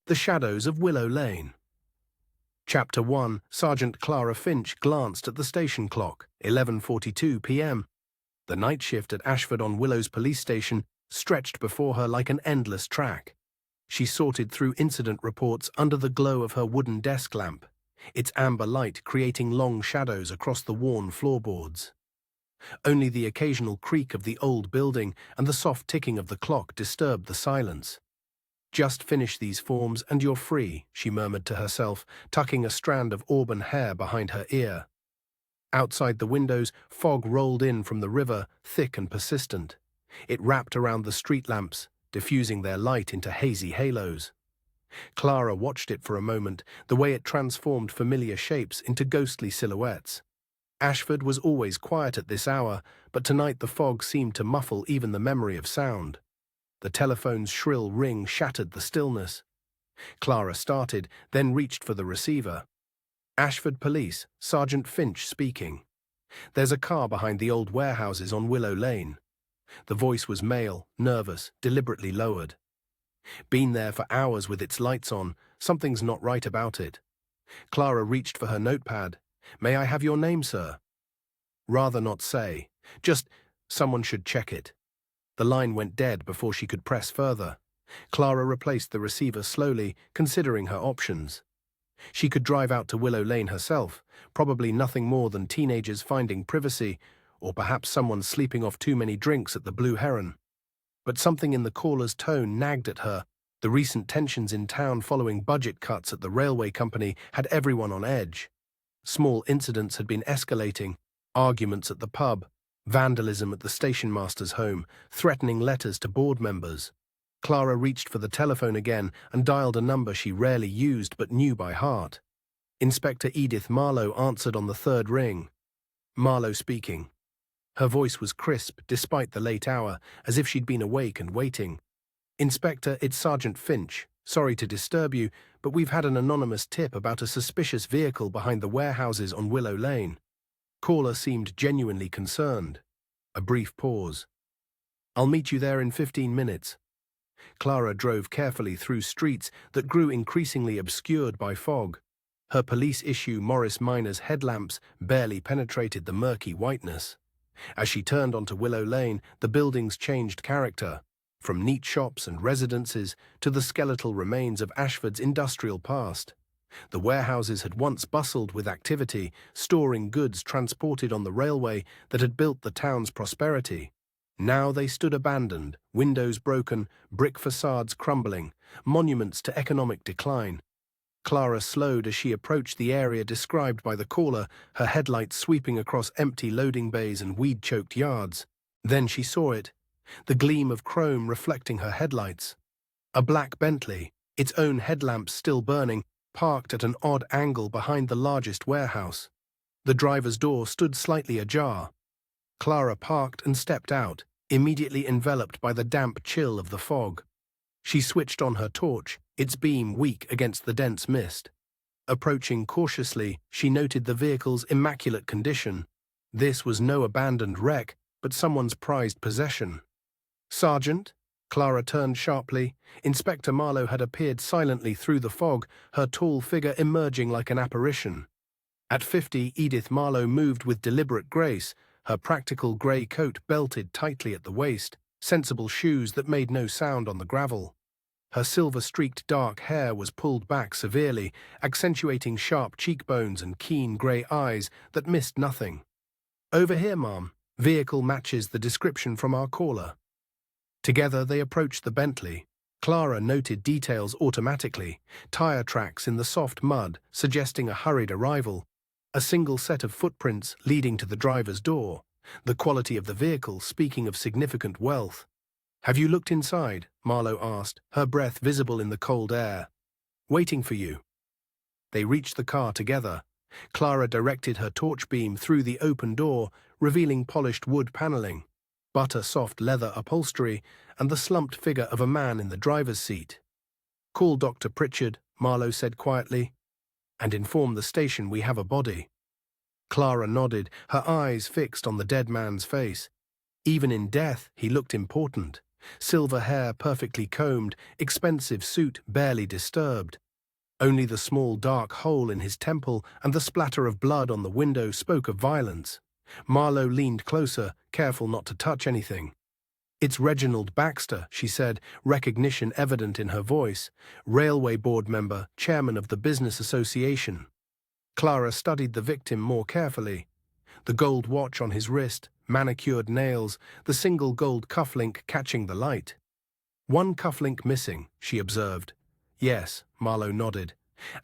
The Shadows of Willow Lane. Chapter 1. Sergeant Clara Finch glanced at the station clock, 11:42 p.m. The night shift at Ashford-on-Willow's police station stretched before her like an endless track. She sorted through incident reports under the glow of her wooden desk lamp, its amber light creating long shadows across the worn floorboards. Only the occasional creak of the old building and the soft ticking of the clock disturbed the silence. "Just finish these forms and you're free," she murmured to herself, tucking a strand of auburn hair behind her ear. Outside the windows, fog rolled in from the river, thick and persistent. It wrapped around the street lamps, diffusing their light into hazy halos. Clara watched it for a moment, the way it transformed familiar shapes into ghostly silhouettes. Ashford was always quiet at this hour, but tonight the fog seemed to muffle even the memory of sound. The telephone's shrill ring shattered the stillness. Clara started, then reached for the receiver. "Ashford Police, Sergeant Finch speaking. There's a car behind the old warehouses on Willow Lane." The voice was male, nervous, deliberately lowered. "Been there for hours with its lights on. Something's not right about it." Clara reached for her notepad. "May I have your name, sir?" "Rather not say. Just, someone should check it." The line went dead before she could press further. Clara replaced the receiver slowly, considering her options. She could drive out to Willow Lane herself, probably nothing more than teenagers finding privacy, or perhaps someone sleeping off too many drinks at the Blue Heron. But something in the caller's tone nagged at her. The recent tensions in town following budget cuts at the railway company had everyone on edge. Small incidents had been escalating: arguments at the pub, vandalism at the station master's home, threatening letters to board members. Clara reached for the telephone again and dialed a number she rarely used but knew by heart. Inspector Edith Marlowe answered on the third ring. "Marlowe speaking." Her voice was crisp despite the late hour, as if she'd been awake and waiting. "Inspector, it's Sergeant Finch. Sorry to disturb you, but we've had an anonymous tip about a suspicious vehicle behind the warehouses on Willow Lane." Caller seemed genuinely concerned. A brief pause. "I'll meet you there in 15 minutes. Clara drove carefully through streets that grew increasingly obscured by fog. Her police-issue Morris Minor's headlamps barely penetrated the murky whiteness. As she turned onto Willow Lane, the buildings changed character, from neat shops and residences to the skeletal remains of Ashford's industrial past. The warehouses had once bustled with activity, storing goods transported on the railway that had built the town's prosperity. Now they stood abandoned, windows broken, brick facades crumbling, monuments to economic decline. Clara slowed as she approached the area described by the caller, her headlights sweeping across empty loading bays and weed-choked yards. Then she saw it, the gleam of chrome reflecting her headlights. A black Bentley, its own headlamps still burning, parked at an odd angle behind the largest warehouse. The driver's door stood slightly ajar. Clara parked and stepped out, immediately enveloped by the damp chill of the fog. She switched on her torch, its beam weak against the dense mist. Approaching cautiously, she noted the vehicle's immaculate condition. This was no abandoned wreck, but someone's prized possession. "Sergeant?" Clara turned sharply. Inspector Marlowe had appeared silently through the fog, her tall figure emerging like an apparition. At 50, Edith Marlowe moved with deliberate grace, her practical grey coat belted tightly at the waist, sensible shoes that made no sound on the gravel. Her silver-streaked dark hair was pulled back severely, accentuating sharp cheekbones and keen grey eyes that missed nothing. "Over here, ma'am. Vehicle matches the description from our caller." Together they approached the Bentley. Clara noted details automatically: tire tracks in the soft mud suggesting a hurried arrival, a single set of footprints leading to the driver's door, the quality of the vehicle speaking of significant wealth. "Have you looked inside?" Marlowe asked, her breath visible in the cold air. "Waiting for you." They reached the car together. Clara directed her torch beam through the open door, revealing polished wood paneling, butter-soft leather upholstery, and the slumped figure of a man in the driver's seat. "Call Dr. Pritchard," Marlowe said quietly, "and inform the station we have a body." Clara nodded, her eyes fixed on the dead man's face. Even in death, he looked important, Silver hair perfectly combed, expensive suit barely disturbed. Only the small dark hole in his temple and the splatter of blood on the window spoke of violence. Marlowe leaned closer, careful not to touch anything. "It's Reginald Baxter," she said, recognition evident in her voice. "Railway board member, chairman of the Business Association." Clara studied the victim more carefully. The gold watch on his wrist, manicured nails, the single gold cufflink catching the light. "One cufflink missing," she observed. "Yes," Marlowe nodded.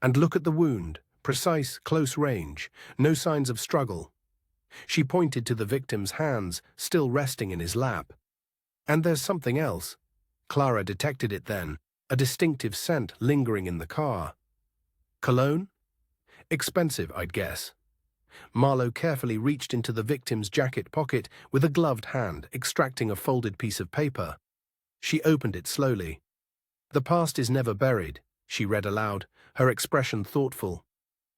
"And look at the wound. Precise, close range. No signs of struggle." She pointed to the victim's hands, still resting in his lap. "And there's something else." Clara detected it then, a distinctive scent lingering in the car. "Cologne? Expensive, I'd guess." Marlowe carefully reached into the victim's jacket pocket with a gloved hand, extracting a folded piece of paper. She opened it slowly. "The past is never buried," she read aloud, her expression thoughtful.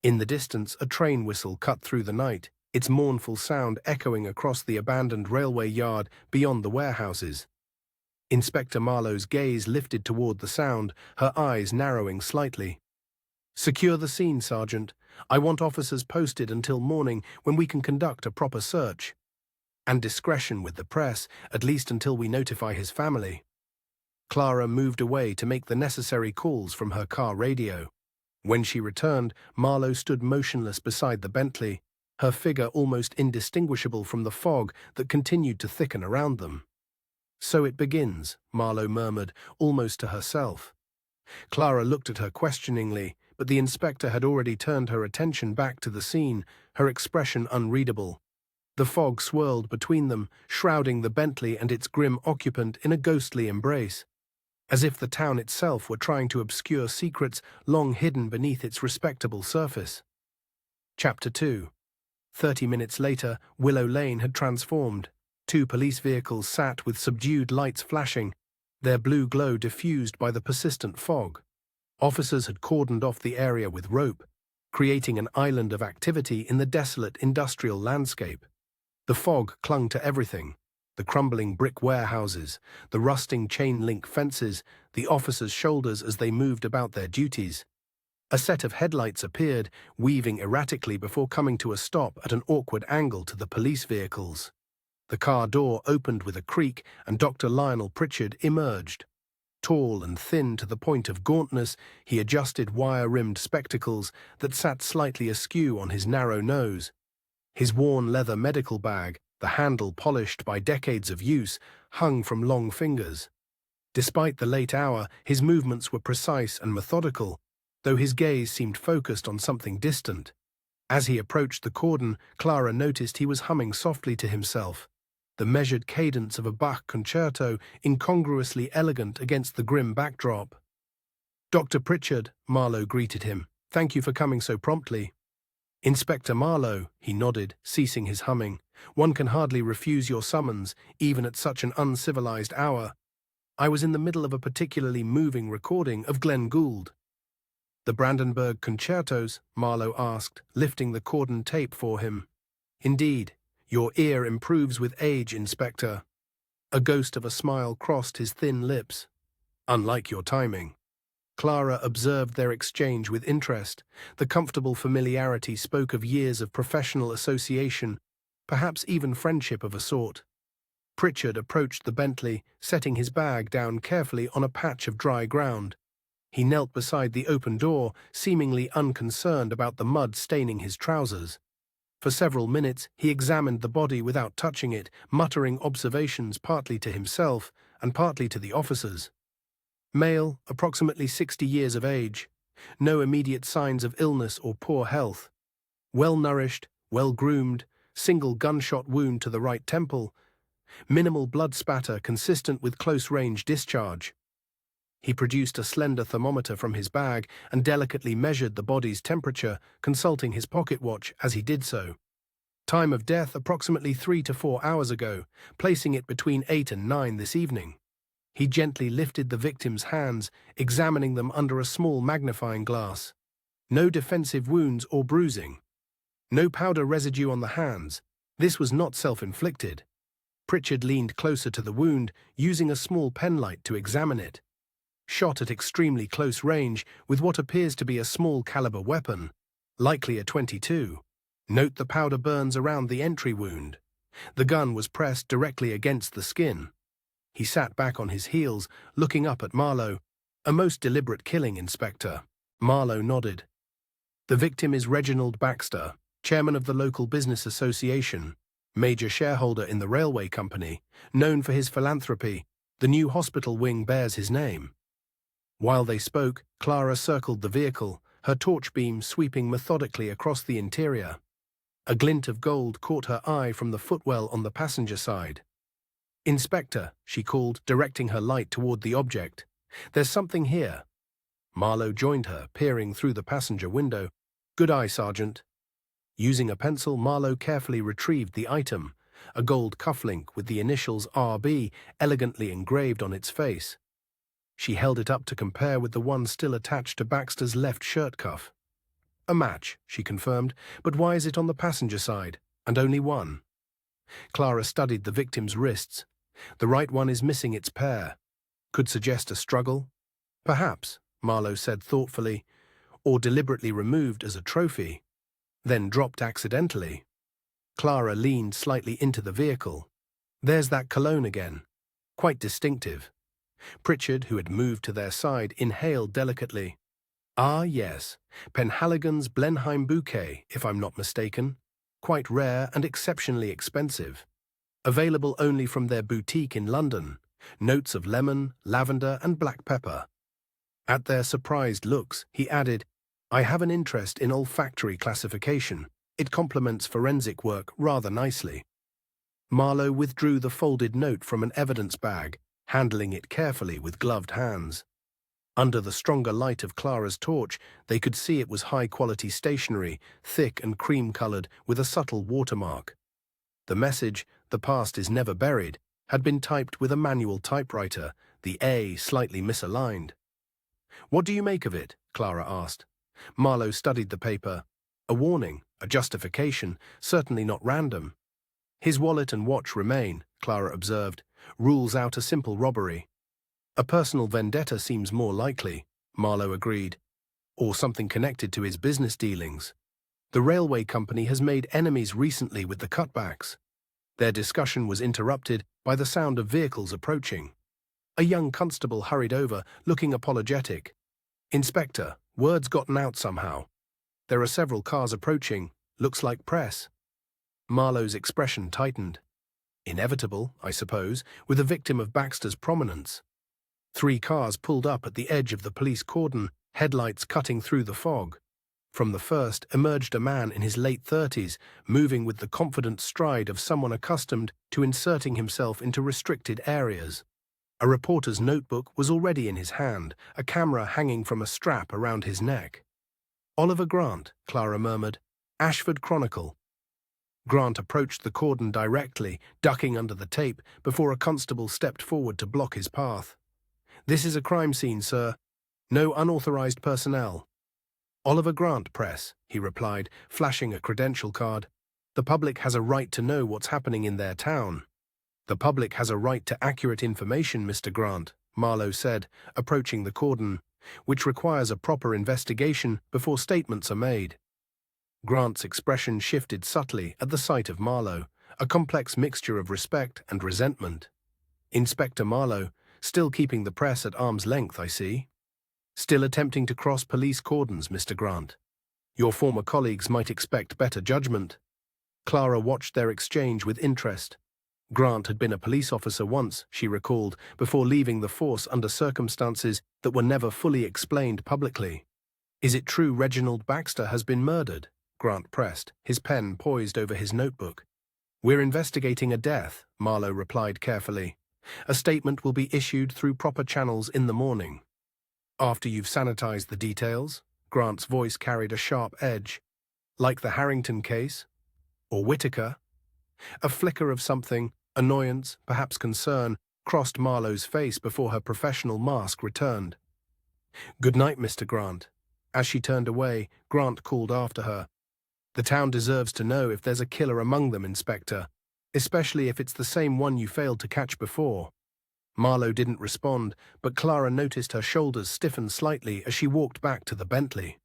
In the distance, a train whistle cut through the night, its mournful sound echoing across the abandoned railway yard beyond the warehouses. Inspector Marlowe's gaze lifted toward the sound, her eyes narrowing slightly. "Secure the scene, Sergeant. I want officers posted until morning when we can conduct a proper search. And discretion with the press, at least until we notify his family." Clara moved away to make the necessary calls from her car radio. When she returned, Marlowe stood motionless beside the Bentley, her figure almost indistinguishable from the fog that continued to thicken around them. "So it begins," Marlowe murmured, almost to herself. Clara looked at her questioningly, but the inspector had already turned her attention back to the scene, her expression unreadable. The fog swirled between them, shrouding the Bentley and its grim occupant in a ghostly embrace, as if the town itself were trying to obscure secrets long hidden beneath its respectable surface. Chapter 2. 30 minutes later, Willow Lane had transformed. 2 police vehicles sat with subdued lights flashing, their blue glow diffused by the persistent fog. Officers had cordoned off the area with rope, creating an island of activity in the desolate industrial landscape. The fog clung to everything: the crumbling brick warehouses, the rusting chain-link fences, the officers' shoulders as they moved about their duties. A set of headlights appeared, weaving erratically before coming to a stop at an awkward angle to the police vehicles. The car door opened with a creak, and Dr. Lionel Pritchard emerged. Tall and thin to the point of gauntness, he adjusted wire-rimmed spectacles that sat slightly askew on his narrow nose. His worn leather medical bag, the handle polished by decades of use, hung from long fingers. Despite the late hour, his movements were precise and methodical, though his gaze seemed focused on something distant. As he approached the cordon, Clara noticed he was humming softly to himself, the measured cadence of a Bach concerto incongruously elegant against the grim backdrop. "Dr. Pritchard," Marlowe greeted him. "Thank you for coming so promptly." "Inspector Marlowe," he nodded, ceasing his humming. "One can hardly refuse your summons, even at such an uncivilized hour. I was in the middle of a particularly moving recording of Glenn Gould." "The Brandenburg concertos?" Marlowe asked, lifting the cordon tape for him. "Indeed. Your ear improves with age, Inspector." A ghost of a smile crossed his thin lips. "Unlike your timing." Clara observed their exchange with interest. The comfortable familiarity spoke of years of professional association, perhaps even friendship of a sort. Pritchard approached the Bentley, setting his bag down carefully on a patch of dry ground. He knelt beside the open door, seemingly unconcerned about the mud staining his trousers. For several minutes, he examined the body without touching it, muttering observations partly to himself and partly to the officers. Male, approximately 60 years of age. No immediate signs of illness or poor health. Well-nourished, well-groomed, single gunshot wound to the right temple. Minimal blood spatter consistent with close-range discharge. He produced a slender thermometer from his bag and delicately measured the body's temperature, consulting his pocket watch as he did so. Time of death approximately 3 to 4 hours ago, placing it between 8 and 9 this evening. He gently lifted the victim's hands, examining them under a small magnifying glass. No defensive wounds or bruising. No powder residue on the hands. This was not self-inflicted. Pritchard leaned closer to the wound, using a small penlight to examine it. Shot at extremely close range with what appears to be a small caliber weapon, likely a .22. Note the powder burns around the entry wound. The gun was pressed directly against the skin. He sat back on his heels, looking up at Marlowe. A most deliberate killing, Inspector. Marlowe nodded. The victim is Reginald Baxter, chairman of the local business association, major shareholder in the railway company, known for his philanthropy. The new hospital wing bears his name. While they spoke, Clara circled the vehicle, her torch beam sweeping methodically across the interior. A glint of gold caught her eye from the footwell on the passenger side. "Inspector," she called, directing her light toward the object. "There's something here." Marlowe joined her, peering through the passenger window. "Good eye, Sergeant." Using a pencil, Marlowe carefully retrieved the item, a gold cufflink with the initials RB elegantly engraved on its face. She held it up to compare with the one still attached to Baxter's left shirt cuff. "A match," she confirmed, "but why is it on the passenger side, and only one?" Clara studied the victim's wrists. The right one is missing its pair. Could suggest a struggle? Perhaps, Marlowe said thoughtfully, or deliberately removed as a trophy, then dropped accidentally. Clara leaned slightly into the vehicle. There's that cologne again. Quite distinctive. Pritchard, who had moved to their side, inhaled delicately. "Ah, yes, Penhaligon's Blenheim bouquet, if I'm not mistaken. Quite rare and exceptionally expensive. Available only from their boutique in London. Notes of lemon, lavender, and black pepper." At their surprised looks, he added, "I have an interest in olfactory classification. It complements forensic work rather nicely." Marlowe withdrew the folded note from an evidence bag, handling it carefully with gloved hands. Under the stronger light of Clara's torch, they could see it was high-quality stationery, thick and cream-colored, with a subtle watermark. The message, "The past is never buried," had been typed with a manual typewriter, the A slightly misaligned. "What do you make of it?" Clara asked. Marlowe studied the paper. A warning, a justification, certainly not random. "His wallet and watch remain," Clara observed. "Rules out a simple robbery." "A personal vendetta seems more likely," Marlowe agreed. "Or something connected to his business dealings. The railway company has made enemies recently with the cutbacks." Their discussion was interrupted by the sound of vehicles approaching. A young constable hurried over, looking apologetic. "Inspector, word's gotten out somehow. There are several cars approaching. Looks like press." Marlowe's expression tightened. Inevitable, I suppose, with a victim of Baxter's prominence. 3 cars pulled up at the edge of the police cordon, headlights cutting through the fog. From the first emerged a man in his late 30s, moving with the confident stride of someone accustomed to inserting himself into restricted areas. A reporter's notebook was already in his hand, a camera hanging from a strap around his neck. "Oliver Grant," Clara murmured. "Ashford Chronicle." Grant approached the cordon directly, ducking under the tape, before a constable stepped forward to block his path. "This is a crime scene, sir. No unauthorized personnel." "Oliver Grant Press," he replied, flashing a credential card. "The public has a right to know what's happening in their town." "The public has a right to accurate information, Mr. Grant," Marlowe said, approaching the cordon, "which requires a proper investigation before statements are made." Grant's expression shifted subtly at the sight of Marlowe, a complex mixture of respect and resentment. "Inspector Marlowe, still keeping the press at arm's length, I see. Still attempting to cross police cordons, Mr. Grant. Your former colleagues might expect better judgment." Clara watched their exchange with interest. Grant had been a police officer once, she recalled, before leaving the force under circumstances that were never fully explained publicly. "Is it true Reginald Baxter has been murdered?" Grant pressed, his pen poised over his notebook. "We're investigating a death," Marlowe replied carefully. "A statement will be issued through proper channels in the morning." "After you've sanitized the details?" Grant's voice carried a sharp edge. "Like the Harrington case? Or Whittaker?" A flicker of something, annoyance, perhaps concern, crossed Marlowe's face before her professional mask returned. "Good night, Mr. Grant." As she turned away, Grant called after her. "The town deserves to know if there's a killer among them, Inspector. especially if it's the same one you failed to catch before. Marlowe didn't respond, but Clara noticed her shoulders stiffen slightly as she walked back to the Bentley.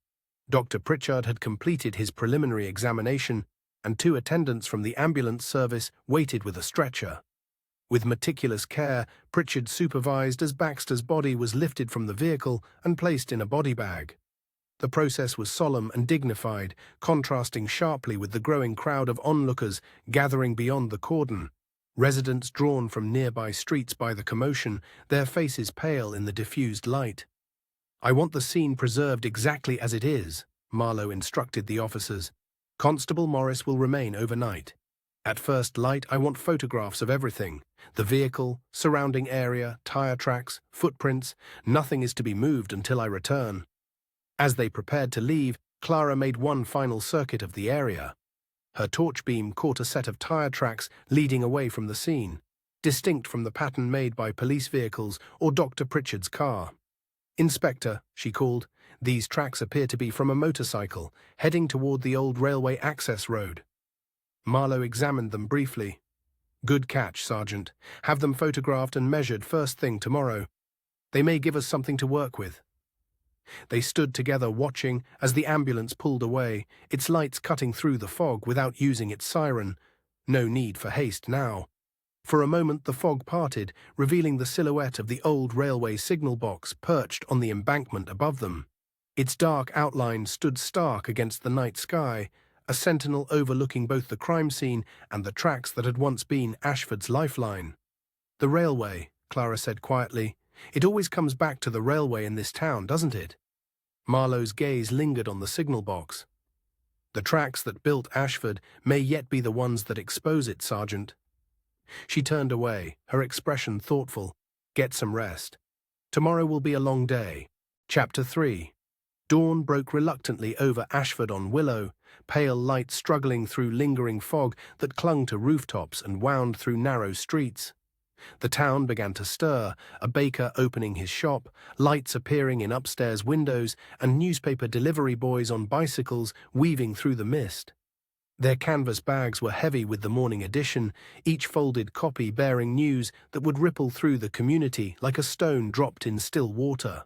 Dr. Pritchard had completed his preliminary examination, and 2 attendants from the ambulance service waited with a stretcher. With meticulous care, Pritchard supervised as Baxter's body was lifted from the vehicle and placed in a body bag. The process was solemn and dignified, contrasting sharply with the growing crowd of onlookers gathering beyond the cordon. Residents drawn from nearby streets by the commotion, their faces pale in the diffused light. "I want the scene preserved exactly as it is," Marlowe instructed the officers. "Constable Morris will remain overnight. At first light, I want photographs of everything. The vehicle, surrounding area, tire tracks, footprints. Nothing is to be moved until I return." As they prepared to leave, Clara made one final circuit of the area. Her torch beam caught a set of tire tracks leading away from the scene, distinct from the pattern made by police vehicles or Dr. Pritchard's car. "Inspector," she called, "these tracks appear to be from a motorcycle, heading toward the old railway access road." Marlowe examined them briefly. "Good catch, Sergeant. Have them photographed and measured first thing tomorrow. They may give us something to work with." They stood together watching as the ambulance pulled away, its lights cutting through the fog without using its siren. No need for haste now. For a moment the fog parted, revealing the silhouette of the old railway signal box perched on the embankment above them. Its dark outline stood stark against the night sky, a sentinel overlooking both the crime scene and the tracks that had once been Ashford's lifeline. "The railway," Clara said quietly. "It always comes back to the railway in this town, doesn't it?" Marlowe's gaze lingered on the signal box. "The tracks that built Ashford may yet be the ones that expose it, Sergeant." She turned away, her expression thoughtful. "Get some rest. Tomorrow will be a long day." Chapter 3. Dawn broke reluctantly over Ashford-on-Willow, pale light struggling through lingering fog that clung to rooftops and wound through narrow streets. The town began to stir, a baker opening his shop, lights appearing in upstairs windows, and newspaper delivery boys on bicycles weaving through the mist. Their canvas bags were heavy with the morning edition, each folded copy bearing news that would ripple through the community like a stone dropped in still water.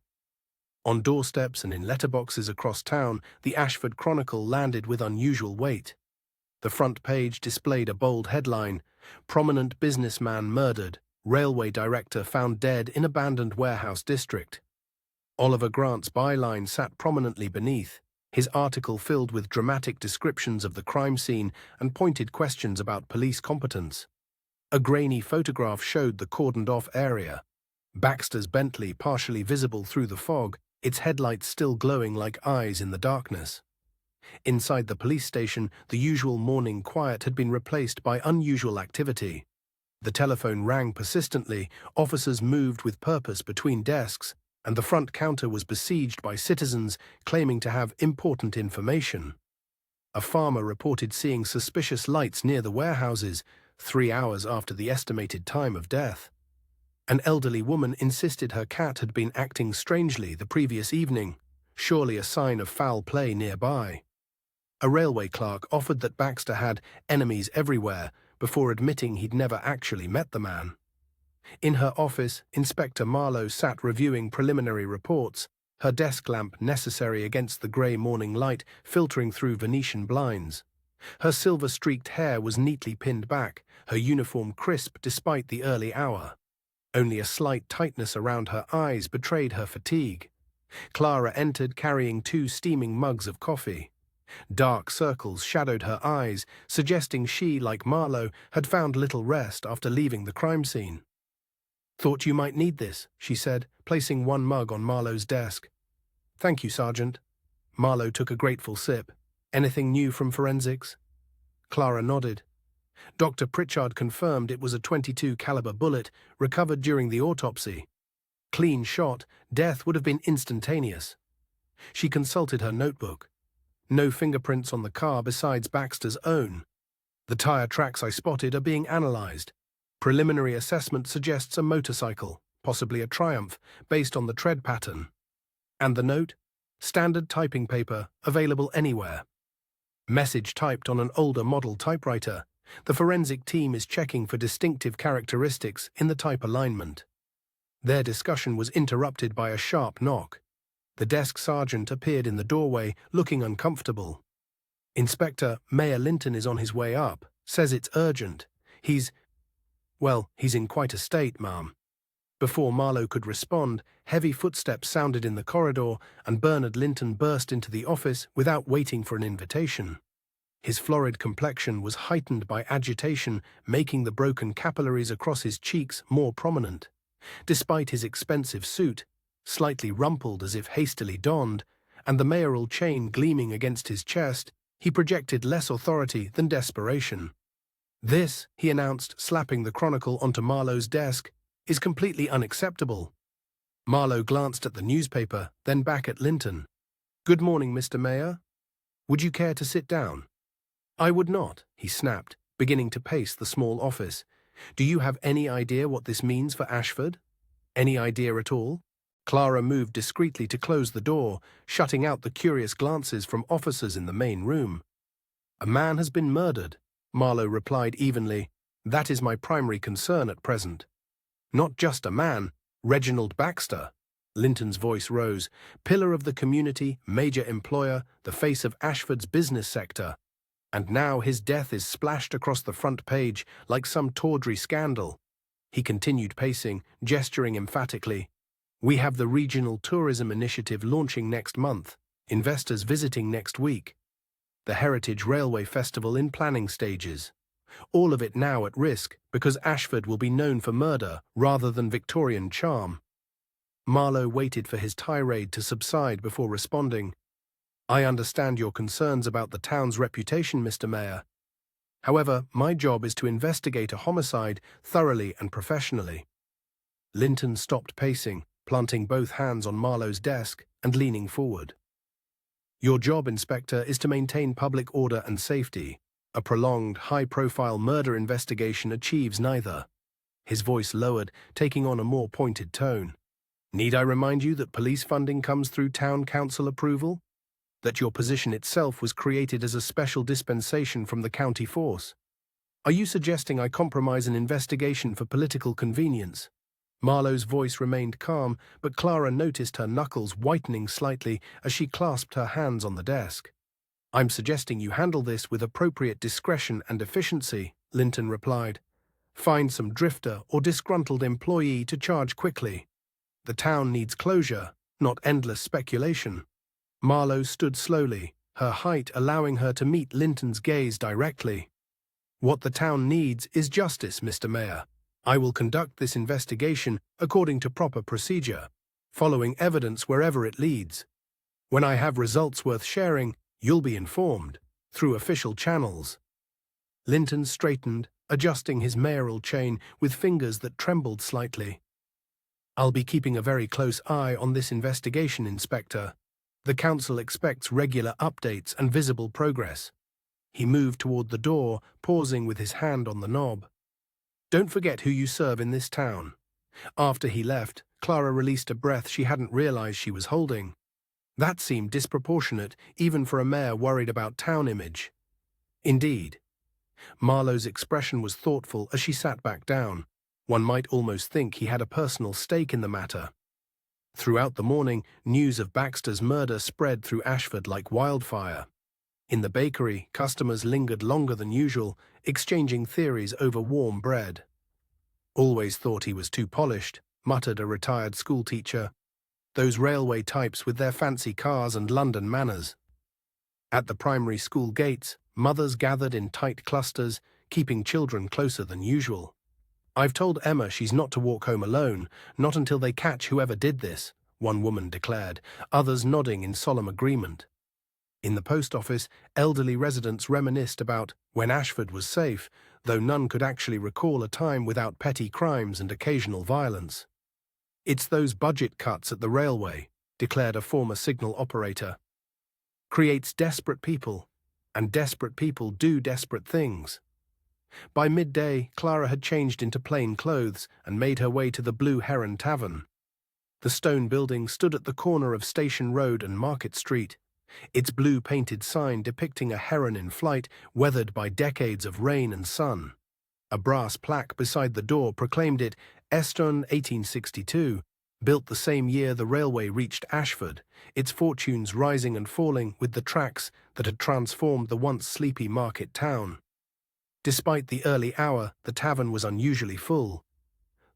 On doorsteps and in letterboxes across town, the Ashford Chronicle landed with unusual weight. The front page displayed a bold headline: "Prominent businessman murdered. Railway director found dead in abandoned warehouse district." Oliver Grant's byline sat prominently beneath, his article filled with dramatic descriptions of the crime scene and pointed questions about police competence. A grainy photograph showed the cordoned-off area. Baxter's Bentley partially visible through the fog, its headlights still glowing like eyes in the darkness. Inside the police station, the usual morning quiet had been replaced by unusual activity. The telephone rang persistently, officers moved with purpose between desks, and the front counter was besieged by citizens claiming to have important information. A farmer reported seeing suspicious lights near the warehouses, 3 hours after the estimated time of death. An elderly woman insisted her cat had been acting strangely the previous evening, surely a sign of foul play nearby. A railway clerk offered that Baxter had enemies everywhere, before admitting he'd never actually met the man. In her office, Inspector Marlowe sat reviewing preliminary reports, her desk lamp necessary against the grey morning light filtering through Venetian blinds. Her silver-streaked hair was neatly pinned back, her uniform crisp despite the early hour. Only a slight tightness around her eyes betrayed her fatigue. Clara entered carrying 2 steaming mugs of coffee. Dark circles shadowed her eyes, suggesting she, like Marlowe, had found little rest after leaving the crime scene. "Thought you might need this," she said, placing one mug on Marlowe's desk. "Thank you, Sergeant." Marlowe took a grateful sip. "Anything new from forensics?" Clara nodded. Dr. Pritchard confirmed it was a .22 caliber bullet recovered during the autopsy. Clean shot, death would have been instantaneous. She consulted her notebook. No fingerprints on the car besides Baxter's own. "The tire tracks I spotted are being analyzed. Preliminary assessment suggests a motorcycle, possibly a Triumph, based on the tread pattern." And the note? Standard typing paper, available anywhere. Message typed on an older model typewriter. The forensic team is checking for distinctive characteristics in the type alignment. Their discussion was interrupted by a sharp knock. The desk sergeant appeared in the doorway, looking uncomfortable. "Inspector, Mayor Linton is on his way up. Says it's urgent. He's in quite a state, ma'am." Before Marlowe could respond, heavy footsteps sounded in the corridor, and Bernard Linton burst into the office without waiting for an invitation. His florid complexion was heightened by agitation, making the broken capillaries across his cheeks more prominent. Despite his expensive suit, slightly rumpled as if hastily donned, and the mayoral chain gleaming against his chest, he projected less authority than desperation. "This," he announced, slapping the Chronicle onto Marlowe's desk, "is completely unacceptable." Marlowe glanced at the newspaper, then back at Linton. "Good morning, Mr. Mayor. Would you care to sit down?" "I would not," he snapped, beginning to pace the small office. "Do you have any idea what this means for Ashford? Any idea at all?" Clara moved discreetly to close the door, shutting out the curious glances from officers in the main room. "A man has been murdered," Marlowe replied evenly. "That is my primary concern at present." "Not just a man, Reginald Baxter." Linton's voice rose. "Pillar of the community, major employer, the face of Ashford's business sector. And now his death is splashed across the front page like some tawdry scandal." He continued pacing, gesturing emphatically. "We have the Regional Tourism Initiative launching next month, investors visiting next week, the Heritage Railway Festival in planning stages. All of it now at risk because Ashford will be known for murder rather than Victorian charm." Marlowe waited for his tirade to subside before responding. "I understand your concerns about the town's reputation, Mr. Mayor. However, my job is to investigate a homicide thoroughly and professionally." Linton stopped pacing, planting both hands on Marlowe's desk and leaning forward. "Your job, Inspector, is to maintain public order and safety. A prolonged, high-profile murder investigation achieves neither." His voice lowered, taking on a more pointed tone. "Need I remind you that police funding comes through town council approval? That your position itself was created as a special dispensation from the county force? Are you suggesting I compromise an investigation for political convenience?" Marlowe's voice remained calm, but Clara noticed her knuckles whitening slightly as she clasped her hands on the desk. "I'm suggesting you handle this with appropriate discretion and efficiency," Linton replied. "Find some drifter or disgruntled employee to charge quickly. The town needs closure, not endless speculation." Marlowe stood slowly, her height allowing her to meet Linton's gaze directly. "What the town needs is justice, Mr. Mayor. I will conduct this investigation according to proper procedure, following evidence wherever it leads. When I have results worth sharing, you'll be informed, through official channels." Linton straightened, adjusting his mayoral chain with fingers that trembled slightly. "I'll be keeping a very close eye on this investigation, Inspector. The council expects regular updates and visible progress." He moved toward the door, pausing with his hand on the knob. "Don't forget who you serve in this town." After he left, Clara released a breath she hadn't realized she was holding. That seemed disproportionate, even for a mayor worried about town image. Indeed. Marlowe's expression was thoughtful as she sat back down. One might almost think he had a personal stake in the matter. Throughout the morning, news of Baxter's murder spread through Ashford like wildfire. In the bakery, customers lingered longer than usual, exchanging theories over warm bread. "Always thought he was too polished," muttered a retired schoolteacher. "Those railway types with their fancy cars and London manners." At the primary school gates, mothers gathered in tight clusters, keeping children closer than usual. "I've told Emma she's not to walk home alone, not until they catch whoever did this," one woman declared, others nodding in solemn agreement. In the post office, elderly residents reminisced about when Ashford was safe, though none could actually recall a time without petty crimes and occasional violence. "It's those budget cuts at the railway," declared a former signal operator. "Creates desperate people, and desperate people do desperate things." By midday, Clara had changed into plain clothes and made her way to the Blue Heron Tavern. The stone building stood at the corner of Station Road and Market Street. its blue-painted sign depicting a heron in flight, weathered by decades of rain and sun. A brass plaque beside the door proclaimed it Eston 1862, built the same year the railway reached Ashford, its fortunes rising and falling with the tracks that had transformed the once sleepy market town. Despite the early hour, the tavern was unusually full.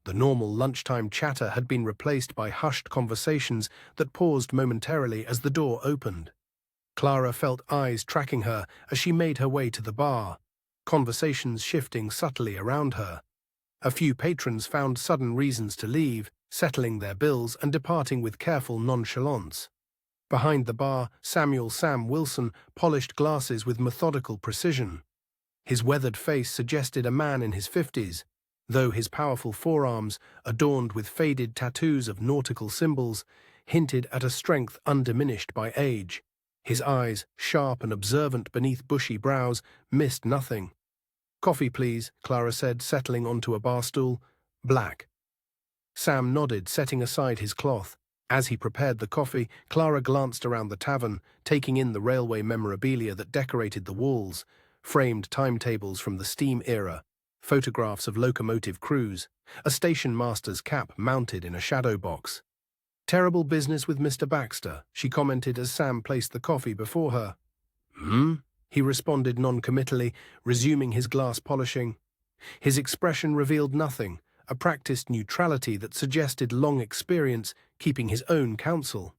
The normal lunchtime chatter had been replaced by hushed conversations that paused momentarily as the door opened. Clara felt eyes tracking her as she made her way to the bar, conversations shifting subtly around her. A few patrons found sudden reasons to leave, settling their bills and departing with careful nonchalance. Behind the bar, Samuel Sam Wilson polished glasses with methodical precision. His weathered face suggested a man in his 50s, though his powerful forearms, adorned with faded tattoos of nautical symbols, hinted at a strength undiminished by age. His eyes, sharp and observant beneath bushy brows, missed nothing. "Coffee, please," Clara said, settling onto a bar stool. "Black." Sam nodded, setting aside his cloth. As he prepared the coffee, Clara glanced around the tavern, taking in the railway memorabilia that decorated the walls, framed timetables from the steam era, photographs of locomotive crews, a station master's cap mounted in a shadow box. "Terrible business with Mr. Baxter," she commented as Sam placed the coffee before her. He responded non-committally, resuming his glass polishing. His expression revealed nothing, a practiced neutrality that suggested long experience keeping his own counsel.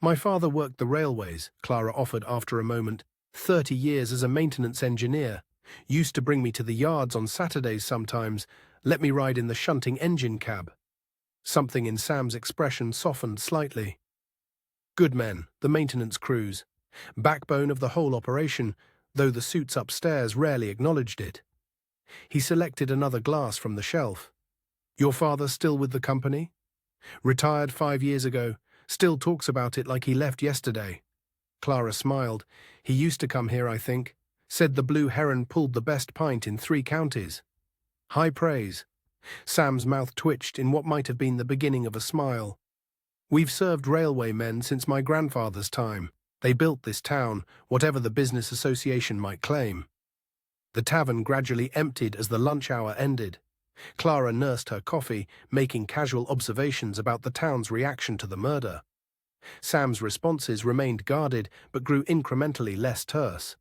"My father worked the railways," Clara offered after a moment. 30 years as a maintenance engineer. Used to bring me to the yards on Saturdays sometimes, let me ride in the shunting engine cab." Something in Sam's expression softened slightly. "Good men, the maintenance crews. Backbone of the whole operation, though the suits upstairs rarely acknowledged it." He selected another glass from the shelf. "Your father still with the company?" "Retired 5 years ago. Still talks about it like he left yesterday." Clara smiled. "He used to come here, I think. Said the Blue Heron pulled the best pint in 3 counties. High praise." Sam's mouth twitched in what might have been the beginning of a smile. "We've served railway men since my grandfather's time. They built this town, whatever the business association might claim." The tavern gradually emptied as the lunch hour ended. Clara nursed her coffee, making casual observations about the town's reaction to the murder. Sam's responses remained guarded but grew incrementally less terse.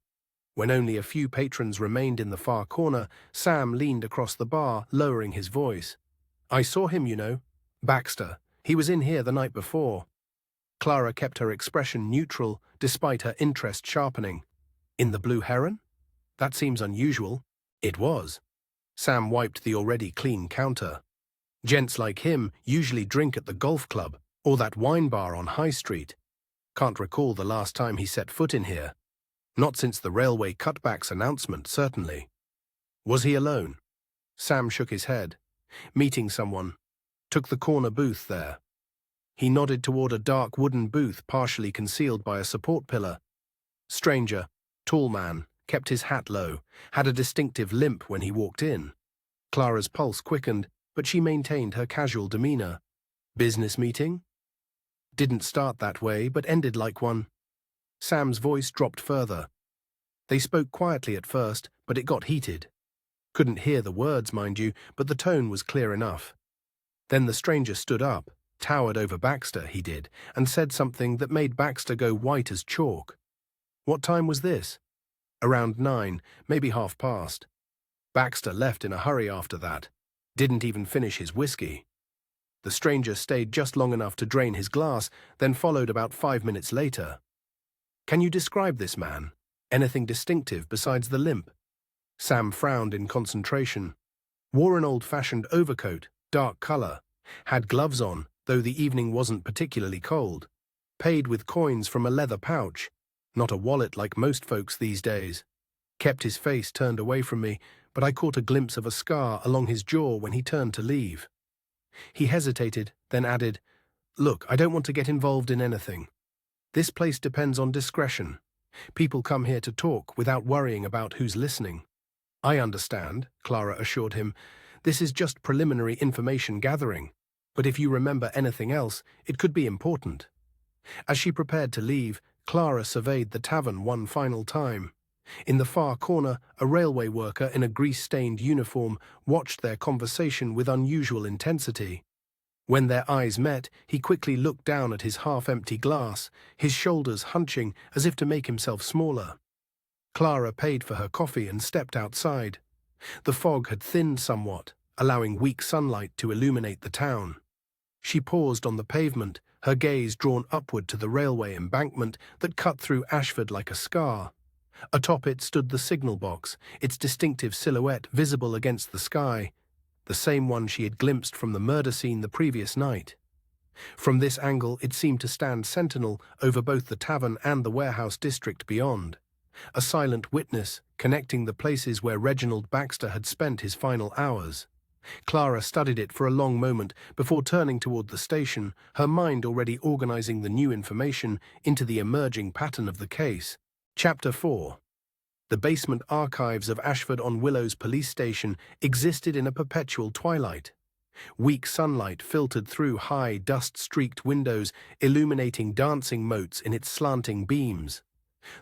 When only a few patrons remained in the far corner, Sam leaned across the bar, lowering his voice. "I saw him, you know. Baxter. He was in here the night before." Clara kept her expression neutral, despite her interest sharpening. "In the Blue Heron? That seems unusual." "It was." Sam wiped the already clean counter. "Gents like him usually drink at the golf club, or that wine bar on High Street. Can't recall the last time he set foot in here. Not since the railway cutbacks announcement, certainly." "Was he alone?" Sam shook his head. "Meeting someone. Took the corner booth there." He nodded toward a dark wooden booth partially concealed by a support pillar. "Stranger, tall man, kept his hat low, had a distinctive limp when he walked in." Clara's pulse quickened, but she maintained her casual demeanor. "Business meeting?" "Didn't start that way, but ended like one." Sam's voice dropped further. They spoke quietly at first, but it got heated. Couldn't hear the words, mind you, but the tone was clear enough. Then the stranger stood up, towered over Baxter, he did, and said something that made Baxter go white as chalk. "What time was this?" "Around 9, maybe half past." Baxter left in a hurry after that. Didn't even finish his whiskey. The stranger stayed just long enough to drain his glass, then followed about 5 minutes later. "Can you describe this man? Anything distinctive besides the limp?" Sam frowned in concentration. "Wore an old-fashioned overcoat, dark color. Had gloves on, though the evening wasn't particularly cold. Paid with coins from a leather pouch. Not a wallet like most folks these days. Kept his face turned away from me, but I caught a glimpse of a scar along his jaw when he turned to leave." He hesitated, then added, "Look, I don't want to get involved in anything. This place depends on discretion. People come here to talk without worrying about who's listening." "I understand," Clara assured him. "This is just preliminary information gathering. But if you remember anything else, it could be important." As she prepared to leave, Clara surveyed the tavern one final time. In the far corner, a railway worker in a grease-stained uniform watched their conversation with unusual intensity. When their eyes met, he quickly looked down at his half-empty glass, his shoulders hunching as if to make himself smaller. Clara paid for her coffee and stepped outside. The fog had thinned somewhat, allowing weak sunlight to illuminate the town. She paused on the pavement, her gaze drawn upward to the railway embankment that cut through Ashford like a scar. Atop it stood the signal box, its distinctive silhouette visible against the sky, the same one she had glimpsed from the murder scene the previous night. From this angle, it seemed to stand sentinel over both the tavern and the warehouse district beyond, a silent witness connecting the places where Reginald Baxter had spent his final hours. Clara studied it for a long moment before turning toward the station, her mind already organizing the new information into the emerging pattern of the case. Chapter 4. The basement archives of Ashford-on-Willow's police station existed in a perpetual twilight. Weak sunlight filtered through high, dust-streaked windows, illuminating dancing motes in its slanting beams.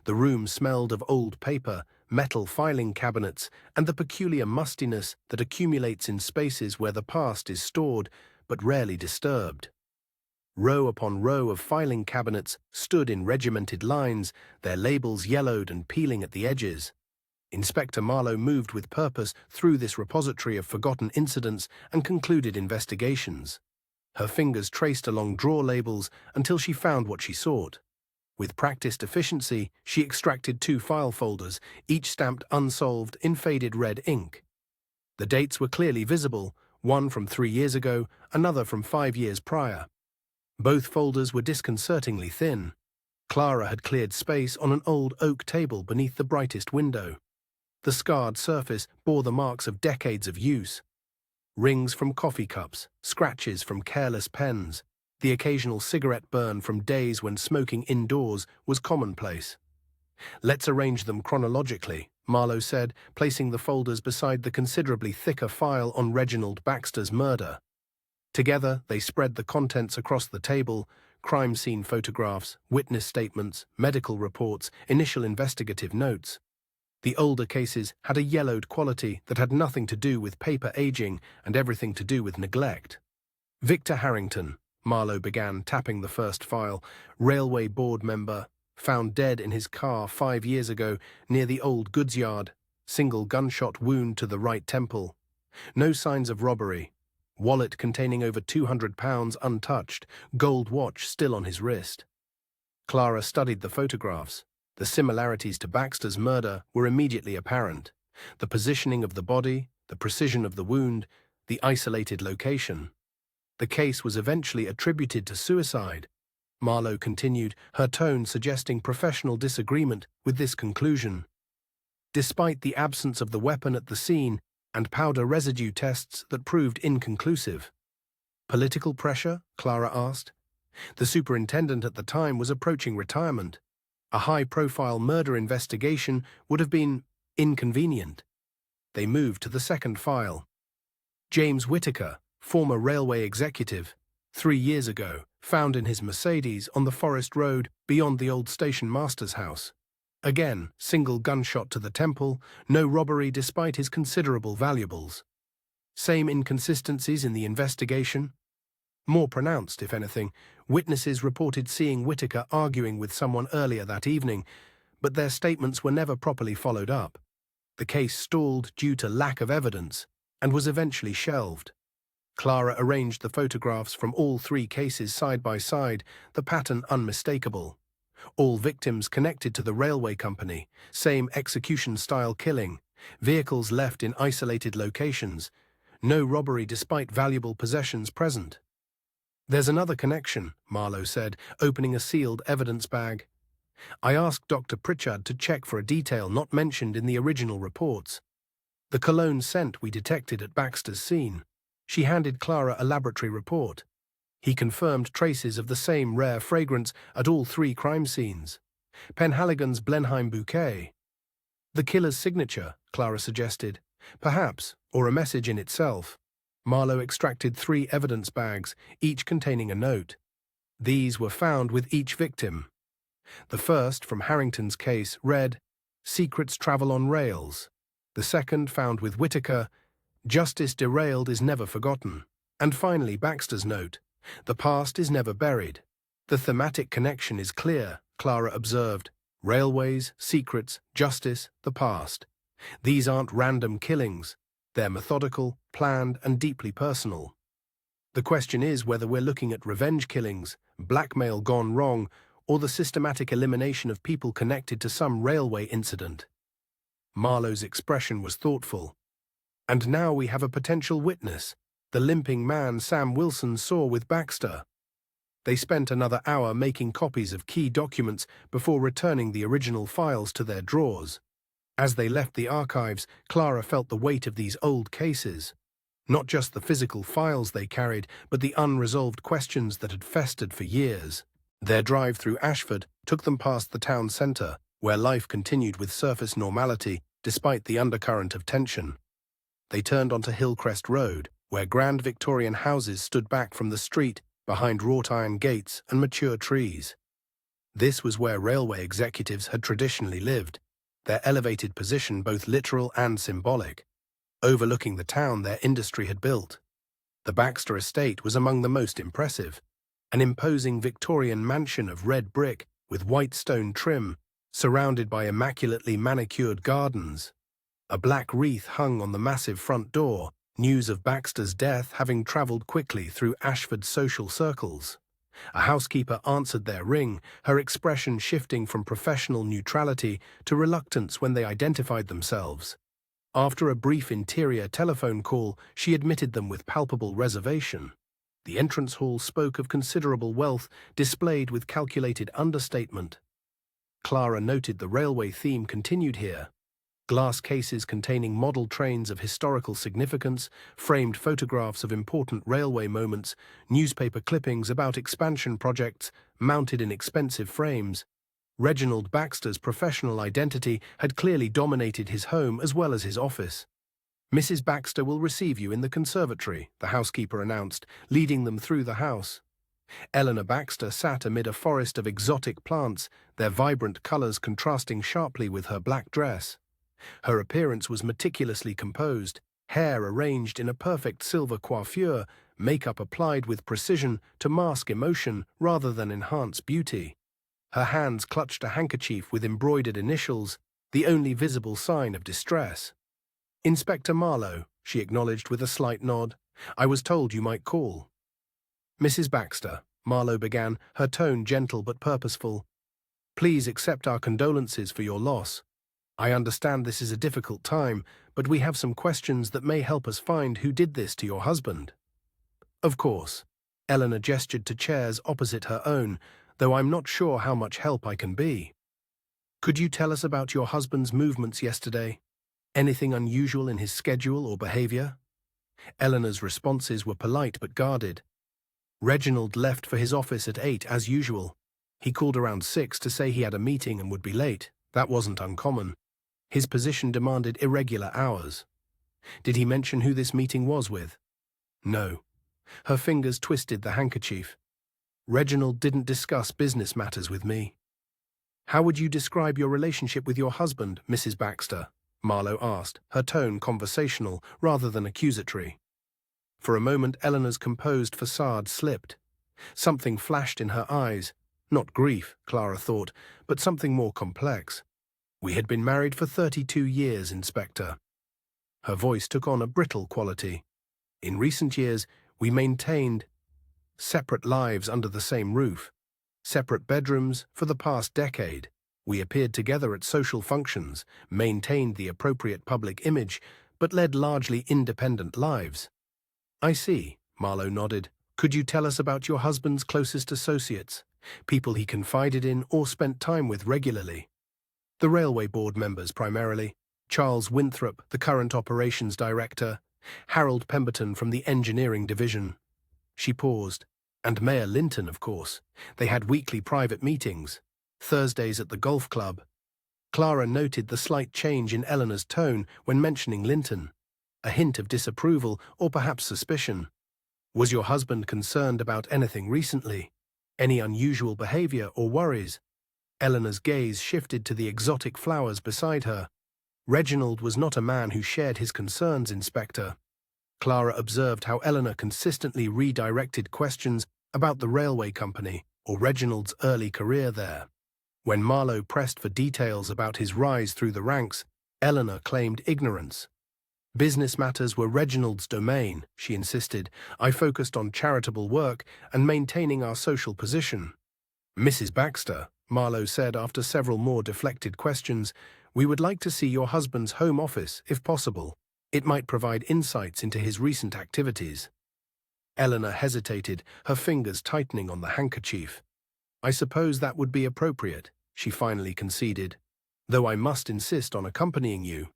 The room smelled of old paper, metal filing cabinets, and the peculiar mustiness that accumulates in spaces where the past is stored but rarely disturbed. Row upon row of filing cabinets stood in regimented lines, their labels yellowed and peeling at the edges. Inspector Marlowe moved with purpose through this repository of forgotten incidents and concluded investigations. Her fingers traced along drawer labels until she found what she sought. With practiced efficiency, she extracted 2 file folders, each stamped unsolved in faded red ink. The dates were clearly visible, one from 3 years ago, another from 5 years prior. Both folders were disconcertingly thin. Clara had cleared space on an old oak table beneath the brightest window. The scarred surface bore the marks of decades of use. Rings from coffee cups, scratches from careless pens, the occasional cigarette burn from days when smoking indoors was commonplace. "Let's arrange them chronologically," Marlowe said, placing the folders beside the considerably thicker file on Reginald Baxter's murder. Together, they spread the contents across the table: crime scene photographs, witness statements, medical reports, initial investigative notes. The older cases had a yellowed quality that had nothing to do with paper aging and everything to do with neglect. Victor Harrington, Marlowe began, tapping the first file, railway board member, found dead in his car 5 years ago near the old goods yard, single gunshot wound to the right temple. No signs of robbery. Wallet containing over £200 untouched, gold watch still on his wrist. Clara studied the photographs. The similarities to Baxter's murder were immediately apparent. The positioning of the body, the precision of the wound, the isolated location. The case was eventually attributed to suicide. Marlowe continued, her tone suggesting professional disagreement with this conclusion. Despite the absence of the weapon at the scene and powder residue tests that proved inconclusive. Political pressure? Clara asked. The superintendent at the time was approaching retirement. A high-profile murder investigation would have been inconvenient. They moved to the second file. James Whittaker, former railway executive, 3 years ago, found in his Mercedes on the Forest Road beyond the old station master's house. Again, single gunshot to the temple, no robbery despite his considerable valuables. Same inconsistencies in the investigation. More pronounced, if anything. Witnesses reported seeing Whittaker arguing with someone earlier that evening, but their statements were never properly followed up. The case stalled due to lack of evidence and was eventually shelved. Clara arranged the photographs from all 3 cases side by side, the pattern unmistakable. All victims connected to the railway company, same execution-style killing, vehicles left in isolated locations, no robbery despite valuable possessions present. "There's another connection," Marlowe said, opening a sealed evidence bag. "I asked Dr. Pritchard to check for a detail not mentioned in the original reports. The cologne scent we detected at Baxter's scene." She handed Clara a laboratory report. He confirmed traces of the same rare fragrance at all 3 crime scenes. Penhaligon's Blenheim bouquet. "The killer's signature," Clara suggested. "Perhaps, or a message in itself." Marlowe extracted 3 evidence bags, each containing a note. These were found with each victim. The first, from Harrington's case, read, "Secrets travel on rails." The second, found with Whitaker, "Justice derailed is never forgotten." And finally, Baxter's note, "The past is never buried." "The thematic connection is clear," Clara observed. "Railways, secrets, justice, the past. These aren't random killings. They're methodical, planned, and deeply personal. The question is whether we're looking at revenge killings, blackmail gone wrong, or the systematic elimination of people connected to some railway incident." Marlowe's expression was thoughtful. "And now we have a potential witness, the limping man Sam Wilson saw with Baxter." They spent another hour making copies of key documents before returning the original files to their drawers. As they left the archives, Clara felt the weight of these old cases. Not just the physical files they carried, but the unresolved questions that had festered for years. Their drive through Ashford took them past the town centre, where life continued with surface normality despite the undercurrent of tension. They turned onto Hillcrest Road, where grand Victorian houses stood back from the street behind wrought-iron gates and mature trees. This was where railway executives had traditionally lived, their elevated position both literal and symbolic. Overlooking the town their industry had built, the Baxter estate was among the most impressive. An imposing Victorian mansion of red brick with white stone trim, surrounded by immaculately manicured gardens. A black wreath hung on the massive front door, news of Baxter's death having travelled quickly through Ashford's social circles. A housekeeper answered their ring, her expression shifting from professional neutrality to reluctance when they identified themselves. After a brief interior telephone call, she admitted them with palpable reservation. The entrance hall spoke of considerable wealth, displayed with calculated understatement. Clara noted the railway theme continued here. Glass cases containing model trains of historical significance, framed photographs of important railway moments, newspaper clippings about expansion projects mounted in expensive frames. Reginald Baxter's professional identity had clearly dominated his home as well as his office. "Mrs. Baxter will receive you in the conservatory," the housekeeper announced, leading them through the house. Eleanor Baxter sat amid a forest of exotic plants, their vibrant colors contrasting sharply with her black dress. Her appearance was meticulously composed, hair arranged in a perfect silver coiffure, makeup applied with precision to mask emotion rather than enhance beauty. Her hands clutched a handkerchief with embroidered initials, the only visible sign of distress. "Inspector Marlowe," she acknowledged with a slight nod. "I was told you might call." "Mrs. Baxter," Marlowe began, her tone gentle but purposeful, "please accept our condolences for your loss. I understand this is a difficult time, but we have some questions that may help us find who did this to your husband." "Of course." Eleanor gestured to chairs opposite her own, "though I'm not sure how much help I can be. Could you tell us about your husband's movements yesterday? Anything unusual in his schedule or behavior?" Eleanor's responses were polite but guarded. "Reginald left for his office at 8 as usual. He called around 6 to say he had a meeting and would be late. That wasn't uncommon. His position demanded irregular hours." "Did he mention who this meeting was with?" "No." Her fingers twisted the handkerchief. "Reginald didn't discuss business matters with me." "How would you describe your relationship with your husband, Mrs. Baxter?" Marlowe asked, her tone conversational rather than accusatory. For a moment, Eleanor's composed façade slipped. Something flashed in her eyes. Not grief, Clara thought, but something more complex. "We had been married for 32 years, Inspector." Her voice took on a brittle quality. "In recent years, we maintained separate lives under the same roof, separate bedrooms for the past decade. We appeared together at social functions, maintained the appropriate public image, but led largely independent lives." "I see," Marlowe nodded. "Could you tell us about your husband's closest associates, people he confided in or spent time with regularly?" "The railway board members primarily. Charles Winthrop, the current operations director, Harold Pemberton from the engineering division." She paused. "And Mayor Linton, of course. They had weekly private meetings, Thursdays at the golf club." Clara noted the slight change in Eleanor's tone when mentioning Linton, a hint of disapproval or perhaps suspicion. "Was your husband concerned about anything recently? Any unusual behavior or worries?" Eleanor's gaze shifted to the exotic flowers beside her. Reginald was not a man who shared his concerns, Inspector. Clara observed how Eleanor consistently redirected questions about the railway company or Reginald's early career there. When Marlowe pressed for details about his rise through the ranks, Eleanor claimed ignorance. Business matters were Reginald's domain, she insisted. I focused on charitable work and maintaining our social position. Mrs. Baxter, Marlowe said after several more deflected questions, we would like to see your husband's home office, if possible. It might provide insights into his recent activities. Eleanor hesitated, her fingers tightening on the handkerchief. I suppose that would be appropriate, she finally conceded, though I must insist on accompanying you.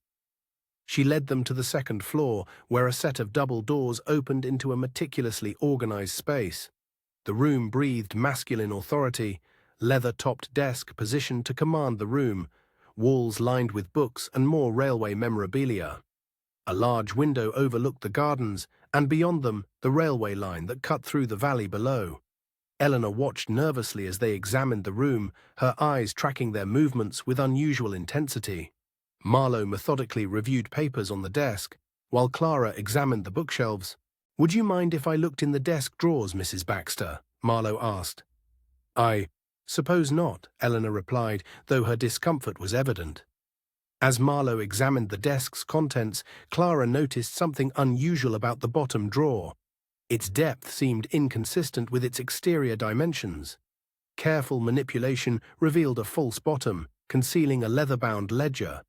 She led them to the second floor, where a set of double doors opened into a meticulously organized space. The room breathed masculine authority, leather-topped desk positioned to command the room, walls lined with books and more railway memorabilia. A large window overlooked the gardens, and beyond them, the railway line that cut through the valley below. Eleanor watched nervously as they examined the room, her eyes tracking their movements with unusual intensity. Marlowe methodically reviewed papers on the desk, while Clara examined the bookshelves. Would you mind if I looked in the desk drawers, Mrs. Baxter? Marlowe asked. I suppose not, Eleanor replied, though her discomfort was evident. As Marlowe examined the desk's contents, Clara noticed something unusual about the bottom drawer. Its depth seemed inconsistent with its exterior dimensions. Careful manipulation revealed a false bottom, concealing a leather-bound ledger.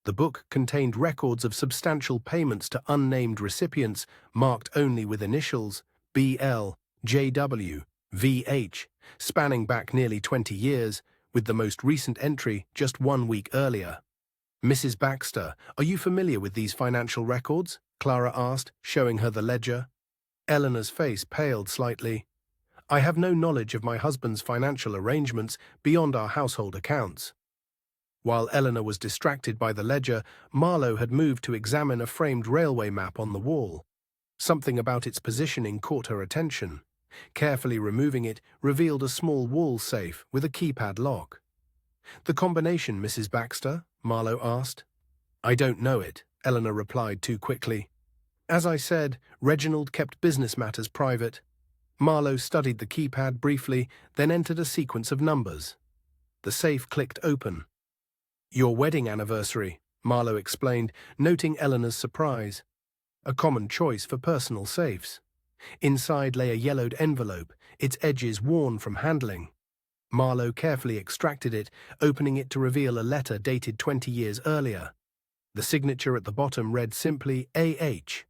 The book contained records of substantial payments to unnamed recipients, marked only with initials BL, JW, VH, spanning back nearly 20 years, with the most recent entry just 1 week earlier. Mrs. Baxter, are you familiar with these financial records? Clara asked, showing her the ledger. Eleanor's face paled slightly. I have no knowledge of my husband's financial arrangements beyond our household accounts. While Eleanor was distracted by the ledger, Marlowe had moved to examine a framed railway map on the wall. Something about its positioning caught her attention. Carefully removing it revealed a small wall safe with a keypad lock. The combination, Mrs. Baxter? Marlowe asked. I don't know it, Eleanor replied too quickly. As I said, Reginald kept business matters private. Marlowe studied the keypad briefly, then entered a sequence of numbers. The safe clicked open. Your wedding anniversary, Marlowe explained, noting Eleanor's surprise. A common choice for personal safes. Inside lay a yellowed envelope, its edges worn from handling. Marlowe carefully extracted it, opening it to reveal a letter dated 20 years earlier. The signature at the bottom read simply A.H.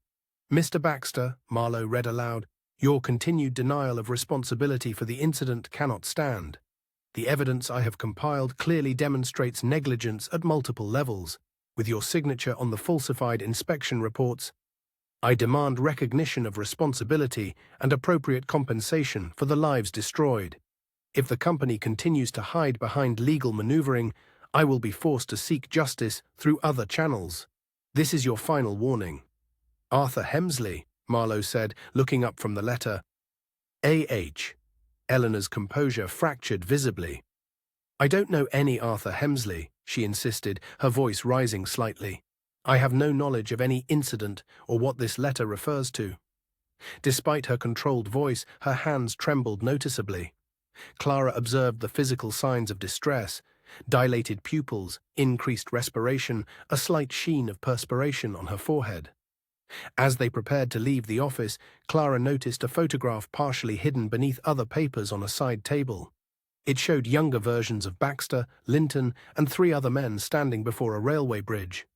Mr. Baxter, Marlowe read aloud, your continued denial of responsibility for the incident cannot stand. The evidence I have compiled clearly demonstrates negligence at multiple levels. With your signature on the falsified inspection reports, I demand recognition of responsibility and appropriate compensation for the lives destroyed. If the company continues to hide behind legal maneuvering, I will be forced to seek justice through other channels. This is your final warning. Arthur Hemsley, Marlowe said, looking up from the letter. A.H. Eleanor's composure fractured visibly. I don't know any Arthur Hemsley, she insisted, her voice rising slightly. I have no knowledge of any incident or what this letter refers to. Despite her controlled voice, her hands trembled noticeably. Clara observed the physical signs of distress, dilated pupils, increased respiration, a slight sheen of perspiration on her forehead. As they prepared to leave the office, Clara noticed a photograph partially hidden beneath other papers on a side table. It showed younger versions of Baxter, Linton, and 3 other men standing before a railway bridge.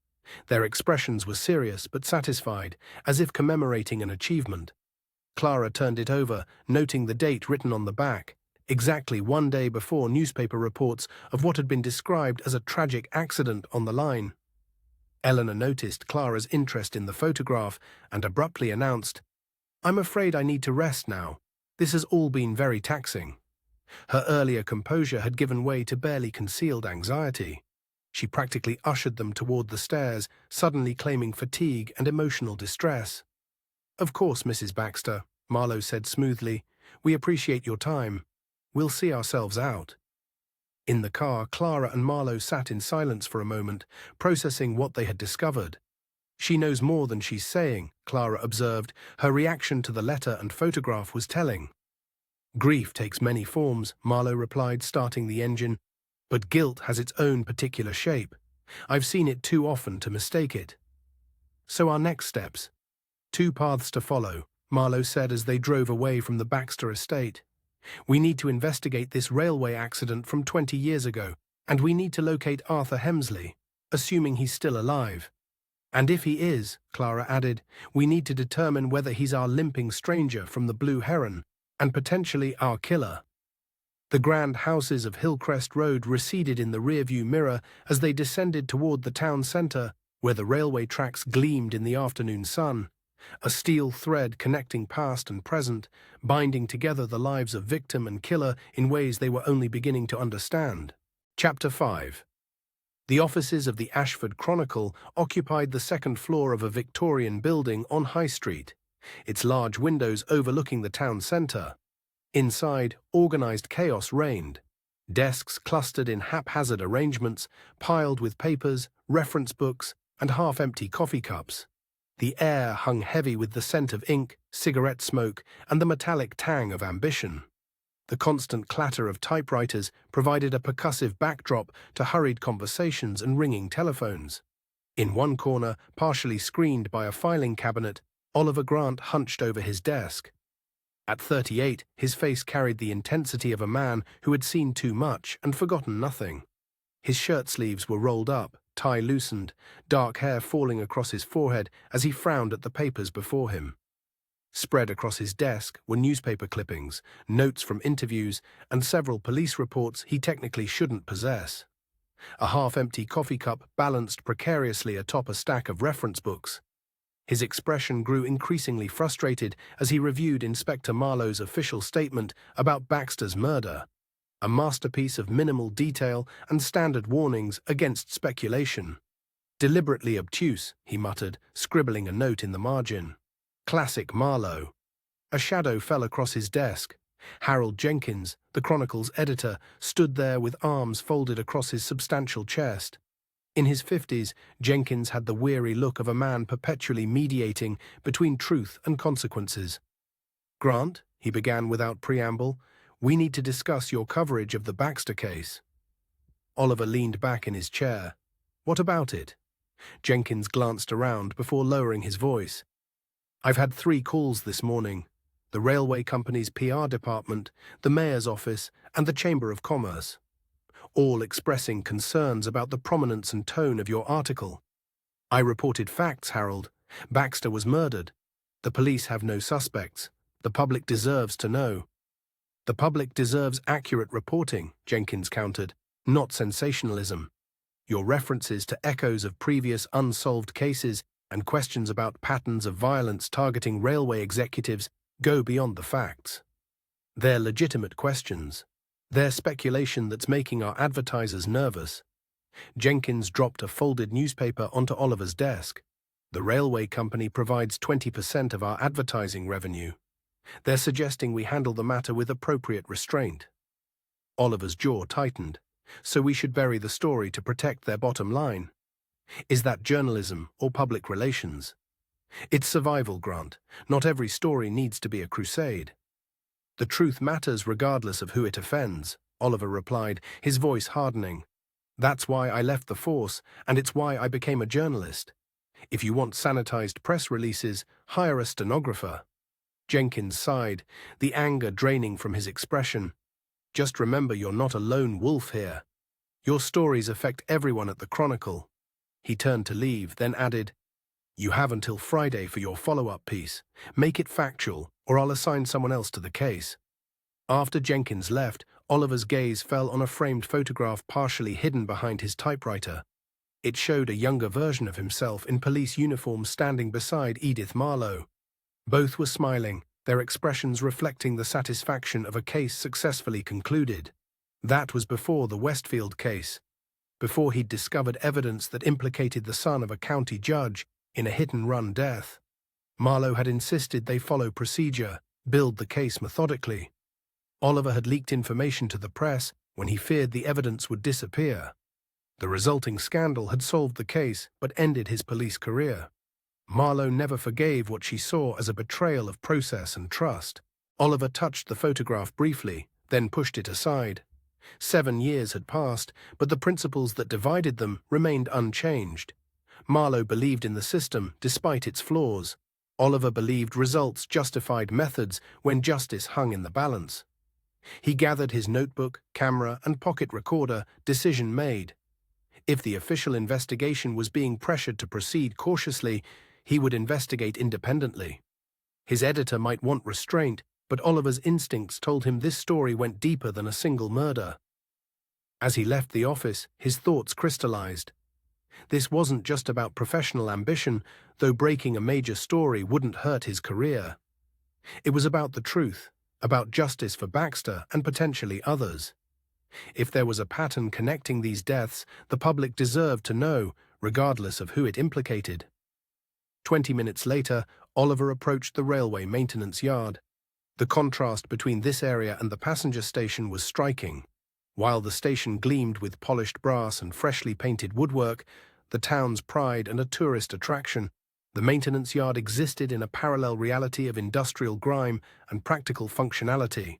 Their expressions were serious but satisfied, as if commemorating an achievement. Clara turned it over, noting the date written on the back, exactly 1 day before newspaper reports of what had been described as a tragic accident on the line. Eleanor noticed Clara's interest in the photograph and abruptly announced, I'm afraid I need to rest now. This has all been very taxing. Her earlier composure had given way to barely concealed anxiety. She practically ushered them toward the stairs, suddenly claiming fatigue and emotional distress. Of course, Mrs. Baxter, Marlowe said smoothly. We appreciate your time. We'll see ourselves out. In the car, Clara and Marlowe sat in silence for a moment, processing what they had discovered. "She knows more than she's saying," Clara observed. Her reaction to the letter and photograph was telling. "Grief takes many forms," Marlowe replied, starting the engine. "But guilt has its own particular shape. I've seen it too often to mistake it." "So our next steps?" "Two paths to follow," Marlowe said as they drove away from the Baxter estate. "We need to investigate this railway accident from 20 years ago, and we need to locate Arthur Hemsley, assuming he's still alive. And if he is," Clara added, "we need to determine whether he's our limping stranger from the Blue Heron, and potentially our killer." The grand houses of Hillcrest Road receded in the rearview mirror as they descended toward the town centre, where the railway tracks gleamed in the afternoon sun, a steel thread connecting past and present, binding together the lives of victim and killer in ways they were only beginning to understand. Chapter 5. The offices of the Ashford Chronicle occupied the second floor of a Victorian building on High Street, its large windows overlooking the town centre. Inside, organised chaos reigned. Desks clustered in haphazard arrangements, piled with papers, reference books, and half-empty coffee cups. The air hung heavy with the scent of ink, cigarette smoke, and the metallic tang of ambition. The constant clatter of typewriters provided a percussive backdrop to hurried conversations and ringing telephones. In one corner, partially screened by a filing cabinet, Oliver Grant hunched over his desk. At 38, his face carried the intensity of a man who had seen too much and forgotten nothing. His shirt sleeves were rolled up, tie loosened, dark hair falling across his forehead as he frowned at the papers before him. Spread across his desk were newspaper clippings, notes from interviews, and several police reports he technically shouldn't possess. A half-empty coffee cup balanced precariously atop a stack of reference books. His expression grew increasingly frustrated as he reviewed Inspector Marlowe's official statement about Baxter's murder, a masterpiece of minimal detail and standard warnings against speculation. "Deliberately obtuse," he muttered, scribbling a note in the margin. "Classic Marlowe." A shadow fell across his desk. Harold Jenkins, the Chronicle's editor, stood there with arms folded across his substantial chest. In his 50s, Jenkins had the weary look of a man perpetually mediating between truth and consequences. "Grant," he began without preamble, "we need to discuss your coverage of the Baxter case." Oliver leaned back in his chair. "What about it?" Jenkins glanced around before lowering his voice. "I've had 3 calls this morning. The railway company's PR department, the mayor's office, and the Chamber of Commerce, all expressing concerns about the prominence and tone of your article. I reported facts, Harold. Baxter was murdered. The police have no suspects. The public deserves to know." "The public deserves accurate reporting," Jenkins countered, "not sensationalism. Your references to echoes of previous unsolved cases and questions about patterns of violence targeting railway executives go beyond the facts. They're legitimate questions. They're speculation that's making our advertisers nervous." Jenkins dropped a folded newspaper onto Oliver's desk. "The railway company provides 20% of our advertising revenue. They're suggesting we handle the matter with appropriate restraint." Oliver's jaw tightened. "So we should bury the story to protect their bottom line. Is that journalism or public relations?" "It's survival, Grant. Not every story needs to be a crusade." "The truth matters regardless of who it offends," Oliver replied, his voice hardening. "That's why I left the force, and it's why I became a journalist. If you want sanitized press releases, hire a stenographer." Jenkins sighed, the anger draining from his expression. "Just remember you're not a lone wolf here. Your stories affect everyone at the Chronicle." He turned to leave, then added, "You have until Friday for your follow-up piece. Make it factual, or I'll assign someone else to the case." After Jenkins left, Oliver's gaze fell on a framed photograph partially hidden behind his typewriter. It showed a younger version of himself in police uniform standing beside Edith Marlowe. Both were smiling, their expressions reflecting the satisfaction of a case successfully concluded. That was before the Westfield case, before he'd discovered evidence that implicated the son of a county judge in a hit-and-run death. Marlowe had insisted they follow procedure, build the case methodically. Oliver had leaked information to the press, when he feared the evidence would disappear. The resulting scandal had solved the case but ended his police career. Marlowe never forgave what she saw as a betrayal of process and trust. Oliver touched the photograph briefly, then pushed it aside. 7 years had passed, but the principles that divided them remained unchanged. Marlowe believed in the system despite its flaws. Oliver believed results justified methods when justice hung in the balance. He gathered his notebook, camera, and pocket recorder, decision made. If the official investigation was being pressured to proceed cautiously, he would investigate independently. His editor might want restraint, but Oliver's instincts told him this story went deeper than a single murder. As he left the office, his thoughts crystallized. This wasn't just about professional ambition, though breaking a major story wouldn't hurt his career. It was about the truth, about justice for Baxter and potentially others. If there was a pattern connecting these deaths, the public deserved to know, regardless of who it implicated. 20 minutes later, Oliver approached the railway maintenance yard. The contrast between this area and the passenger station was striking. While the station gleamed with polished brass and freshly painted woodwork, the town's pride and a tourist attraction, the maintenance yard existed in a parallel reality of industrial grime and practical functionality.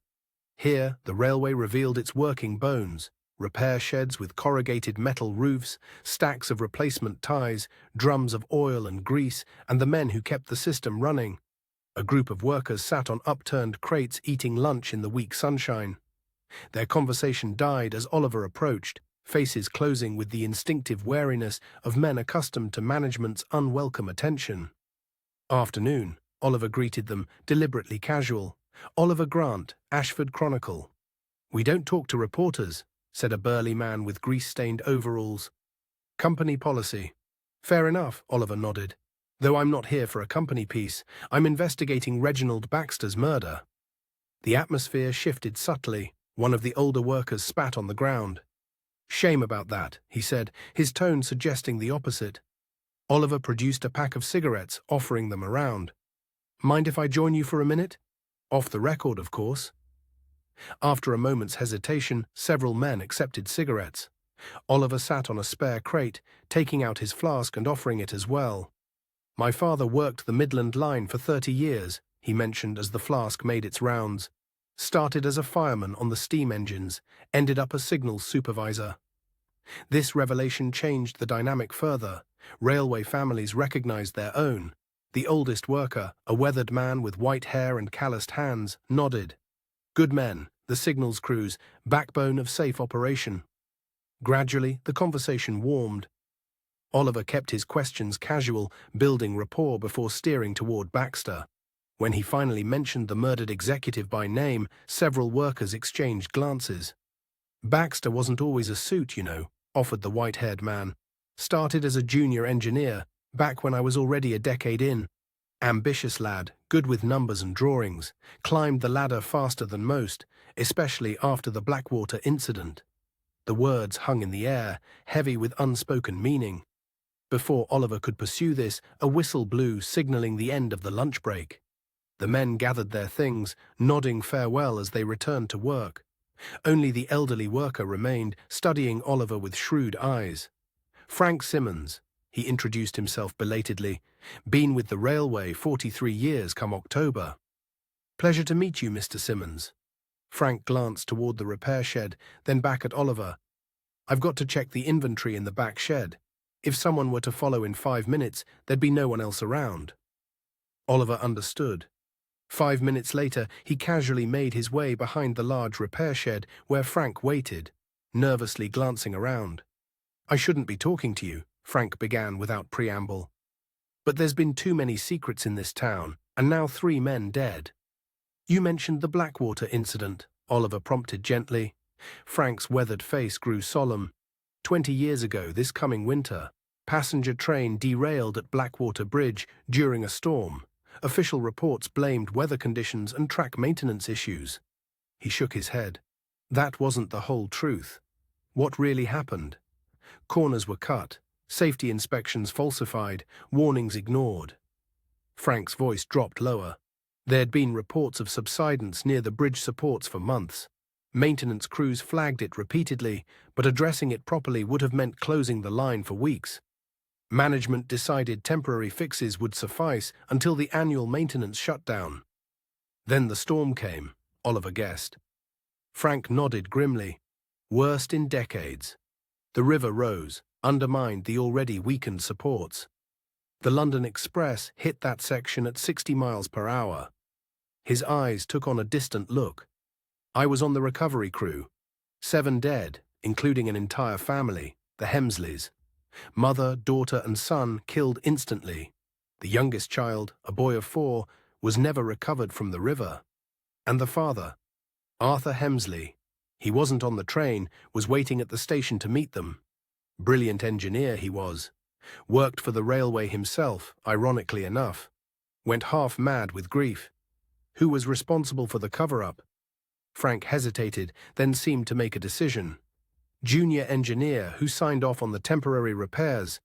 Here, the railway revealed its working bones: repair sheds with corrugated metal roofs, stacks of replacement ties, drums of oil and grease, and the men who kept the system running. A group of workers sat on upturned crates eating lunch in the weak sunshine. Their conversation died as Oliver approached, faces closing with the instinctive wariness of men accustomed to management's unwelcome attention. Afternoon, Oliver greeted them, deliberately casual. Oliver Grant, Ashford Chronicle. "We don't talk to reporters," said a burly man with grease-stained overalls. "Company policy." "Fair enough," Oliver nodded. "Though I'm not here for a company piece. I'm investigating Reginald Baxter's murder." The atmosphere shifted subtly. One of the older workers spat on the ground. "Shame about that," he said, his tone suggesting the opposite. Oliver produced a pack of cigarettes, offering them around. "Mind if I join you for a minute?" "Off the record, of course." After a moment's hesitation, several men accepted cigarettes. Oliver sat on a spare crate, taking out his flask and offering it as well. "My father worked the Midland line for 30 years, he mentioned as the flask made its rounds. Started as a fireman on the steam engines, ended up a signals supervisor. This revelation changed the dynamic further. Railway families recognized their own. The oldest worker, a weathered man with white hair and calloused hands, nodded. Good men, the signals crews, backbone of safe operation. Gradually, the conversation warmed. Oliver kept his questions casual, building rapport before steering toward Baxter. When he finally mentioned the murdered executive by name, several workers exchanged glances. "Baxter wasn't always a suit, you know," offered the white-haired man. "Started as a junior engineer, back when I was already a decade in. Ambitious lad, good with numbers and drawings, climbed the ladder faster than most, especially after the Blackwater incident." The words hung in the air, heavy with unspoken meaning. Before Oliver could pursue this, a whistle blew, signaling the end of the lunch break. The men gathered their things, nodding farewell as they returned to work. Only the elderly worker remained, studying Oliver with shrewd eyes. "Frank Simmons," he introduced himself belatedly. "Been with the railway 43 years come October." "Pleasure to meet you, Mr. Simmons." Frank glanced toward the repair shed, then back at Oliver. "I've got to check the inventory in the back shed. If someone were to follow in 5 minutes, there'd be no one else around." Oliver understood. 5 minutes later, he casually made his way behind the large repair shed where Frank waited, nervously glancing around. "I shouldn't be talking to you," Frank began without preamble. "But there's been too many secrets in this town, and now 3 men dead." "You mentioned the Blackwater incident," Oliver prompted gently. Frank's weathered face grew solemn. 20 years ago, this coming winter, passenger train derailed at Blackwater Bridge during a storm. Official reports blamed weather conditions and track maintenance issues." He shook his head. "That wasn't the whole truth. What really happened? Corners were cut, safety inspections falsified, warnings ignored." Frank's voice dropped lower. "There'd been reports of subsidence near the bridge supports for months. Maintenance crews flagged it repeatedly, but addressing it properly would have meant closing the line for weeks. Management decided temporary fixes would suffice until the annual maintenance shutdown. Then the storm came, Oliver guessed. Frank nodded grimly. Worst in decades. The river rose, undermined the already weakened supports. The London Express hit that section at 60 miles per hour. His eyes took on a distant look. I was on the recovery crew. 7 dead, including an entire family, the Hemsleys. Mother, daughter, and son killed instantly. The youngest child, a boy of 4, was never recovered from the river. And the father, Arthur Hemsley, he wasn't on the train, was waiting at the station to meet them. Brilliant engineer he was. Worked for the railway himself, ironically enough. Went half mad with grief. Who was responsible for the cover-up? Frank hesitated, then seemed to make a decision. Junior engineer who signed off on the temporary repairs.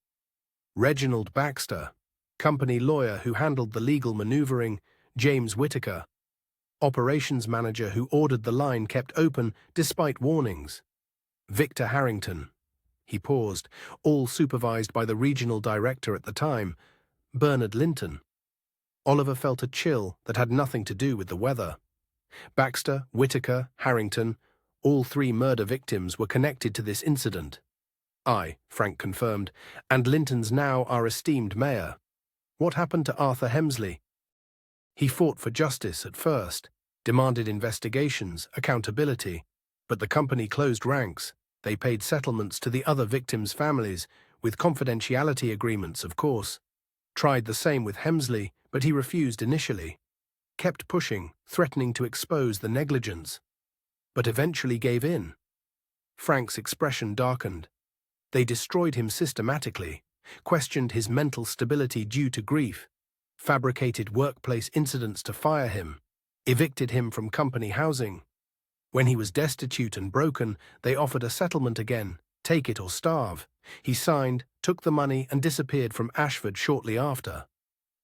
Reginald Baxter. Company lawyer who handled the legal maneuvering, James Whittaker. Operations manager who ordered the line kept open despite warnings. Victor Harrington. He paused, all supervised by the regional director at the time, Bernard Linton. Oliver felt a chill that had nothing to do with the weather. Baxter, Whittaker, Harrington, all 3 murder victims were connected to this incident. Aye, Frank confirmed, and Linton's now our esteemed mayor. What happened to Arthur Hemsley? He fought for justice at first, demanded investigations, accountability, but the company closed ranks. They paid settlements to the other victims' families, with confidentiality agreements, of course. Tried the same with Hemsley, but he refused initially. Kept pushing, threatening to expose the negligence, but eventually gave in. Frank's expression darkened. They destroyed him systematically, questioned his mental stability due to grief, fabricated workplace incidents to fire him, evicted him from company housing. When he was destitute and broken, they offered a settlement again, take it or starve. He signed, took the money and disappeared from Ashford shortly after.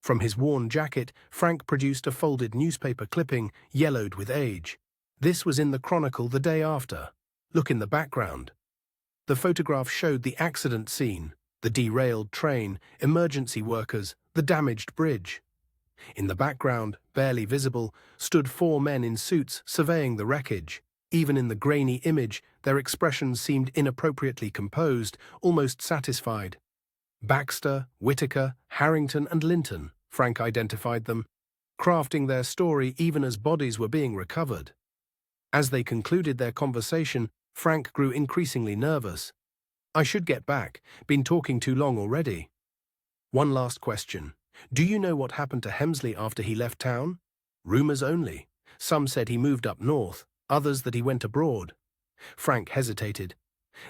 From his worn jacket, Frank produced a folded newspaper clipping, yellowed with age. This was in the Chronicle the day after. Look in the background. The photograph showed the accident scene, the derailed train, emergency workers, the damaged bridge. In the background, barely visible, stood 4 men in suits surveying the wreckage. Even in the grainy image, their expressions seemed inappropriately composed, almost satisfied. Baxter, Whittaker, Harrington and Linton, Frank identified them, crafting their story even as bodies were being recovered. As they concluded their conversation, Frank grew increasingly nervous. I should get back, been talking too long already. One last question. Do you know what happened to Hemsley after he left town? Rumors only. Some said he moved up north, others that he went abroad. Frank hesitated.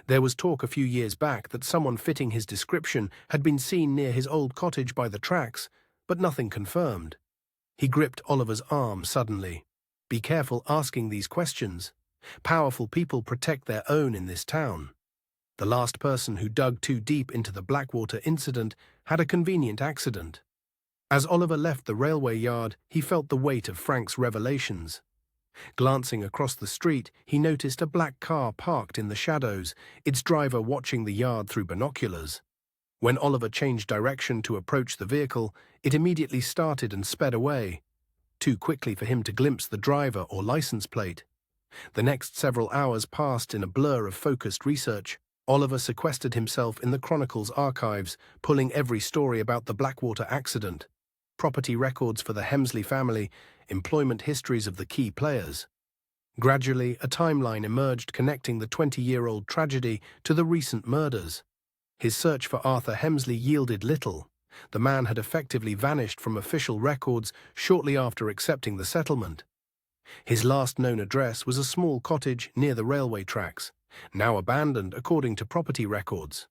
There was talk a few years back that someone fitting his description had been seen near his old cottage by the tracks, but nothing confirmed. He gripped Oliver's arm suddenly. Be careful asking these questions. Powerful people protect their own in this town. The last person who dug too deep into the Blackwater incident had a convenient accident. As Oliver left the railway yard, he felt the weight of Frank's revelations. Glancing across the street, he noticed a black car parked in the shadows, its driver watching the yard through binoculars. When Oliver changed direction to approach the vehicle, it immediately started and sped away, too quickly for him to glimpse the driver or license plate. The next several hours passed in a blur of focused research. Oliver sequestered himself in the Chronicle's archives, pulling every story about the Blackwater accident, property records for the Hemsley family, employment histories of the key players. Gradually, a timeline emerged connecting the 20-year-old tragedy to the recent murders. His search for Arthur Hemsley yielded little. The man had effectively vanished from official records shortly after accepting the settlement. His last known address was a small cottage near the railway tracks, now abandoned according to property records.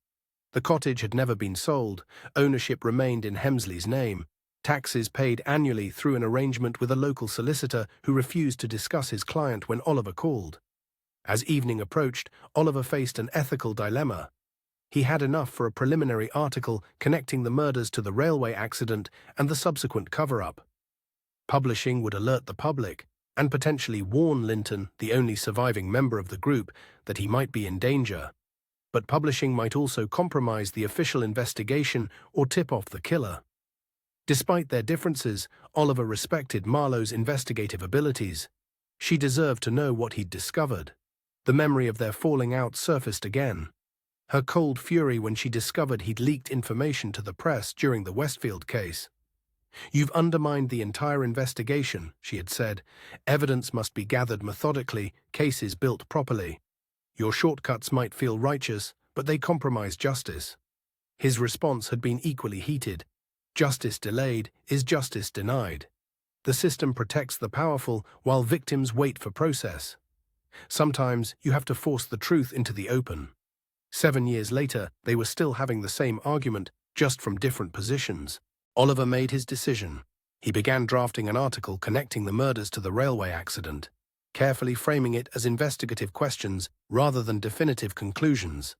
The cottage had never been sold, ownership remained in Hemsley's name, taxes paid annually through an arrangement with a local solicitor who refused to discuss his client when Oliver called. As evening approached, Oliver faced an ethical dilemma. He had enough for a preliminary article connecting the murders to the railway accident and the subsequent cover-up. Publishing would alert the public, and potentially warn Linton, the only surviving member of the group, that he might be in danger. But publishing might also compromise the official investigation or tip off the killer. Despite their differences, Oliver respected Marlowe's investigative abilities. She deserved to know what he'd discovered. The memory of their falling out surfaced again. Her cold fury when she discovered he'd leaked information to the press during the Westfield case. "You've undermined the entire investigation," she had said. "Evidence must be gathered methodically, cases built properly. Your shortcuts might feel righteous, but they compromise justice." His response had been equally heated. Justice delayed is justice denied. The system protects the powerful while victims wait for process. Sometimes you have to force the truth into the open. 7 years later, they were still having the same argument, just from different positions. Oliver made his decision. He began drafting an article connecting the murders to the railway accident, carefully framing it as investigative questions rather than definitive conclusions.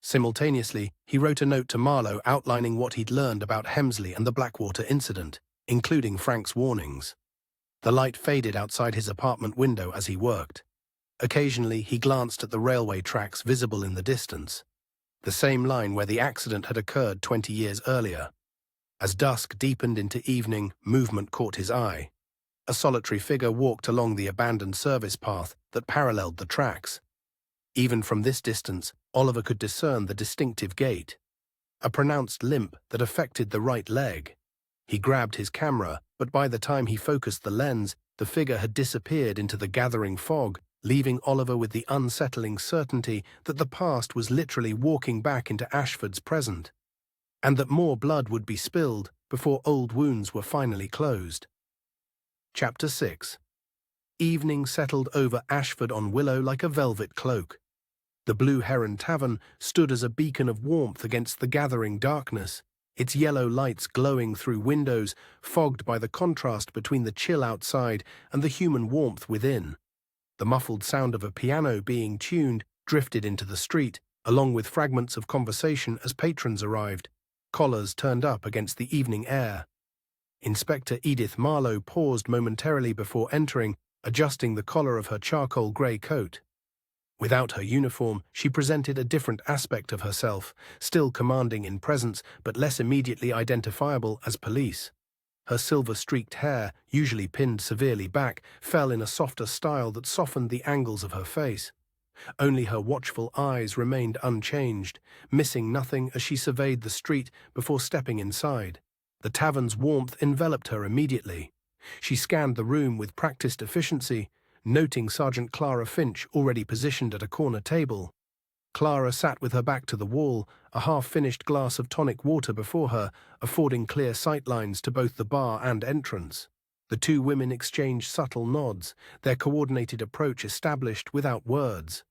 Simultaneously, he wrote a note to Marlowe outlining what he'd learned about Hemsley and the Blackwater incident, including Frank's warnings. The light faded outside his apartment window as he worked. Occasionally, he glanced at the railway tracks visible in the distance, the same line where the accident had occurred 20 years earlier. As dusk deepened into evening, movement caught his eye. A solitary figure walked along the abandoned service path that paralleled the tracks. Even from this distance, Oliver could discern the distinctive gait, a pronounced limp that affected the right leg. He grabbed his camera, but by the time he focused the lens, the figure had disappeared into the gathering fog, leaving Oliver with the unsettling certainty that the past was literally walking back into Ashford's present, and that more blood would be spilled before old wounds were finally closed. Chapter 6. Evening settled over Ashford-on-Willow like a velvet cloak. The Blue Heron Tavern stood as a beacon of warmth against the gathering darkness, its yellow lights glowing through windows, fogged by the contrast between the chill outside and the human warmth within. The muffled sound of a piano being tuned drifted into the street, along with fragments of conversation as patrons arrived, collars turned up against the evening air. Inspector Edith Marlowe paused momentarily before entering, adjusting the collar of her charcoal grey coat. Without her uniform, she presented a different aspect of herself, still commanding in presence but less immediately identifiable as police. Her silver-streaked hair, usually pinned severely back, fell in a softer style that softened the angles of her face. Only her watchful eyes remained unchanged, missing nothing as she surveyed the street before stepping inside. The tavern's warmth enveloped her immediately. She scanned the room with practiced efficiency, noting Sergeant Clara Finch already positioned at a corner table. Clara sat with her back to the wall, a half-finished glass of tonic water before her, affording clear sightlines to both the bar and entrance. The two women exchanged subtle nods, their coordinated approach established without words.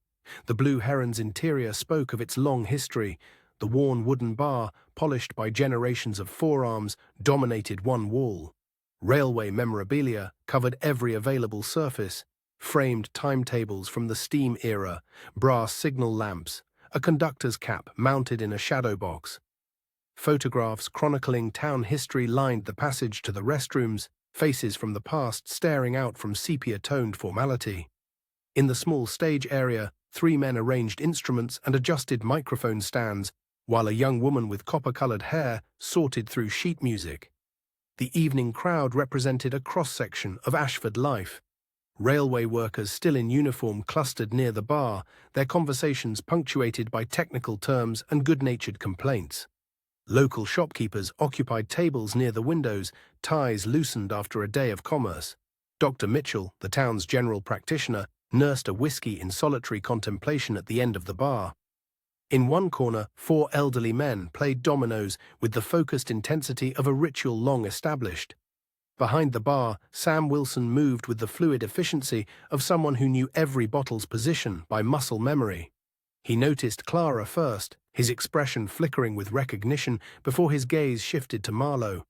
The Blue Heron's interior spoke of its long history. The worn wooden bar, polished by generations of forearms, dominated one wall. Railway memorabilia covered every available surface. Framed timetables from the steam era, brass signal lamps, a conductor's cap mounted in a shadow box. Photographs chronicling town history lined the passage to the restrooms, faces from the past staring out from sepia-toned formality. In the small stage area, 3 men arranged instruments and adjusted microphone stands, while a young woman with copper-colored hair sorted through sheet music. The evening crowd represented a cross-section of Ashford life. Railway workers still in uniform clustered near the bar, their conversations punctuated by technical terms and good-natured complaints. Local shopkeepers occupied tables near the windows, ties loosened after a day of commerce. Dr. Mitchell, the town's general practitioner, nursed a whiskey in solitary contemplation at the end of the bar. In one corner, 4 elderly men played dominoes with the focused intensity of a ritual long established. Behind the bar, Sam Wilson moved with the fluid efficiency of someone who knew every bottle's position by muscle memory. He noticed Clara first, his expression flickering with recognition before his gaze shifted to Marlowe.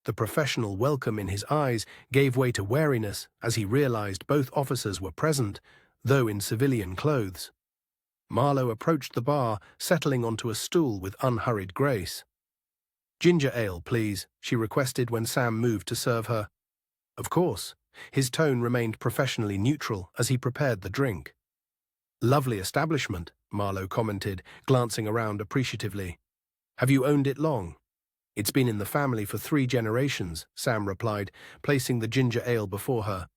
The professional welcome in his eyes gave way to wariness as he realized both officers were present, though in civilian clothes. Marlowe approached the bar, settling onto a stool with unhurried grace. "Ginger ale, please," she requested when Sam moved to serve her. "Of course," His tone remained professionally neutral as he prepared the drink. "Lovely establishment," Marlowe commented, glancing around appreciatively. "Have you owned it long?" "It's been in the family for 3 generations," Sam replied, placing the ginger ale before her.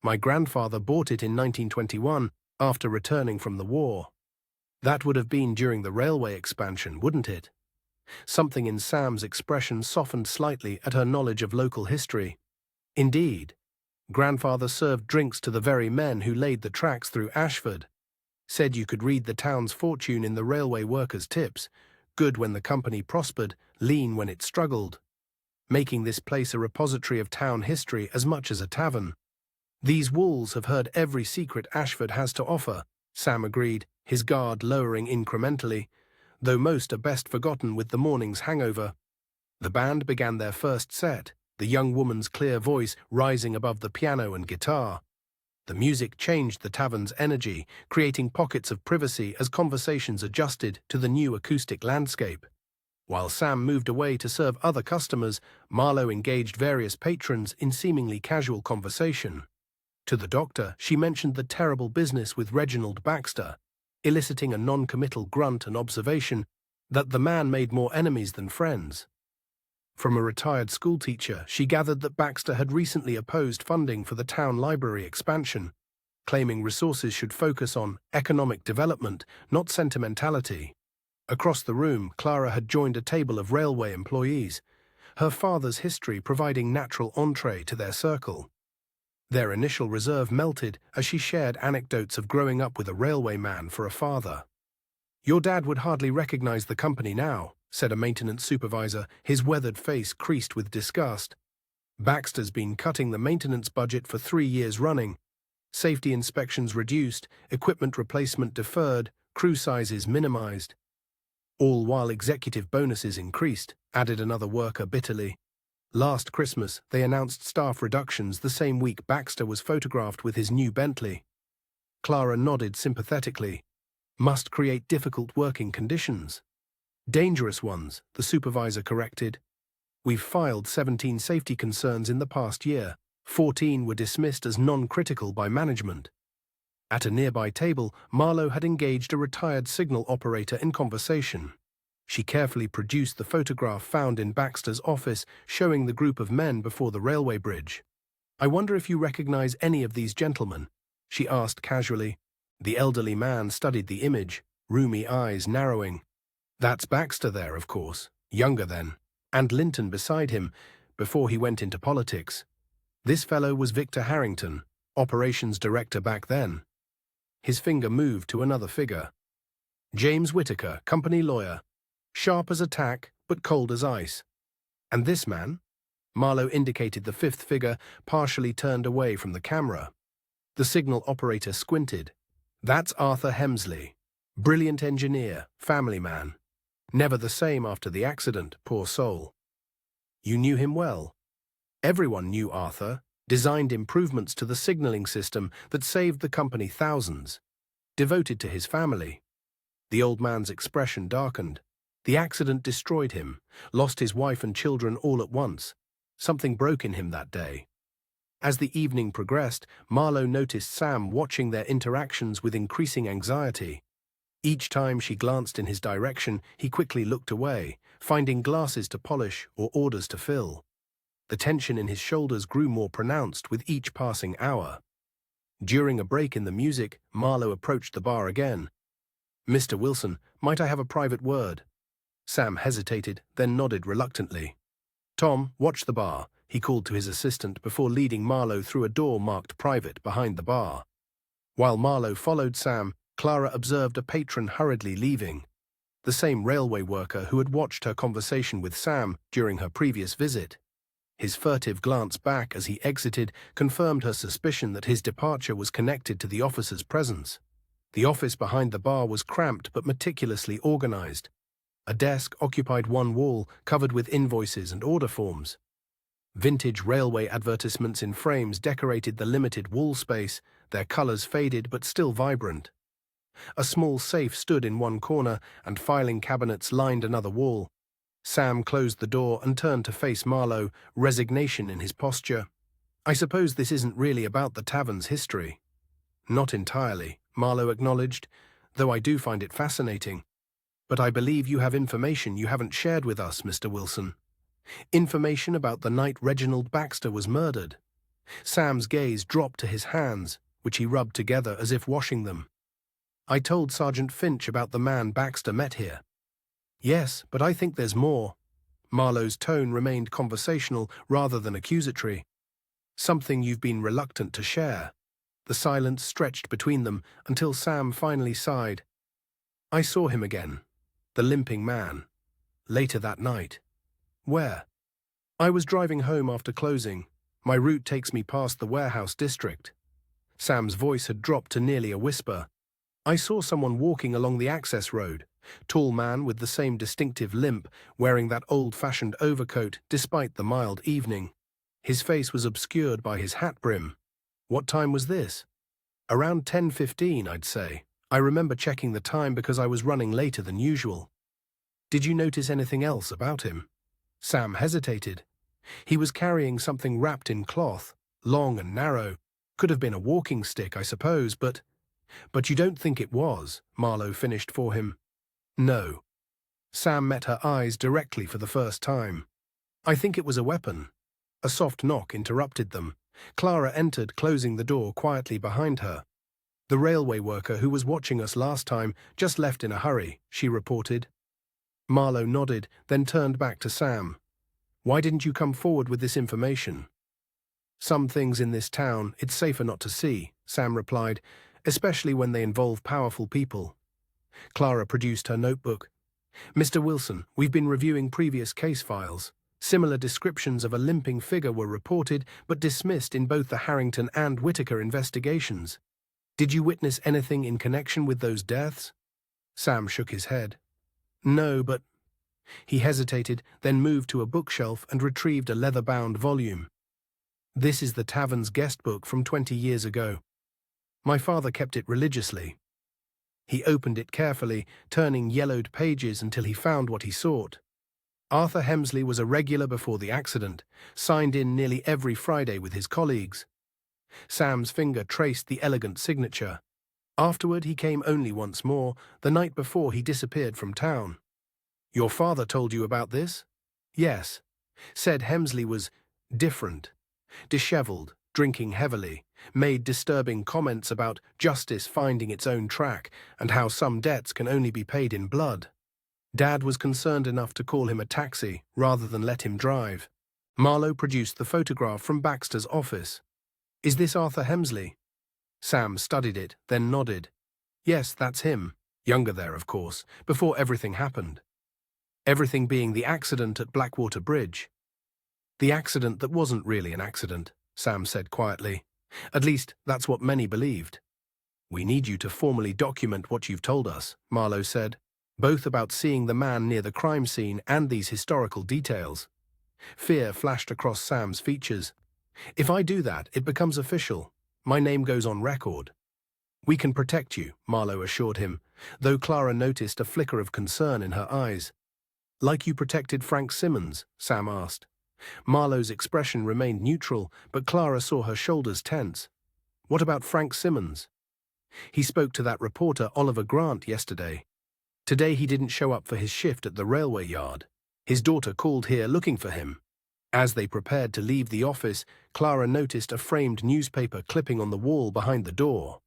"My grandfather bought it in 1921 after returning from the war." "That would have been during the railway expansion, wouldn't it?" Something in Sam's expression softened slightly at her knowledge of local history. "Indeed. Grandfather served drinks to the very men who laid the tracks through Ashford. Said you could read the town's fortune in the railway workers' tips, good when the company prospered, lean when it struggled, making this place a repository of town history as much as a tavern." "These walls have heard every secret Ashford has to offer," Sam agreed, his guard lowering incrementally, "though most are best forgotten with the morning's hangover." The band began their first set, the young woman's clear voice rising above the piano and guitar. The music changed the tavern's energy, creating pockets of privacy as conversations adjusted to the new acoustic landscape. While Sam moved away to serve other customers, Marlowe engaged various patrons in seemingly casual conversation. To the doctor, she mentioned the terrible business with Reginald Baxter, eliciting a non-committal grunt and observation that the man made more enemies than friends. From a retired schoolteacher, she gathered that Baxter had recently opposed funding for the town library expansion, claiming resources should focus on economic development, not sentimentality. Across the room, Clara had joined a table of railway employees, her father's history providing natural entree to their circle. Their initial reserve melted as she shared anecdotes of growing up with a railway man for a father. "Your dad would hardly recognize the company now," said a maintenance supervisor, his weathered face creased with disgust. "Baxter's been cutting the maintenance budget for 3 years running. Safety inspections reduced, equipment replacement deferred, crew sizes minimized. All while executive bonuses increased," added another worker bitterly. "Last Christmas, they announced staff reductions the same week Baxter was photographed with his new Bentley." Clara nodded sympathetically. "Must create difficult working conditions." "Dangerous ones," the supervisor corrected. "We've filed 17 safety concerns in the past year. 14 were dismissed as non-critical by management." At a nearby table, Marlowe had engaged a retired signal operator in conversation. She carefully produced the photograph found in Baxter's office showing the group of men before the railway bridge. "I wonder if you recognize any of these gentlemen?" she asked casually. The elderly man studied the image, rheumy eyes narrowing. "That's Baxter there, of course, younger then, and Linton beside him, before he went into politics. This fellow was Victor Harrington, operations director back then." His finger moved to another figure. "James Whittaker, company lawyer. Sharp as a tack, but cold as ice. And this man?" Marlowe indicated the 5th figure, partially turned away from the camera. The signal operator squinted. "That's Arthur Hemsley. Brilliant engineer, family man. Never the same after the accident, poor soul." "You knew him well?" "Everyone knew Arthur. Designed improvements to the signaling system that saved the company thousands. Devoted to his family." The old man's expression darkened. "The accident destroyed him. Lost his wife and children all at once. Something broke in him that day." As the evening progressed, Marlowe noticed Sam watching their interactions with increasing anxiety. Each time she glanced in his direction, he quickly looked away, finding glasses to polish or orders to fill. The tension in his shoulders grew more pronounced with each passing hour. During a break in the music, Marlowe approached the bar again. "Mr. Wilson, might I have a private word?" Sam hesitated, then nodded reluctantly. "Tom, watch the bar," he called to his assistant before leading Marlowe through a door marked private behind the bar. While Marlowe followed Sam, Clara observed a patron hurriedly leaving. The same railway worker who had watched her conversation with Sam during her previous visit. His furtive glance back as he exited confirmed her suspicion that his departure was connected to the officer's presence. The office behind the bar was cramped but meticulously organized. A desk occupied one wall, covered with invoices and order forms. Vintage railway advertisements in frames decorated the limited wall space, their colors faded but still vibrant. A small safe stood in one corner, and filing cabinets lined another wall. Sam closed the door and turned to face Marlowe, resignation in his posture. I suppose this isn't really about the tavern's history. Not entirely, Marlowe acknowledged, though I do find it fascinating. But I believe you have information you haven't shared with us, Mr. Wilson. Information about the night Reginald Baxter was murdered. Sam's gaze dropped to his hands, which he rubbed together as if washing them. I told Sergeant Finch about the man Baxter met here. Yes, but I think there's more. Marlowe's tone remained conversational rather than accusatory. Something you've been reluctant to share. The silence stretched between them until Sam finally sighed. I saw him again. The limping man. Later that night. Where? I was driving home after closing. My route takes me past the warehouse district. Sam's voice had dropped to nearly a whisper. I saw someone walking along the access road. Tall man with the same distinctive limp, wearing that old-fashioned overcoat despite the mild evening. His face was obscured by his hat brim. What time was this? Around 10:15, I'd say. I remember checking the time because I was running later than usual. Did you notice anything else about him? Sam hesitated. He was carrying something wrapped in cloth, long and narrow. Could have been a walking stick, I suppose, but you don't think it was, Marlowe finished for him. No. Sam met her eyes directly for the first time. I think it was a weapon. A soft knock interrupted them. Clara entered, closing the door quietly behind her. The railway worker who was watching us last time just left in a hurry, she reported. Marlowe nodded, then turned back to Sam. Why didn't you come forward with this information? Some things in this town it's safer not to see, Sam replied, especially when they involve powerful people. Clara produced her notebook. Mr. Wilson, we've been reviewing previous case files. Similar descriptions of a limping figure were reported but dismissed in both the Harrington and Whittaker investigations. Did you witness anything in connection with those deaths? Sam shook his head. No, but... He hesitated, then moved to a bookshelf and retrieved a leather-bound volume. This is the tavern's guest book from 20 years ago. My father kept it religiously. He opened it carefully, turning yellowed pages until he found what he sought. Arthur Hemsley was a regular before the accident, signed in nearly every Friday with his colleagues. Sam's finger traced the elegant signature. Afterward he came only once more, the night before he disappeared from town. Your father told you about this? Yes. Said Hemsley was different, dishevelled, drinking heavily, made disturbing comments about justice finding its own track and how some debts can only be paid in blood. Dad was concerned enough to call him a taxi rather than let him drive. Marlowe produced the photograph from Baxter's office. Is this Arthur Hemsley? Sam studied it, then nodded. Yes, that's him. Younger there, of course, before everything happened. Everything being the accident at Blackwater Bridge. The accident that wasn't really an accident, Sam said quietly. At least, that's what many believed. We need you to formally document what you've told us, Marlowe said, both about seeing the man near the crime scene and these historical details. Fear flashed across Sam's features. If I do that, it becomes official. My name goes on record. We can protect you, Marlowe assured him, though Clara noticed a flicker of concern in her eyes. Like you protected Frank Simmons? Sam asked. Marlowe's expression remained neutral, but Clara saw her shoulders tense. What about Frank Simmons? He spoke to that reporter Oliver Grant yesterday. Today he didn't show up for his shift at the railway yard. His daughter called here looking for him. As they prepared to leave the office, Clara noticed a framed newspaper clipping on the wall behind the door.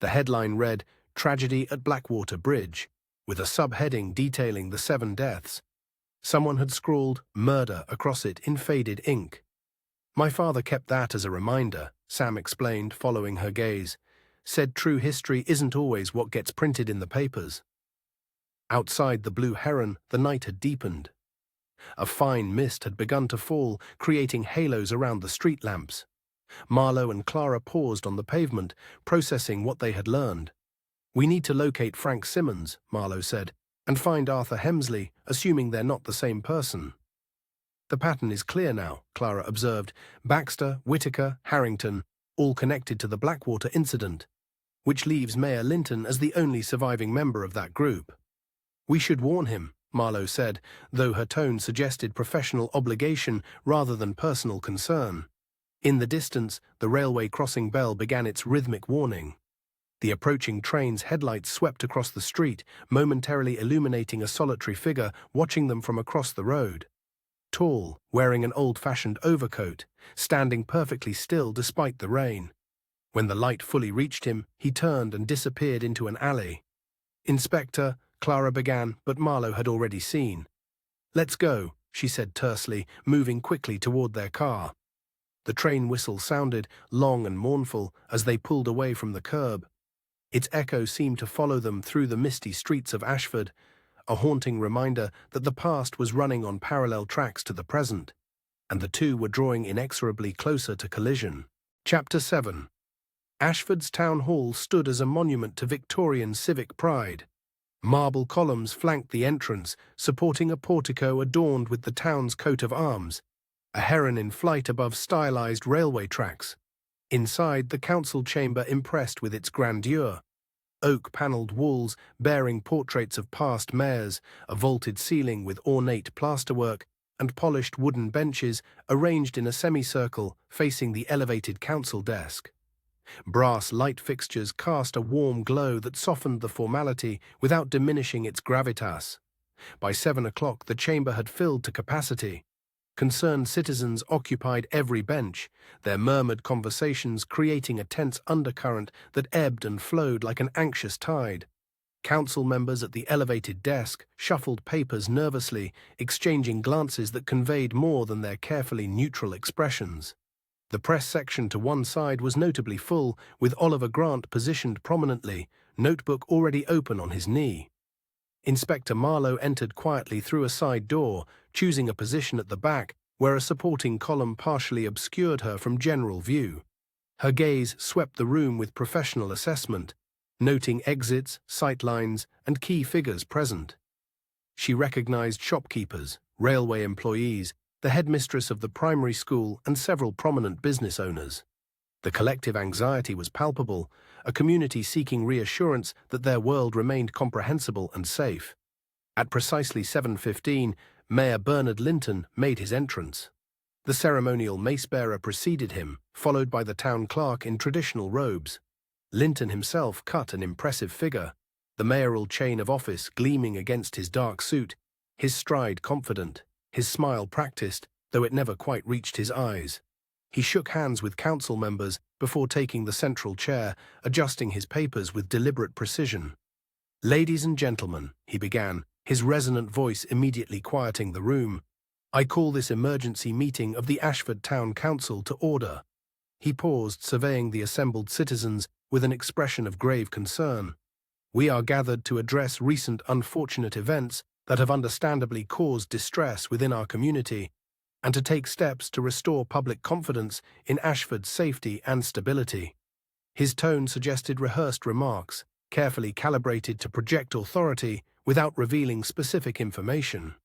The headline read, "Tragedy at Blackwater Bridge," with a subheading detailing the 7 deaths. Someone had scrawled "murder" across it in faded ink. My father kept that as a reminder, Sam explained, following her gaze. Said true history isn't always what gets printed in the papers. Outside the Blue Heron, the night had deepened. A fine mist had begun to fall, creating halos around the street lamps. Marlowe and Clara paused on the pavement, processing what they had learned. We need to locate Frank Simmons, Marlowe said, and find Arthur Hemsley, assuming they're not the same person. The pattern is clear now, Clara observed. Baxter, Whittaker, Harrington, all connected to the Blackwater incident, which leaves Mayor Linton as the only surviving member of that group. We should warn him, Marlowe said, though her tone suggested professional obligation rather than personal concern. In the distance, the railway crossing bell began its rhythmic warning. The approaching train's headlights swept across the street, momentarily illuminating a solitary figure watching them from across the road. Tall, wearing an old-fashioned overcoat, standing perfectly still despite the rain. When the light fully reached him, he turned and disappeared into an alley. "Inspector," Clara began, but Marlowe had already seen. "Let's go," she said tersely, moving quickly toward their car. The train whistle sounded, long and mournful, as they pulled away from the curb. Its echo seemed to follow them through the misty streets of Ashford, a haunting reminder that the past was running on parallel tracks to the present, and the two were drawing inexorably closer to collision. Chapter 7. Ashford's town hall stood as a monument to Victorian civic pride. Marble columns flanked the entrance, supporting a portico adorned with the town's coat of arms, a heron in flight above stylized railway tracks. Inside, the council chamber impressed with its grandeur. Oak-panelled walls bearing portraits of past mayors, a vaulted ceiling with ornate plasterwork, and polished wooden benches arranged in a semicircle facing the elevated council desk. Brass light fixtures cast a warm glow that softened the formality without diminishing its gravitas. By 7 o'clock, the chamber had filled to capacity. Concerned citizens occupied every bench, their murmured conversations creating a tense undercurrent that ebbed and flowed like an anxious tide. Council members at the elevated desk shuffled papers nervously, exchanging glances that conveyed more than their carefully neutral expressions. The press section to one side was notably full, with Oliver Grant positioned prominently, notebook already open on his knee. Inspector Marlowe entered quietly through a side door, choosing a position at the back, where a supporting column partially obscured her from general view. Her gaze swept the room with professional assessment, noting exits, sightlines, and key figures present. She recognized shopkeepers, railway employees, the headmistress of the primary school, and several prominent business owners. The collective anxiety was palpable, a community seeking reassurance that their world remained comprehensible and safe. At precisely 7:15, Mayor Bernard Linton made his entrance. The ceremonial mace-bearer preceded him, followed by the town clerk in traditional robes. Linton himself cut an impressive figure, the mayoral chain of office gleaming against his dark suit, his stride confident, his smile practiced, though it never quite reached his eyes. He shook hands with council members before taking the central chair, adjusting his papers with deliberate precision. "Ladies and gentlemen," he began, his resonant voice immediately quieting the room, "I call this emergency meeting of the Ashford Town Council to order." He paused, surveying the assembled citizens with an expression of grave concern. "We are gathered to address recent unfortunate events that have understandably caused distress within our community, and to take steps to restore public confidence in Ashford's safety and stability." His tone suggested rehearsed remarks, carefully calibrated to project authority without revealing specific information.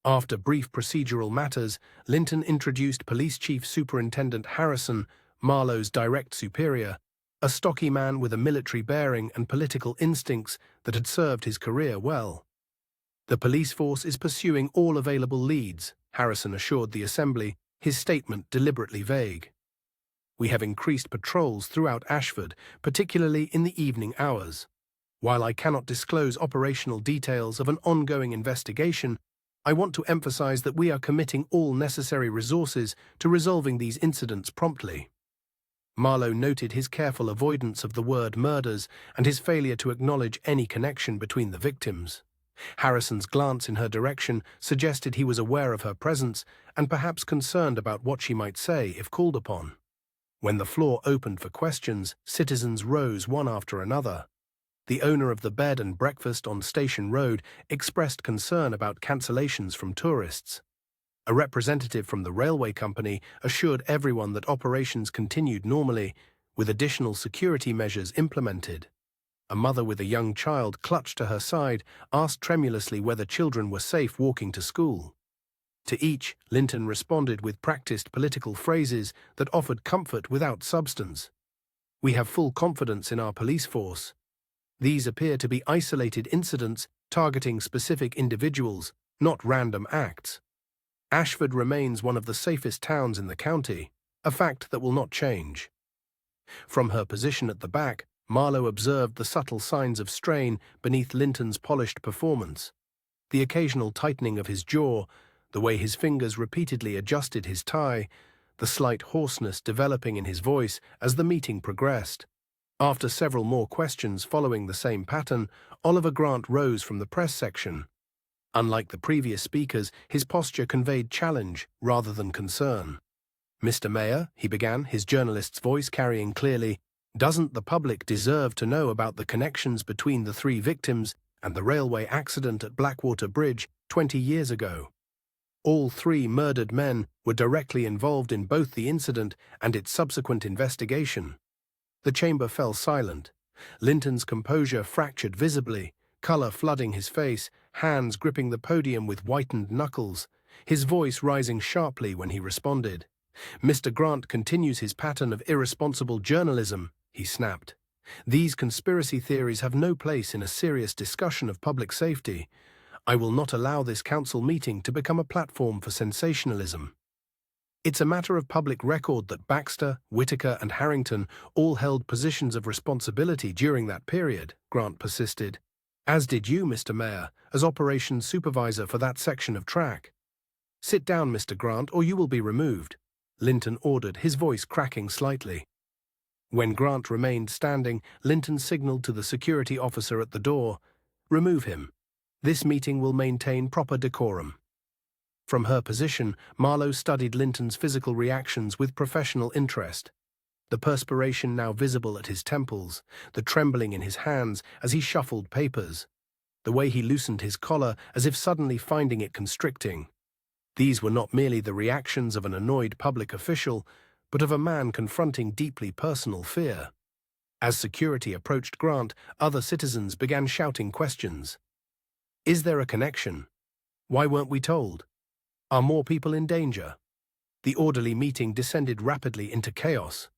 After brief procedural matters, Linton introduced Police Chief Superintendent Harrison, Marlowe's direct superior, a stocky man with a military bearing and political instincts that had served his career well. "The police force is pursuing all available leads," Harrison assured the assembly, his statement deliberately vague. "We have increased patrols throughout Ashford, particularly in the evening hours. While I cannot disclose operational details of an ongoing investigation, I want to emphasize that we are committing all necessary resources to resolving these incidents promptly." Marlowe noted his careful avoidance of the word murders and his failure to acknowledge any connection between the victims. Harrison's glance in her direction suggested he was aware of her presence and perhaps concerned about what she might say if called upon. When the floor opened for questions, citizens rose one after another. The owner of the bed and breakfast on Station Road expressed concern about cancellations from tourists. A representative from the railway company assured everyone that operations continued normally, with additional security measures implemented. A mother with a young child clutched to her side asked tremulously whether children were safe walking to school. To each, Linton responded with practiced political phrases that offered comfort without substance. "We have full confidence in our police force. These appear to be isolated incidents targeting specific individuals, not random acts. Ashford remains one of the safest towns in the county, a fact that will not change. From her position at the back, Marlowe observed the subtle signs of strain beneath Linton's polished performance. The occasional tightening of his jaw, the way his fingers repeatedly adjusted his tie, the slight hoarseness developing in his voice as the meeting progressed. After several more questions following the same pattern, Oliver Grant rose from the press section. Unlike the previous speakers, his posture conveyed challenge rather than concern. "Mr. Mayor," he began, his journalist's voice carrying clearly, "doesn't the public deserve to know about the connections between the 3 victims and the railway accident at Blackwater Bridge 20 years ago? All 3 murdered men were directly involved in both the incident and its subsequent investigation." The chamber fell silent. Linton's composure fractured visibly, color flooding his face, hands gripping the podium with whitened knuckles, his voice rising sharply when he responded. "Mr. Grant continues his pattern of irresponsible journalism," he snapped. "These conspiracy theories have no place in a serious discussion of public safety. I will not allow this council meeting to become a platform for sensationalism." "It's a matter of public record that Baxter, Whitaker, and Harrington all held positions of responsibility during that period," Grant persisted. "As did you, Mr. Mayor, as operations supervisor for that section of track." "Sit down, Mr. Grant, or you will be removed," Linton ordered, his voice cracking slightly. When Grant remained standing, Linton signaled to the security officer at the door, "Remove him. This meeting will maintain proper decorum." From her position, Marlowe studied Linton's physical reactions with professional interest. The perspiration now visible at his temples, the trembling in his hands as he shuffled papers, the way he loosened his collar as if suddenly finding it constricting. These were not merely the reactions of an annoyed public official, but of a man confronting deeply personal fear. As security approached Grant, other citizens began shouting questions. "Is there a connection? Why weren't we told? Are more people in danger?" The orderly meeting descended rapidly into chaos.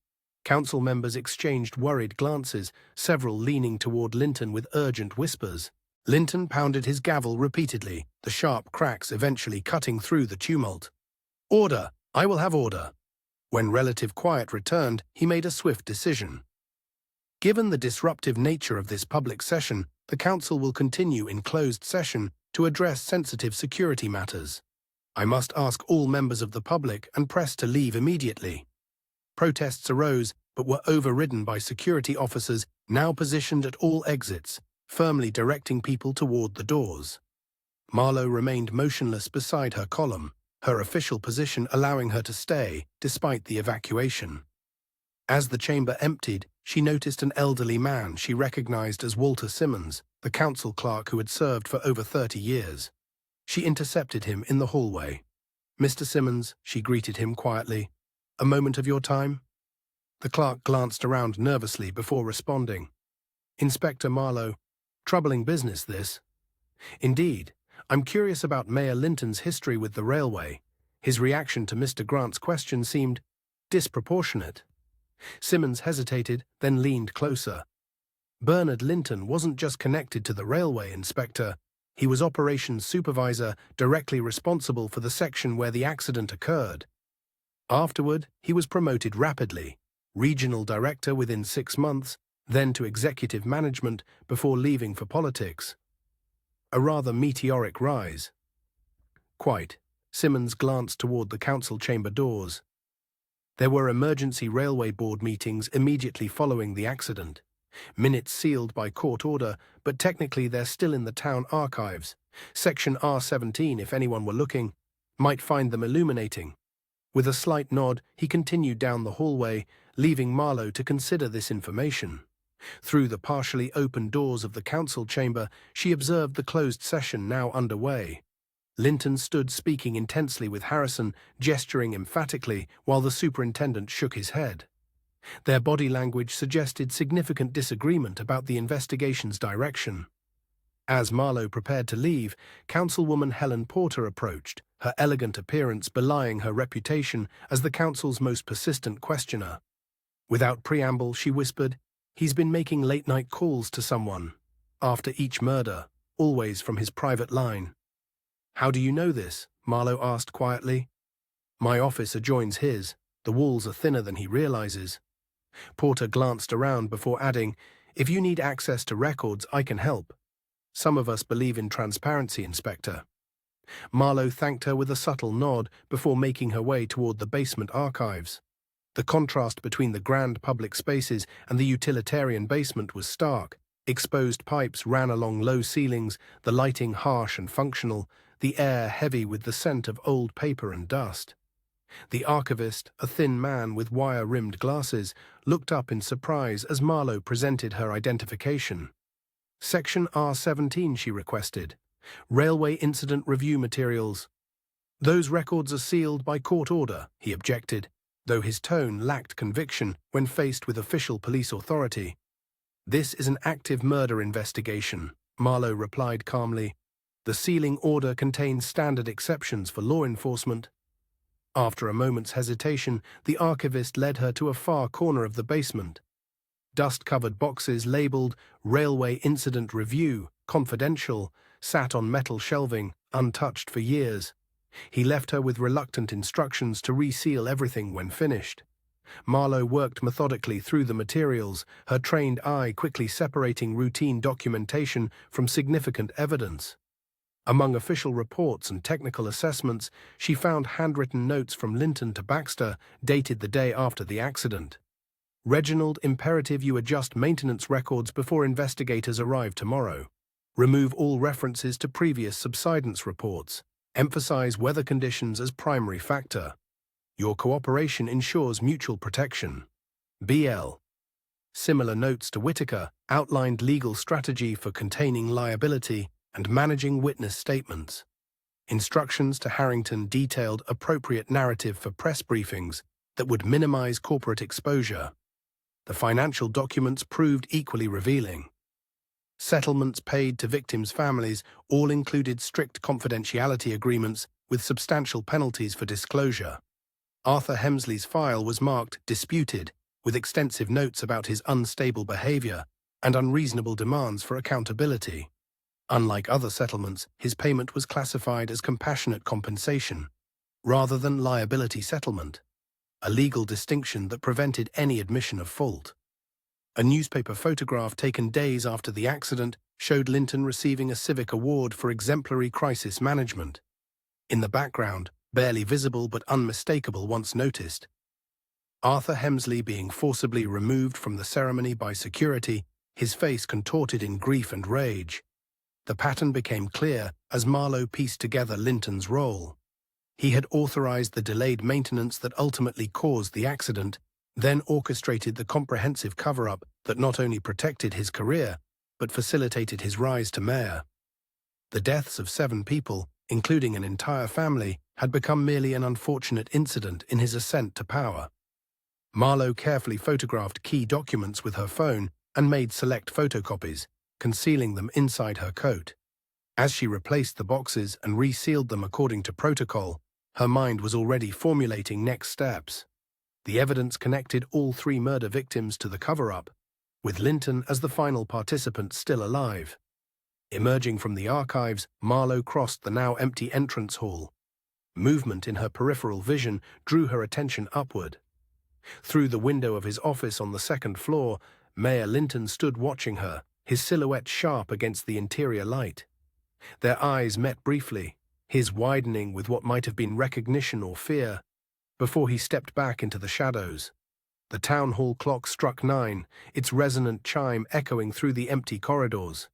Council members exchanged worried glances, several leaning toward Linton with urgent whispers. Linton pounded his gavel repeatedly, the sharp cracks eventually cutting through the tumult. "Order! I will have order." When relative quiet returned, he made a swift decision. "Given the disruptive nature of this public session, the council will continue in closed session to address sensitive security matters. I must ask all members of the public and press to leave immediately." Protests arose, but were overridden by security officers now positioned at all exits, firmly directing people toward the doors. Marlowe remained motionless beside her column, her official position allowing her to stay despite the evacuation. As the chamber emptied, she noticed an elderly man she recognized as Walter Simmons, the council clerk who had served for over 30 years. She intercepted him in the hallway. "Mr. Simmons," she greeted him quietly, "a moment of your time?" The clerk glanced around nervously before responding. "Inspector Marlowe, troubling business this." "Indeed. I'm curious about Mayor Linton's history with the railway. His reaction to Mr. Grant's question seemed disproportionate." Simmons hesitated, then leaned closer. "Bernard Linton wasn't just connected to the railway, Inspector. He was operations supervisor, directly responsible for the section where the accident occurred. Afterward, he was promoted rapidly, regional director within 6 months, then to executive management before leaving for politics. A rather meteoric rise." "Quite." Simmons glanced toward the council chamber doors. There were emergency railway board meetings immediately following the accident. Minutes sealed by court order, but technically they're still in the town archives. Section R17, if anyone were looking, might find them illuminating. With a slight nod, he continued down the hallway, leaving Marlowe to consider this information. Through the partially open doors of the council chamber, she observed the closed session now underway. Linton stood speaking intensely with Harrison, gesturing emphatically, while the superintendent shook his head. Their body language suggested significant disagreement about the investigation's direction. As Marlowe prepared to leave, Councilwoman Helen Porter approached, her elegant appearance belying her reputation as the council's most persistent questioner. Without preamble, she whispered, "He's been making late-night calls to someone, after each murder, always from his private line." "How do you know this?" Marlowe asked quietly. "My office adjoins his." The walls are thinner than he realizes. Porter glanced around before adding, "If you need access to records, I can help. Some of us believe in transparency, Inspector." Marlowe thanked her with a subtle nod before making her way toward the basement archives. The contrast between the grand public spaces and the utilitarian basement was stark. Exposed pipes ran along low ceilings, the lighting harsh and functional, the air heavy with the scent of old paper and dust. The archivist, a thin man with wire-rimmed glasses, looked up in surprise as Marlowe presented her identification. "Section R17, she requested. "Railway Incident Review Materials." "Those records are sealed by court order," he objected, though his tone lacked conviction when faced with official police authority. "This is an active murder investigation," Marlowe replied calmly. "The sealing order contains standard exceptions for law enforcement." After a moment's hesitation, the archivist led her to a far corner of the basement. Dust-covered boxes labeled "Railway Incident Review, Confidential," sat on metal shelving, untouched for years. He left her with reluctant instructions to reseal everything when finished. Marlowe worked methodically through the materials, her trained eye quickly separating routine documentation from significant evidence. Among official reports and technical assessments, she found handwritten notes from Linton to Baxter, dated the day after the accident. "Reginald, imperative you adjust maintenance records before investigators arrive tomorrow. Remove all references to previous subsidence reports. Emphasize weather conditions as primary factor. Your cooperation ensures mutual protection. BL." Similar notes to Whitaker outlined legal strategy for containing liability and managing witness statements. Instructions to Harrington detailed appropriate narrative for press briefings that would minimize corporate exposure. The financial documents proved equally revealing. Settlements paid to victims' families all included strict confidentiality agreements with substantial penalties for disclosure. Arthur Hemsley's file was marked disputed, with extensive notes about his unstable behavior and unreasonable demands for accountability. Unlike other settlements, his payment was classified as compassionate compensation, rather than liability settlement, a legal distinction that prevented any admission of fault. A newspaper photograph taken days after the accident showed Linton receiving a civic award for exemplary crisis management. In the background, barely visible but unmistakable once noticed, Arthur Hemsley being forcibly removed from the ceremony by security, his face contorted in grief and rage. The pattern became clear as Marlowe pieced together Linton's role. He had authorized the delayed maintenance that ultimately caused the accident, then orchestrated the comprehensive cover-up that not only protected his career, but facilitated his rise to mayor. The deaths of 7 people, including an entire family, had become merely an unfortunate incident in his ascent to power. Marlowe carefully photographed key documents with her phone and made select photocopies, concealing them inside her coat. As she replaced the boxes and resealed them according to protocol, her mind was already formulating next steps. The evidence connected all 3 murder victims to the cover-up, with Linton as the final participant still alive. Emerging from the archives, Marlowe crossed the now empty entrance hall. Movement in her peripheral vision drew her attention upward. Through the window of his office on the 2nd floor, Mayor Linton stood watching her, his silhouette sharp against the interior light. Their eyes met briefly, his widening with what might have been recognition or fear, before he stepped back into the shadows. The town hall clock struck 9, its resonant chime echoing through the empty corridors.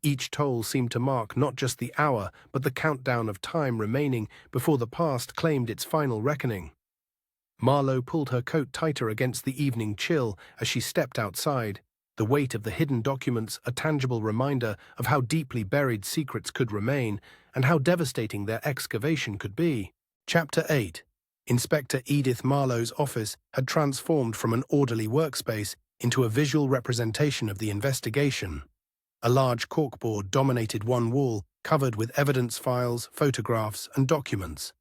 Each toll seemed to mark not just the hour, but the countdown of time remaining before the past claimed its final reckoning. Marlowe pulled her coat tighter against the evening chill as she stepped outside, the weight of the hidden documents a tangible reminder of how deeply buried secrets could remain and how devastating their excavation could be. Chapter 8. Inspector Edith Marlowe's office had transformed from an orderly workspace into a visual representation of the investigation. A large corkboard dominated one wall, covered with evidence files, photographs, and documents.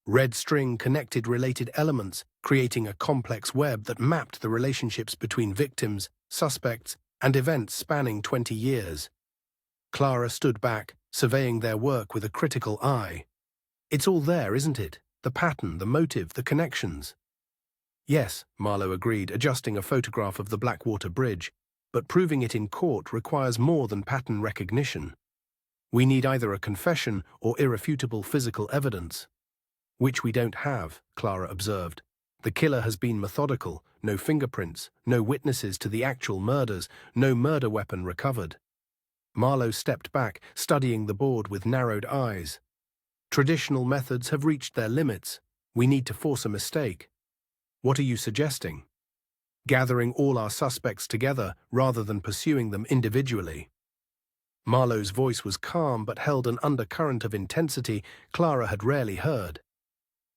Red string connected related elements, creating a complex web that mapped the relationships between victims, suspects, and events spanning 20 years. Clara stood back, surveying their work with a critical eye. "It's all there, isn't it? The pattern, the motive, the connections." Yes, Marlowe agreed, adjusting a photograph of the Blackwater Bridge, but proving it in court requires more than pattern recognition. We need either a confession or irrefutable physical evidence. Which we don't have, Clara observed. The killer has been methodical, no fingerprints, no witnesses to the actual murders, no murder weapon recovered. Marlowe stepped back, studying the board with narrowed eyes. Traditional methods have reached their limits. We need to force a mistake. What are you suggesting? Gathering all our suspects together rather than pursuing them individually. Marlowe's voice was calm but held an undercurrent of intensity Clara had rarely heard.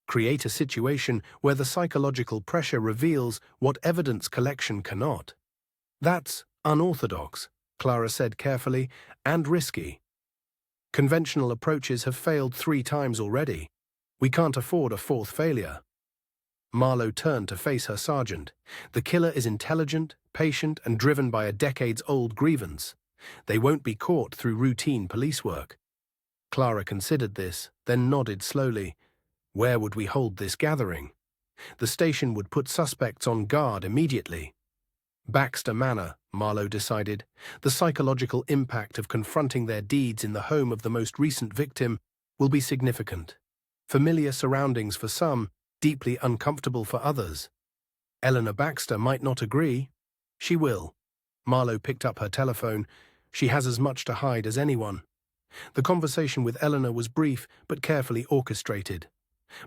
Create a situation where the psychological pressure reveals what evidence collection cannot. That's unorthodox, Clara said carefully, and risky. Conventional approaches have failed 3 times already. We can't afford a 4th failure. Marlowe turned to face her sergeant. The killer is intelligent, patient, and driven by a decades-old grievance. They won't be caught through routine police work. Clara considered this, then nodded slowly. Where would we hold this gathering? The station would put suspects on guard immediately. Baxter Manor, Marlowe decided. The psychological impact of confronting their deeds in the home of the most recent victim will be significant. Familiar surroundings for some, deeply uncomfortable for others. Eleanor Baxter might not agree. She will. Marlowe picked up her telephone. She has as much to hide as anyone. The conversation with Eleanor was brief but carefully orchestrated.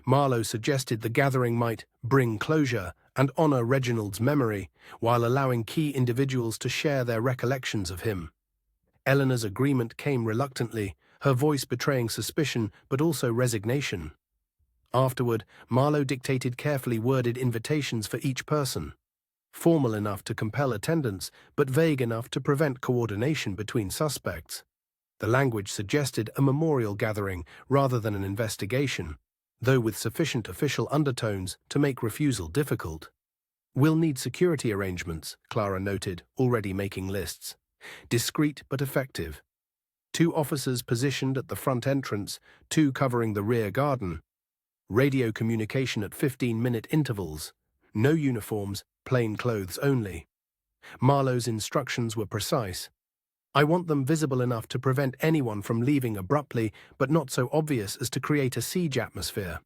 Marlowe suggested the gathering might bring closure and honor Reginald's memory, while allowing key individuals to share their recollections of him. Eleanor's agreement came reluctantly, her voice betraying suspicion but also resignation. Afterward, Marlowe dictated carefully worded invitations for each person. Formal enough to compel attendance, but vague enough to prevent coordination between suspects. The language suggested a memorial gathering rather than an investigation, though with sufficient official undertones to make refusal difficult. We'll need security arrangements, Clara noted, already making lists. Discreet but effective. 2 officers positioned at the front entrance, 2 covering the rear garden. Radio communication at 15-minute intervals. No uniforms, plain clothes only. Marlowe's instructions were precise. I want them visible enough to prevent anyone from leaving abruptly, but not so obvious as to create a siege atmosphere.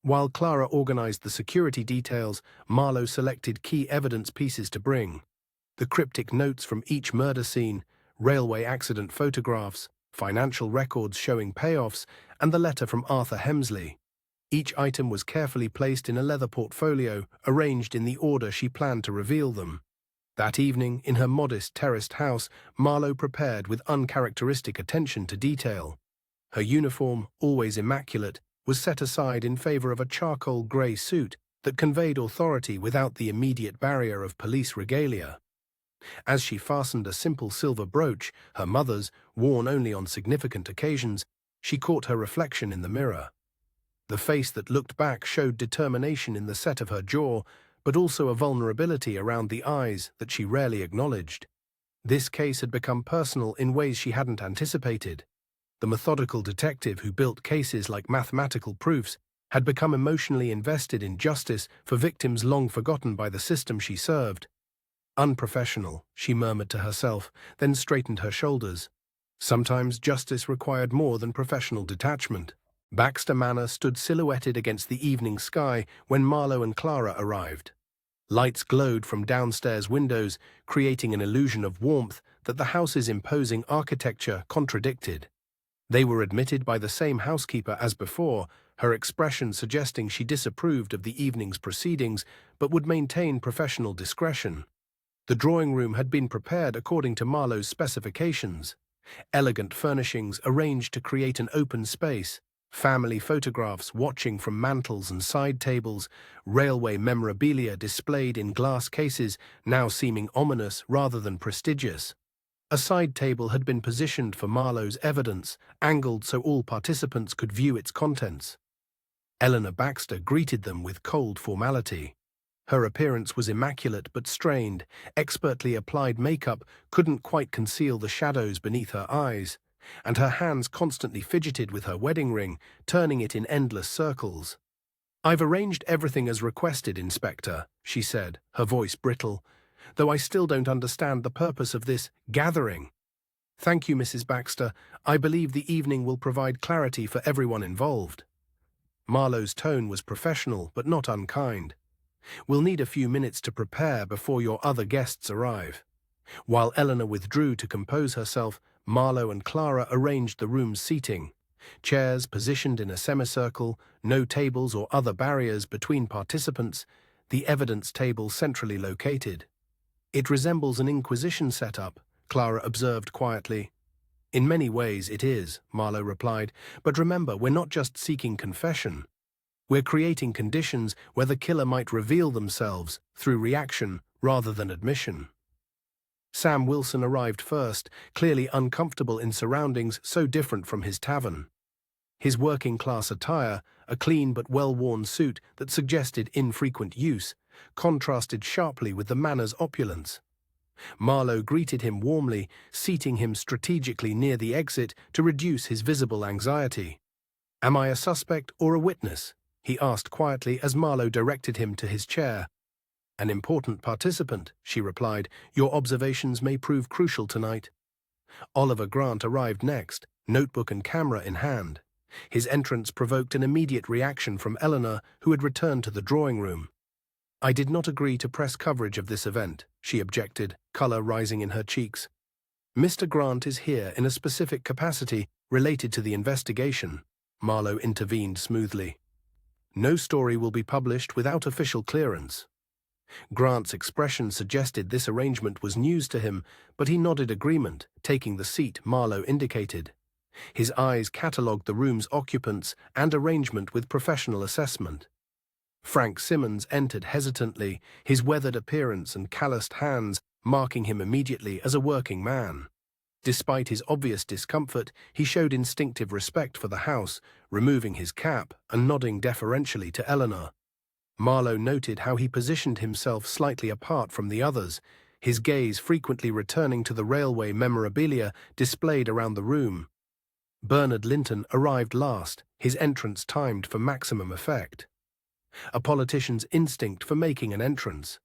While Clara organized the security details, Marlowe selected key evidence pieces to bring. The cryptic notes from each murder scene, railway accident photographs, financial records showing payoffs, and the letter from Arthur Hemsley. Each item was carefully placed in a leather portfolio, arranged in the order she planned to reveal them. That evening, in her modest terraced house, Marlowe prepared with uncharacteristic attention to detail. Her uniform, always immaculate, was set aside in favor of a charcoal grey suit that conveyed authority without the immediate barrier of police regalia. As she fastened a simple silver brooch, her mother's, worn only on significant occasions, she caught her reflection in the mirror. The face that looked back showed determination in the set of her jaw, but also a vulnerability around the eyes that she rarely acknowledged. This case had become personal in ways she hadn't anticipated. The methodical detective who built cases like mathematical proofs had become emotionally invested in justice for victims long forgotten by the system she served. Unprofessional, she murmured to herself, then straightened her shoulders. Sometimes justice required more than professional detachment. Baxter Manor stood silhouetted against the evening sky when Marlowe and Clara arrived. Lights glowed from downstairs windows, creating an illusion of warmth that the house's imposing architecture contradicted. They were admitted by the same housekeeper as before, her expression suggesting she disapproved of the evening's proceedings but would maintain professional discretion. The drawing room had been prepared according to Marlowe's specifications. Elegant furnishings arranged to create an open space. Family photographs watching from mantels and side tables, railway memorabilia displayed in glass cases now seeming ominous rather than prestigious. A side table had been positioned for Marlowe's evidence, angled so all participants could view its contents. Eleanor Baxter greeted them with cold formality. Her appearance was immaculate but strained. Expertly applied makeup couldn't quite conceal the shadows beneath her eyes, and her hands constantly fidgeted with her wedding ring, turning it in endless circles. "I've arranged everything as requested, Inspector," she said, her voice brittle, "though I still don't understand the purpose of this gathering." "Thank you, Mrs. Baxter. I believe the evening will provide clarity for everyone involved." Marlowe's tone was professional but not unkind. "We'll need a few minutes to prepare before your other guests arrive." While Eleanor withdrew to compose herself, Marlowe and Clara arranged the room's seating. Chairs positioned in a semicircle, no tables or other barriers between participants, the evidence table centrally located. "It resembles an Inquisition setup," Clara observed quietly. "In many ways it is," Marlowe replied, "but remember, we're not just seeking confession. We're creating conditions where the killer might reveal themselves through reaction rather than admission." Sam Wilson arrived first, clearly uncomfortable in surroundings so different from his tavern. His working-class attire, a clean but well-worn suit that suggested infrequent use, contrasted sharply with the manor's opulence. Marlowe greeted him warmly, seating him strategically near the exit to reduce his visible anxiety. "Am I a suspect or a witness?" he asked quietly as Marlowe directed him to his chair. "An important participant," she replied. "Your observations may prove crucial tonight." Oliver Grant arrived next, notebook and camera in hand. His entrance provoked an immediate reaction from Eleanor, who had returned to the drawing room. "I did not agree to press coverage of this event," she objected, color rising in her cheeks. "Mr. Grant is here in a specific capacity related to the investigation," Marlowe intervened smoothly. "No story will be published without official clearance." Grant's expression suggested this arrangement was news to him, but he nodded agreement, taking the seat Marlowe indicated. His eyes catalogued the room's occupants and arrangement with professional assessment. Frank Simmons entered hesitantly, his weathered appearance and calloused hands marking him immediately as a working man. Despite his obvious discomfort, he showed instinctive respect for the house, removing his cap and nodding deferentially to Eleanor. Marlowe noted how he positioned himself slightly apart from the others, his gaze frequently returning to the railway memorabilia displayed around the room. Bernard Linton arrived last, his entrance timed for maximum effect. A politician's instinct for making an entrance.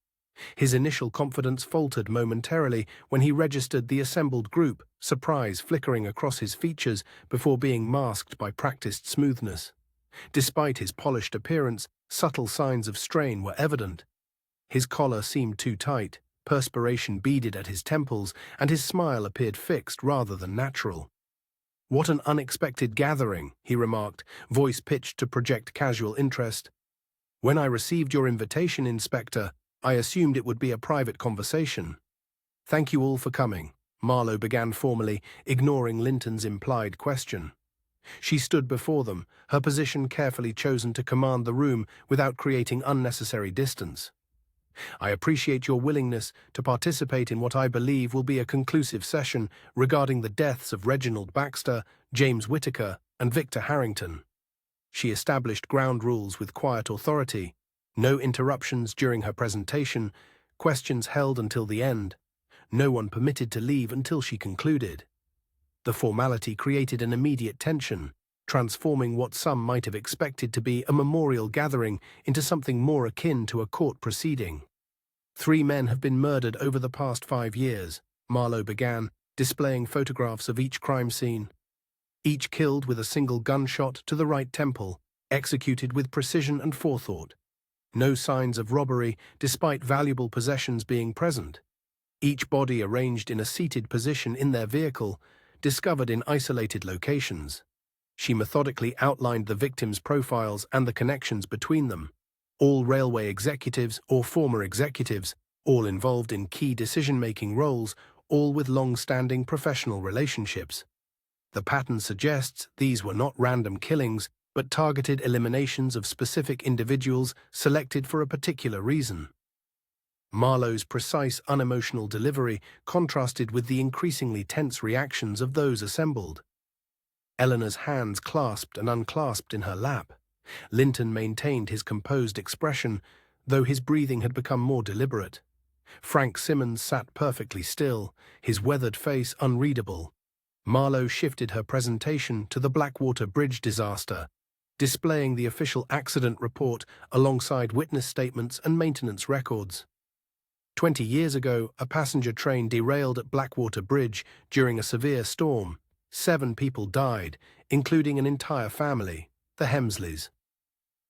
His initial confidence faltered momentarily when he registered the assembled group, surprise flickering across his features before being masked by practiced smoothness. Despite his polished appearance, subtle signs of strain were evident. His collar seemed too tight, perspiration beaded at his temples, and his smile appeared fixed rather than natural. "What an unexpected gathering," he remarked, voice pitched to project casual interest. "When I received your invitation, Inspector, I assumed it would be a private conversation." "Thank you all for coming," Marlowe began formally, ignoring Linton's implied question. She stood before them, her position carefully chosen to command the room without creating unnecessary distance. "I appreciate your willingness to participate in what I believe will be a conclusive session regarding the deaths of Reginald Baxter, James Whittaker, and Victor Harrington." She established ground rules with quiet authority. No interruptions during her presentation, questions held until the end. No one permitted to leave until she concluded. The formality created an immediate tension, transforming what some might have expected to be a memorial gathering into something more akin to a court proceeding. "3 men have been murdered over the past 5 years, Marlowe began, displaying photographs of each crime scene. Each killed with a single gunshot to the right temple, executed with precision and forethought. No signs of robbery, despite valuable possessions being present. Each body arranged in a seated position in their vehicle, discovered in isolated locations." She methodically outlined the victims' profiles and the connections between them. All railway executives or former executives, all involved in key decision-making roles, all with long-standing professional relationships. The pattern suggests these were not random killings, but targeted eliminations of specific individuals selected for a particular reason. Marlowe's precise, unemotional delivery contrasted with the increasingly tense reactions of those assembled. Eleanor's hands clasped and unclasped in her lap. Linton maintained his composed expression, though his breathing had become more deliberate. Frank Simmons sat perfectly still, his weathered face unreadable. Marlowe shifted her presentation to the Blackwater Bridge disaster, displaying the official accident report alongside witness statements and maintenance records. 20 years ago, a passenger train derailed at Blackwater Bridge during a severe storm. 7 people died, including an entire family, the Hemsleys.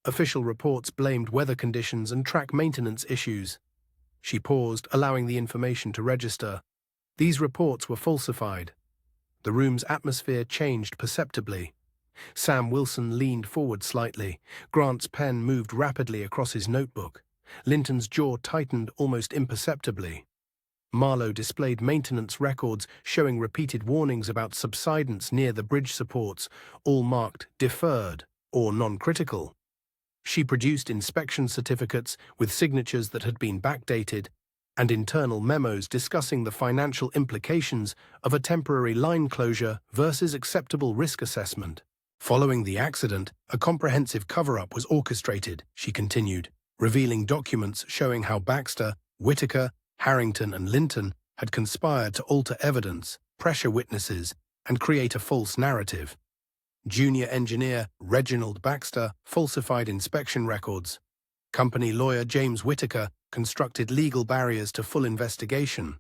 Official reports blamed weather conditions and track maintenance issues. She paused, allowing the information to register. These reports were falsified. The room's atmosphere changed perceptibly. Sam Wilson leaned forward slightly. Grant's pen moved rapidly across his notebook. Linton's jaw tightened almost imperceptibly. Marlowe displayed maintenance records showing repeated warnings about subsidence near the bridge supports, all marked deferred or non-critical. She produced inspection certificates with signatures that had been backdated and internal memos discussing the financial implications of a temporary line closure versus acceptable risk assessment. Following the accident, a comprehensive cover-up was orchestrated, she continued, revealing documents showing how Baxter, Whitaker, Harrington and Linton had conspired to alter evidence, pressure witnesses, and create a false narrative. Junior engineer Reginald Baxter falsified inspection records. Company lawyer James Whitaker constructed legal barriers to full investigation.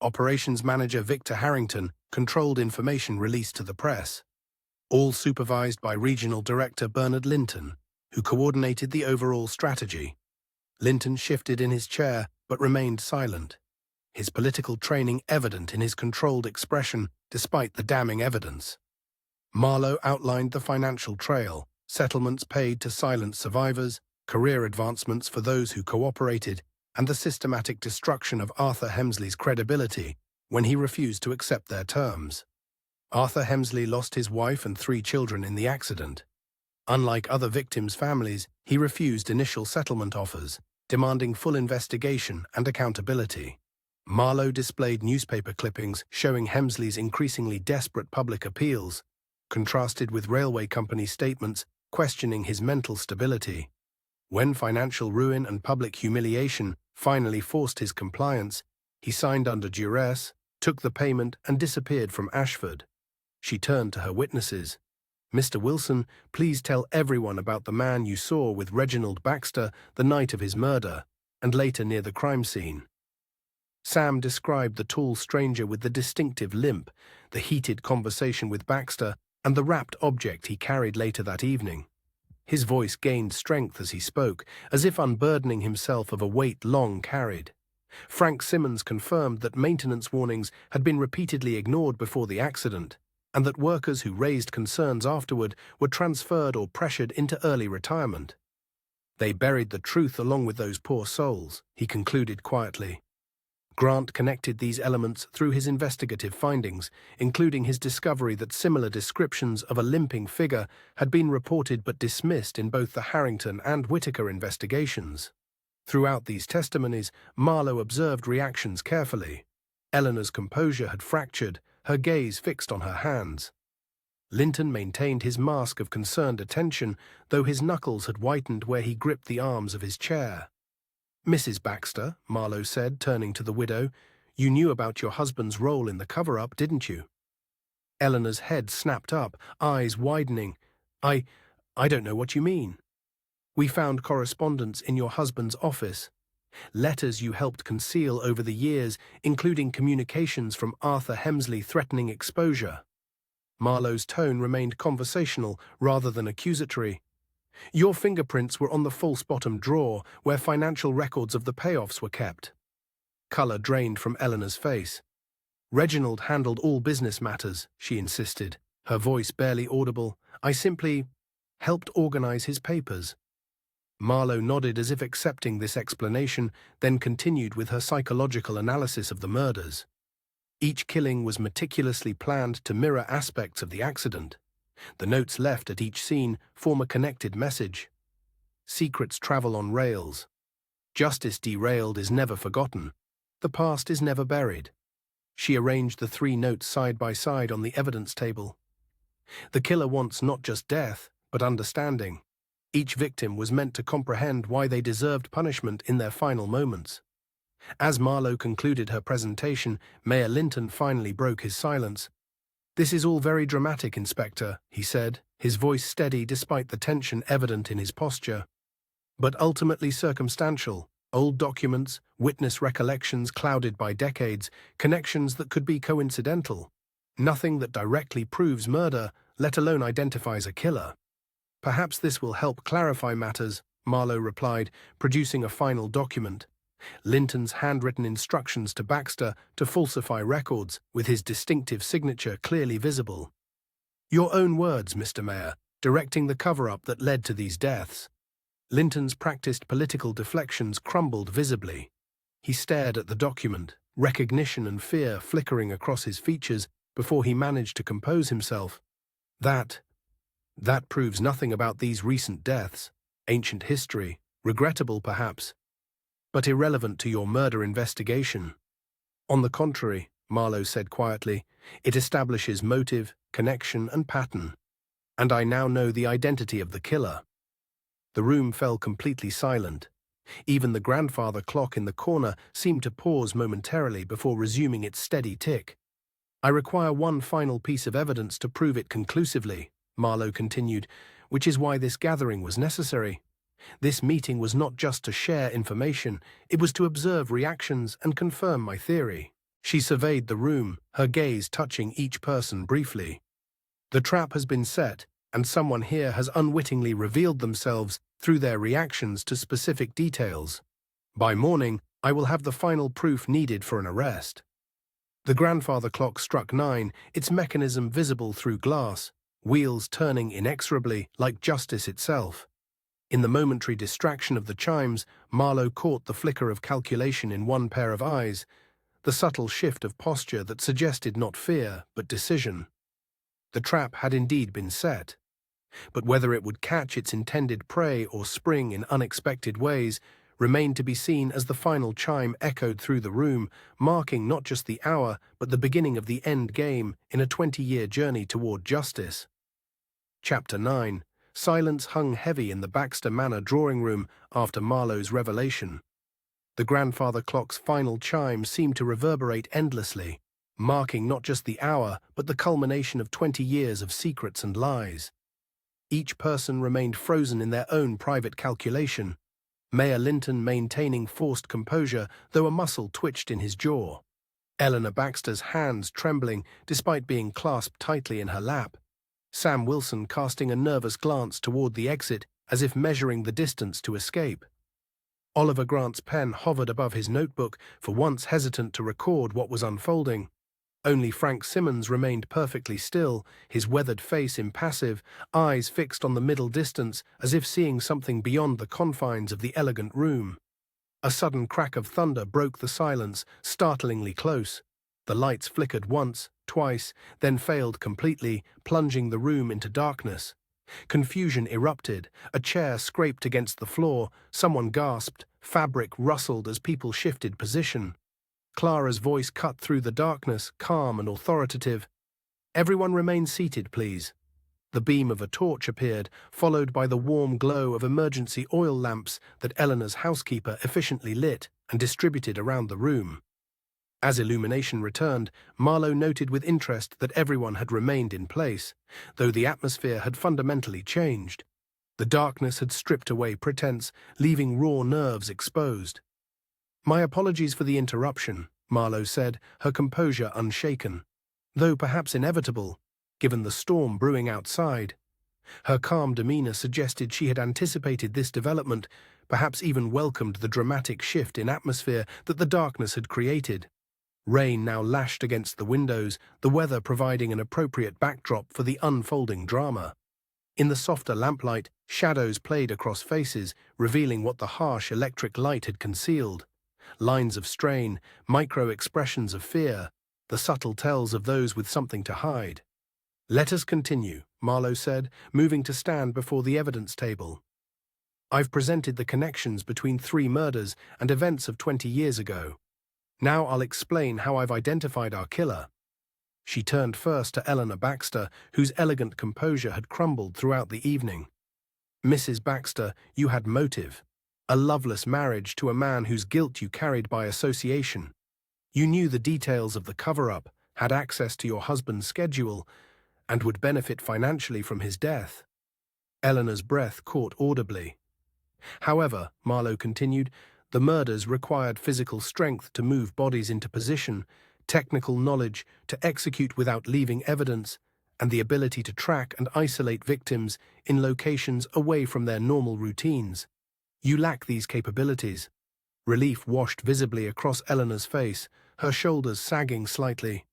Operations manager Victor Harrington controlled information released to the press. All supervised by Regional Director Bernard Linton, who coordinated the overall strategy. Linton shifted in his chair but remained silent, his political training evident in his controlled expression despite the damning evidence. Marlowe outlined the financial trail, settlements paid to silent survivors, career advancements for those who cooperated, and the systematic destruction of Arthur Hemsley's credibility when he refused to accept their terms. Arthur Hemsley lost his wife and 3 children in the accident. Unlike other victims' families, he refused initial settlement offers, demanding full investigation and accountability. Marlowe displayed newspaper clippings showing Hemsley's increasingly desperate public appeals, contrasted with railway company statements questioning his mental stability. When financial ruin and public humiliation finally forced his compliance, he signed under duress, took the payment and disappeared from Ashford. She turned to her witnesses. "Mr. Wilson, please tell everyone about the man you saw with Reginald Baxter the night of his murder, and later near the crime scene." Sam described the tall stranger with the distinctive limp, the heated conversation with Baxter, and the wrapped object he carried later that evening. His voice gained strength as he spoke, as if unburdening himself of a weight long carried. Frank Simmons confirmed that maintenance warnings had been repeatedly ignored before the accident, and that workers who raised concerns afterward were transferred or pressured into early retirement. "They buried the truth along with those poor souls," he concluded quietly. Grant connected these elements through his investigative findings, including his discovery that similar descriptions of a limping figure had been reported but dismissed in both the Harrington and Whitaker investigations. Throughout these testimonies, Marlowe observed reactions carefully. Eleanor's composure had fractured, her gaze fixed on her hands. Linton maintained his mask of concerned attention, though his knuckles had whitened where he gripped the arms of his chair. "Mrs. Baxter," Marlowe said, turning to the widow, "you knew about your husband's role in the cover-up, didn't you?" Eleanor's head snapped up, eyes widening. I don't know what you mean." "We found correspondence in your husband's office. Letters you helped conceal over the years, including communications from Arthur Hemsley threatening exposure." Marlowe's tone remained conversational rather than accusatory. "Your fingerprints were on the false bottom drawer where financial records of the payoffs were kept." Colour drained from Eleanor's face. "Reginald handled all business matters," she insisted, her voice barely audible. "I simply helped organize his papers." Marlowe nodded as if accepting this explanation, then continued with her psychological analysis of the murders. Each killing was meticulously planned to mirror aspects of the accident. The notes left at each scene form a connected message. Secrets travel on rails. Justice derailed is never forgotten. The past is never buried. She arranged the 3 notes side by side on the evidence table. The killer wants not just death, but understanding. Each victim was meant to comprehend why they deserved punishment in their final moments. As Marlowe concluded her presentation, Mayor Linton finally broke his silence. "This is all very dramatic, Inspector," he said, his voice steady despite the tension evident in his posture. But ultimately circumstantial, old documents, witness recollections clouded by decades, connections that could be coincidental. Nothing that directly proves murder, let alone identifies a killer. Perhaps this will help clarify matters, Marlowe replied, producing a final document. Linton's handwritten instructions to Baxter to falsify records, with his distinctive signature clearly visible. Your own words, Mr. Mayor, directing the cover-up that led to these deaths. Linton's practiced political deflections crumbled visibly. He stared at the document, recognition and fear flickering across his features before he managed to compose himself. That proves nothing about these recent deaths, ancient history, regrettable perhaps, but irrelevant to your murder investigation. On the contrary, Marlowe said quietly, it establishes motive, connection and pattern. And I now know the identity of the killer. The room fell completely silent. Even the grandfather clock in the corner seemed to pause momentarily before resuming its steady tick. I require one final piece of evidence to prove it conclusively, Marlowe continued, which is why this gathering was necessary. This meeting was not just to share information, it was to observe reactions and confirm my theory. She surveyed the room, her gaze touching each person briefly. The trap has been set, and someone here has unwittingly revealed themselves through their reactions to specific details. By morning, I will have the final proof needed for an arrest. The grandfather clock struck 9, its mechanism visible through glass, wheels turning inexorably like justice itself. In the momentary distraction of the chimes, Marlowe caught the flicker of calculation in one pair of eyes, the subtle shift of posture that suggested not fear, but decision. The trap had indeed been set. But whether it would catch its intended prey or spring in unexpected ways remained to be seen as the final chime echoed through the room, marking not just the hour, but the beginning of the end game in a 20-year journey toward justice. Chapter 9. Silence hung heavy in the Baxter Manor drawing room after Marlowe's revelation. The grandfather clock's final chime seemed to reverberate endlessly, marking not just the hour, but the culmination of 20 years of secrets and lies. Each person remained frozen in their own private calculation, Mayor Linton maintaining forced composure, though a muscle twitched in his jaw. Eleanor Baxter's hands trembling despite being clasped tightly in her lap. Sam Wilson casting a nervous glance toward the exit as if measuring the distance to escape. Oliver Grant's pen hovered above his notebook, for once hesitant to record what was unfolding. Only Frank Simmons remained perfectly still, his weathered face impassive, eyes fixed on the middle distance as if seeing something beyond the confines of the elegant room. A sudden crack of thunder broke the silence, startlingly close. The lights flickered once, twice, then failed completely, plunging the room into darkness. Confusion erupted, a chair scraped against the floor, someone gasped, fabric rustled as people shifted position. Clara's voice cut through the darkness, calm and authoritative. Everyone remain seated, please. The beam of a torch appeared, followed by the warm glow of emergency oil lamps that Eleanor's housekeeper efficiently lit and distributed around the room. As illumination returned, Marlowe noted with interest that everyone had remained in place, though the atmosphere had fundamentally changed. The darkness had stripped away pretense, leaving raw nerves exposed. My apologies for the interruption, Marlowe said, her composure unshaken. Though perhaps inevitable, given the storm brewing outside. Her calm demeanor suggested she had anticipated this development, perhaps even welcomed the dramatic shift in atmosphere that the darkness had created. Rain now lashed against the windows, the weather providing an appropriate backdrop for the unfolding drama. In the softer lamplight, shadows played across faces, revealing what the harsh electric light had concealed. Lines of strain, micro-expressions of fear, the subtle tells of those with something to hide. Let us continue, Marlowe said, moving to stand before the evidence table. I've presented the connections between 3 murders and events of 20 years ago. Now I'll explain how I've identified our killer. She turned first to Eleanor Baxter, whose elegant composure had crumbled throughout the evening. Mrs. Baxter, you had motive. A loveless marriage to a man whose guilt you carried by association. You knew the details of the cover-up, had access to your husband's schedule, and would benefit financially from his death. Eleanor's breath caught audibly. However, Marlowe continued, the murders required physical strength to move bodies into position, technical knowledge to execute without leaving evidence, and the ability to track and isolate victims in locations away from their normal routines. You lack these capabilities. Relief washed visibly across Eleanor's face, her shoulders sagging slightly.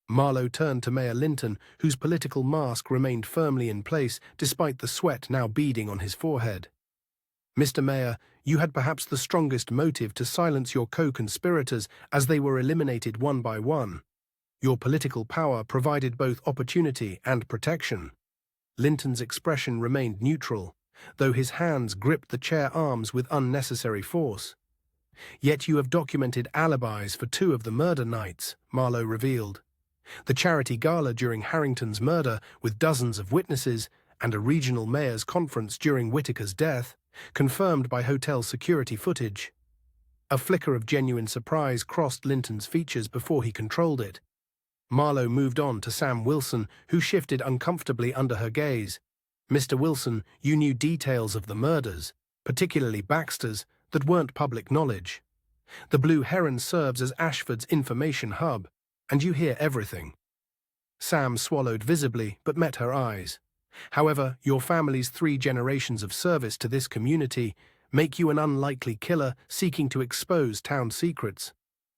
Marlowe turned to Mayor Linton, whose political mask remained firmly in place despite the sweat now beading on his forehead. Mr. Mayor, you had perhaps the strongest motive to silence your co-conspirators as they were eliminated one by one. Your political power provided both opportunity and protection. Linton's expression remained neutral, though his hands gripped the chair arms with unnecessary force. Yet you have documented alibis for 2 of the murder nights, Marlowe revealed. The charity gala during Harrington's murder with dozens of witnesses and a regional mayor's conference during Whitaker's death, confirmed by hotel security footage. A flicker of genuine surprise crossed Linton's features before he controlled it. Marlowe moved on to Sam Wilson, who shifted uncomfortably under her gaze. Mr. Wilson, you knew details of the murders, particularly Baxter's, that weren't public knowledge. The Blue Heron serves as Ashford's information hub, and you hear everything. Sam swallowed visibly, but met her eyes. However, your family's 3 generations of service to this community make you an unlikely killer seeking to expose town secrets.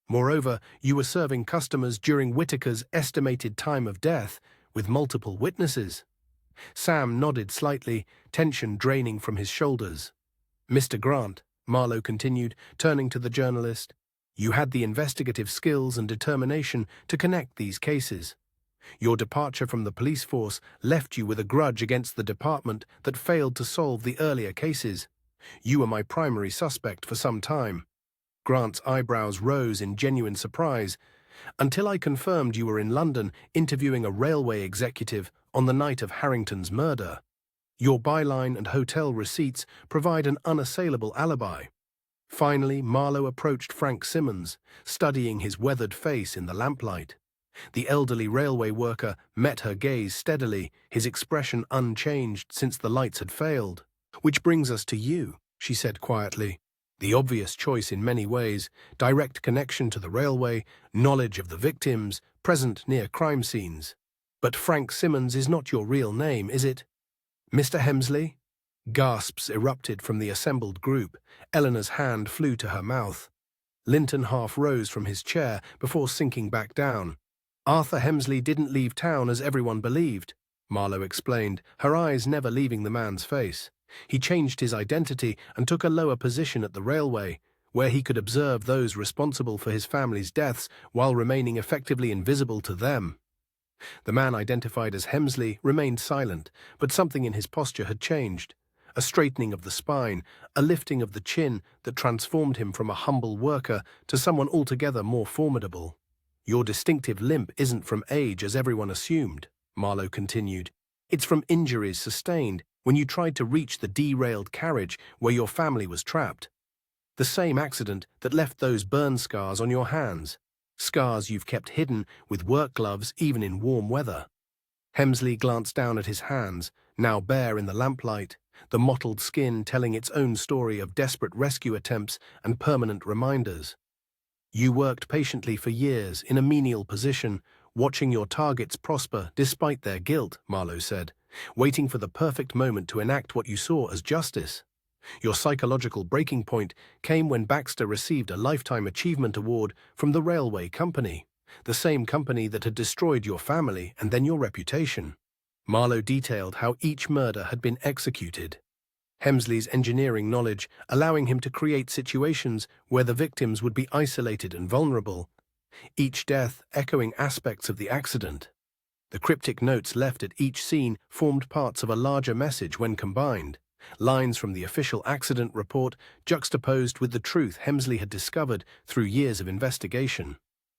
Moreover, you were serving customers during Whitaker's estimated time of death, with multiple witnesses. Sam nodded slightly, tension draining from his shoulders. Mr. Grant, Marlowe continued, turning to the journalist, you had the investigative skills and determination to connect these cases. Your departure from the police force left you with a grudge against the department that failed to solve the earlier cases. You were my primary suspect for some time. Grant's eyebrows rose in genuine surprise, until I confirmed you were in London interviewing a railway executive on the night of Harrington's murder. Your byline and hotel receipts provide an unassailable alibi. Finally, Marlowe approached Frank Simmons, studying his weathered face in the lamplight. The elderly railway worker met her gaze steadily, his expression unchanged since the lights had failed. Which brings us to you, she said quietly. The obvious choice in many ways, direct connection to the railway, knowledge of the victims, present near crime scenes. But Frank Simmons is not your real name, is it? Mr. Hemsley? Gasps erupted from the assembled group. Eleanor's hand flew to her mouth. Linton half rose from his chair before sinking back down. Arthur Hemsley didn't leave town as everyone believed, Marlowe explained, her eyes never leaving the man's face. He changed his identity and took a lower position at the railway, where he could observe those responsible for his family's deaths while remaining effectively invisible to them. The man identified as Hemsley remained silent, but something in his posture had changed. A straightening of the spine, a lifting of the chin that transformed him from a humble worker to someone altogether more formidable. Your distinctive limp isn't from age as everyone assumed, Marlowe continued. It's from injuries sustained when you tried to reach the derailed carriage where your family was trapped. The same accident that left those burn scars on your hands, scars you've kept hidden with work gloves even in warm weather. Hemsley glanced down at his hands, now bare in the lamplight, the mottled skin telling its own story of desperate rescue attempts and permanent reminders. You worked patiently for years in a menial position, watching your targets prosper despite their guilt, Marlowe said, waiting for the perfect moment to enact what you saw as justice. Your psychological breaking point came when Baxter received a Lifetime Achievement Award from the railway company, the same company that had destroyed your family and then your reputation. Marlowe detailed how each murder had been executed. Hemsley's engineering knowledge allowing him to create situations where the victims would be isolated and vulnerable, each death echoing aspects of the accident. The cryptic notes left at each scene formed parts of a larger message when combined, lines from the official accident report juxtaposed with the truth Hemsley had discovered through years of investigation.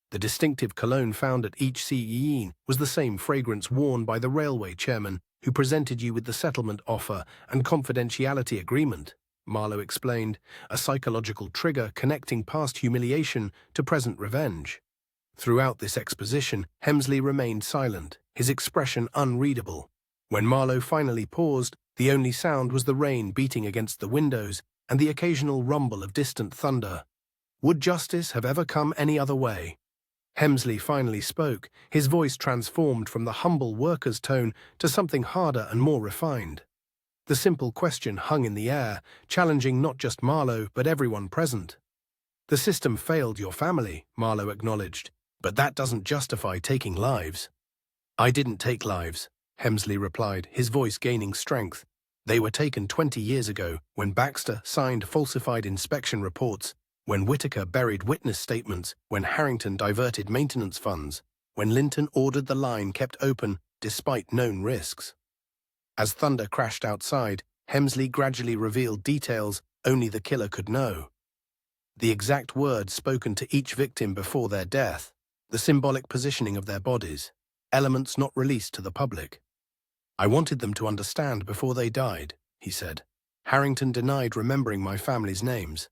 The distinctive cologne found at each scene was the same fragrance worn by the railway chairman who presented you with the settlement offer and confidentiality agreement, Marlowe explained, a psychological trigger connecting past humiliation to present revenge. Throughout this exposition, Hemsley remained silent, his expression unreadable. When Marlowe finally paused, the only sound was the rain beating against the windows and the occasional rumble of distant thunder. Would justice have ever come any other way? Hemsley finally spoke, his voice transformed from the humble worker's tone to something harder and more refined. The simple question hung in the air, challenging not just Marlowe but everyone present. The system failed your family, Marlowe acknowledged, but that doesn't justify taking lives. I didn't take lives, Hemsley replied, his voice gaining strength. They were taken 20 years ago, when Baxter signed falsified inspection reports, when Whittaker buried witness statements, when Harrington diverted maintenance funds, when Linton ordered the line kept open despite known risks. As thunder crashed outside, Hemsley gradually revealed details only the killer could know. The exact words spoken to each victim before their death, the symbolic positioning of their bodies, elements not released to the public. I wanted them to understand before they died, he said. Harrington denied remembering my family's names.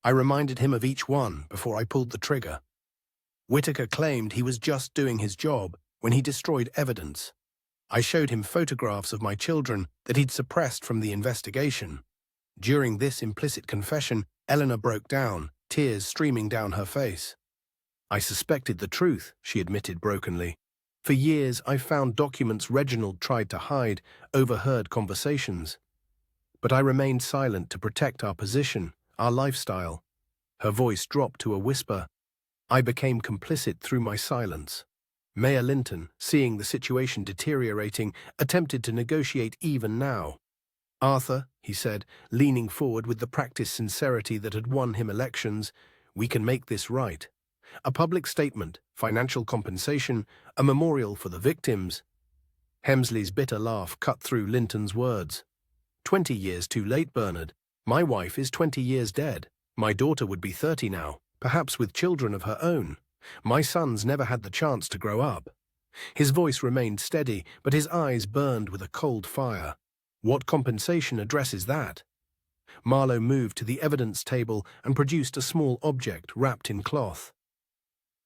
I reminded him of each one before I pulled the trigger. Whittaker claimed he was just doing his job when he destroyed evidence. I showed him photographs of my children that he'd suppressed from the investigation. During this implicit confession, Eleanor broke down, tears streaming down her face. I suspected the truth, she admitted brokenly. For years, I found documents Reginald tried to hide, overheard conversations. But I remained silent to protect our position, our lifestyle. Her voice dropped to a whisper. I became complicit through my silence. Mayor Linton, seeing the situation deteriorating, attempted to negotiate even now. Arthur, he said, leaning forward with the practiced sincerity that had won him elections, we can make this right. A public statement, financial compensation, a memorial for the victims. Hemsley's bitter laugh cut through Linton's words. 20 years too late, Bernard. My wife is 20 years dead. My daughter would be 30 now, perhaps with children of her own. My sons never had the chance to grow up. His voice remained steady, but his eyes burned with a cold fire. What compensation addresses that? Marlowe moved to the evidence table and produced a small object wrapped in cloth.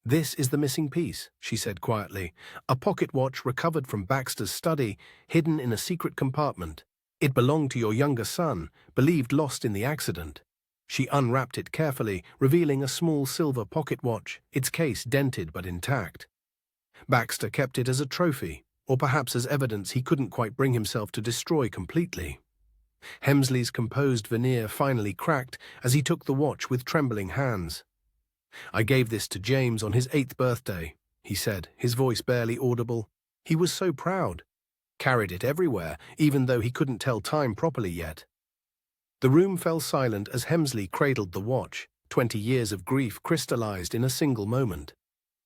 This is the missing piece, she said quietly, a pocket watch recovered from Baxter's study, hidden in a secret compartment. It belonged to your younger son, believed lost in the accident. She unwrapped it carefully, revealing a small silver pocket watch, its case dented but intact. Baxter kept it as a trophy, or perhaps as evidence he couldn't quite bring himself to destroy completely. Hemsley's composed veneer finally cracked as he took the watch with trembling hands. I gave this to James on his 8th birthday, he said, his voice barely audible. He was so proud. Carried it everywhere, even though he couldn't tell time properly yet. The room fell silent as Hemsley cradled the watch. 20 years of grief crystallized in a single moment.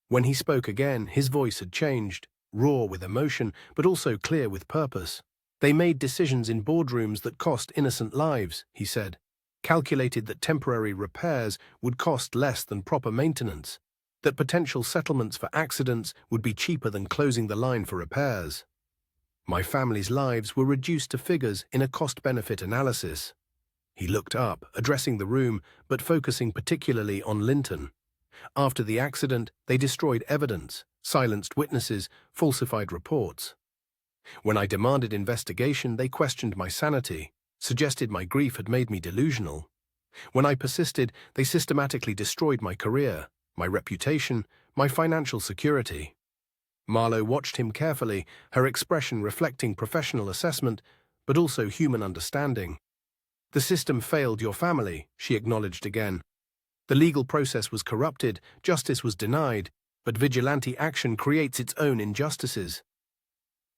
When he spoke again, his voice had changed, raw with emotion, but also clear with purpose. They made decisions in boardrooms that cost innocent lives, he said, calculated that temporary repairs would cost less than proper maintenance, that potential settlements for accidents would be cheaper than closing the line for repairs. My family's lives were reduced to figures in a cost-benefit analysis. He looked up, addressing the room, but focusing particularly on Linton. After the accident, they destroyed evidence, silenced witnesses, falsified reports. When I demanded investigation, they questioned my sanity, suggested my grief had made me delusional. When I persisted, they systematically destroyed my career, my reputation, my financial security. Marlowe watched him carefully, her expression reflecting professional assessment, but also human understanding. The system failed your family, she acknowledged again. The legal process was corrupted, justice was denied, but vigilante action creates its own injustices.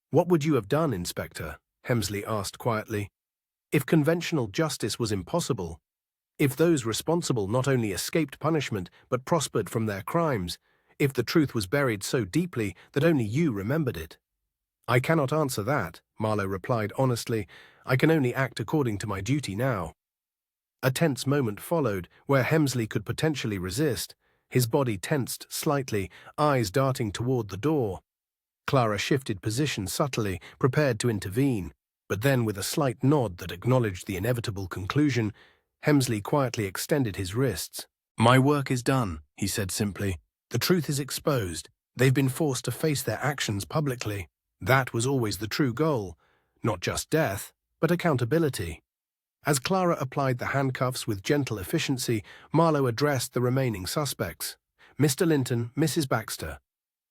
What would you have done, Inspector? Hemsley asked quietly. If conventional justice was impossible, if those responsible not only escaped punishment but prospered from their crimes, if the truth was buried so deeply that only you remembered it. I cannot answer that, Marlowe replied honestly. I can only act according to my duty now. A tense moment followed, where Hemsley could potentially resist, his body tensed slightly, eyes darting toward the door. Clara shifted position subtly, prepared to intervene, but then with a slight nod that acknowledged the inevitable conclusion, Hemsley quietly extended his wrists. My work is done, he said simply. The truth is exposed. They've been forced to face their actions publicly. That was always the true goal. Not just death, but accountability. As Clara applied the handcuffs with gentle efficiency, Marlowe addressed the remaining suspects. Mr. Linton, Mrs. Baxter.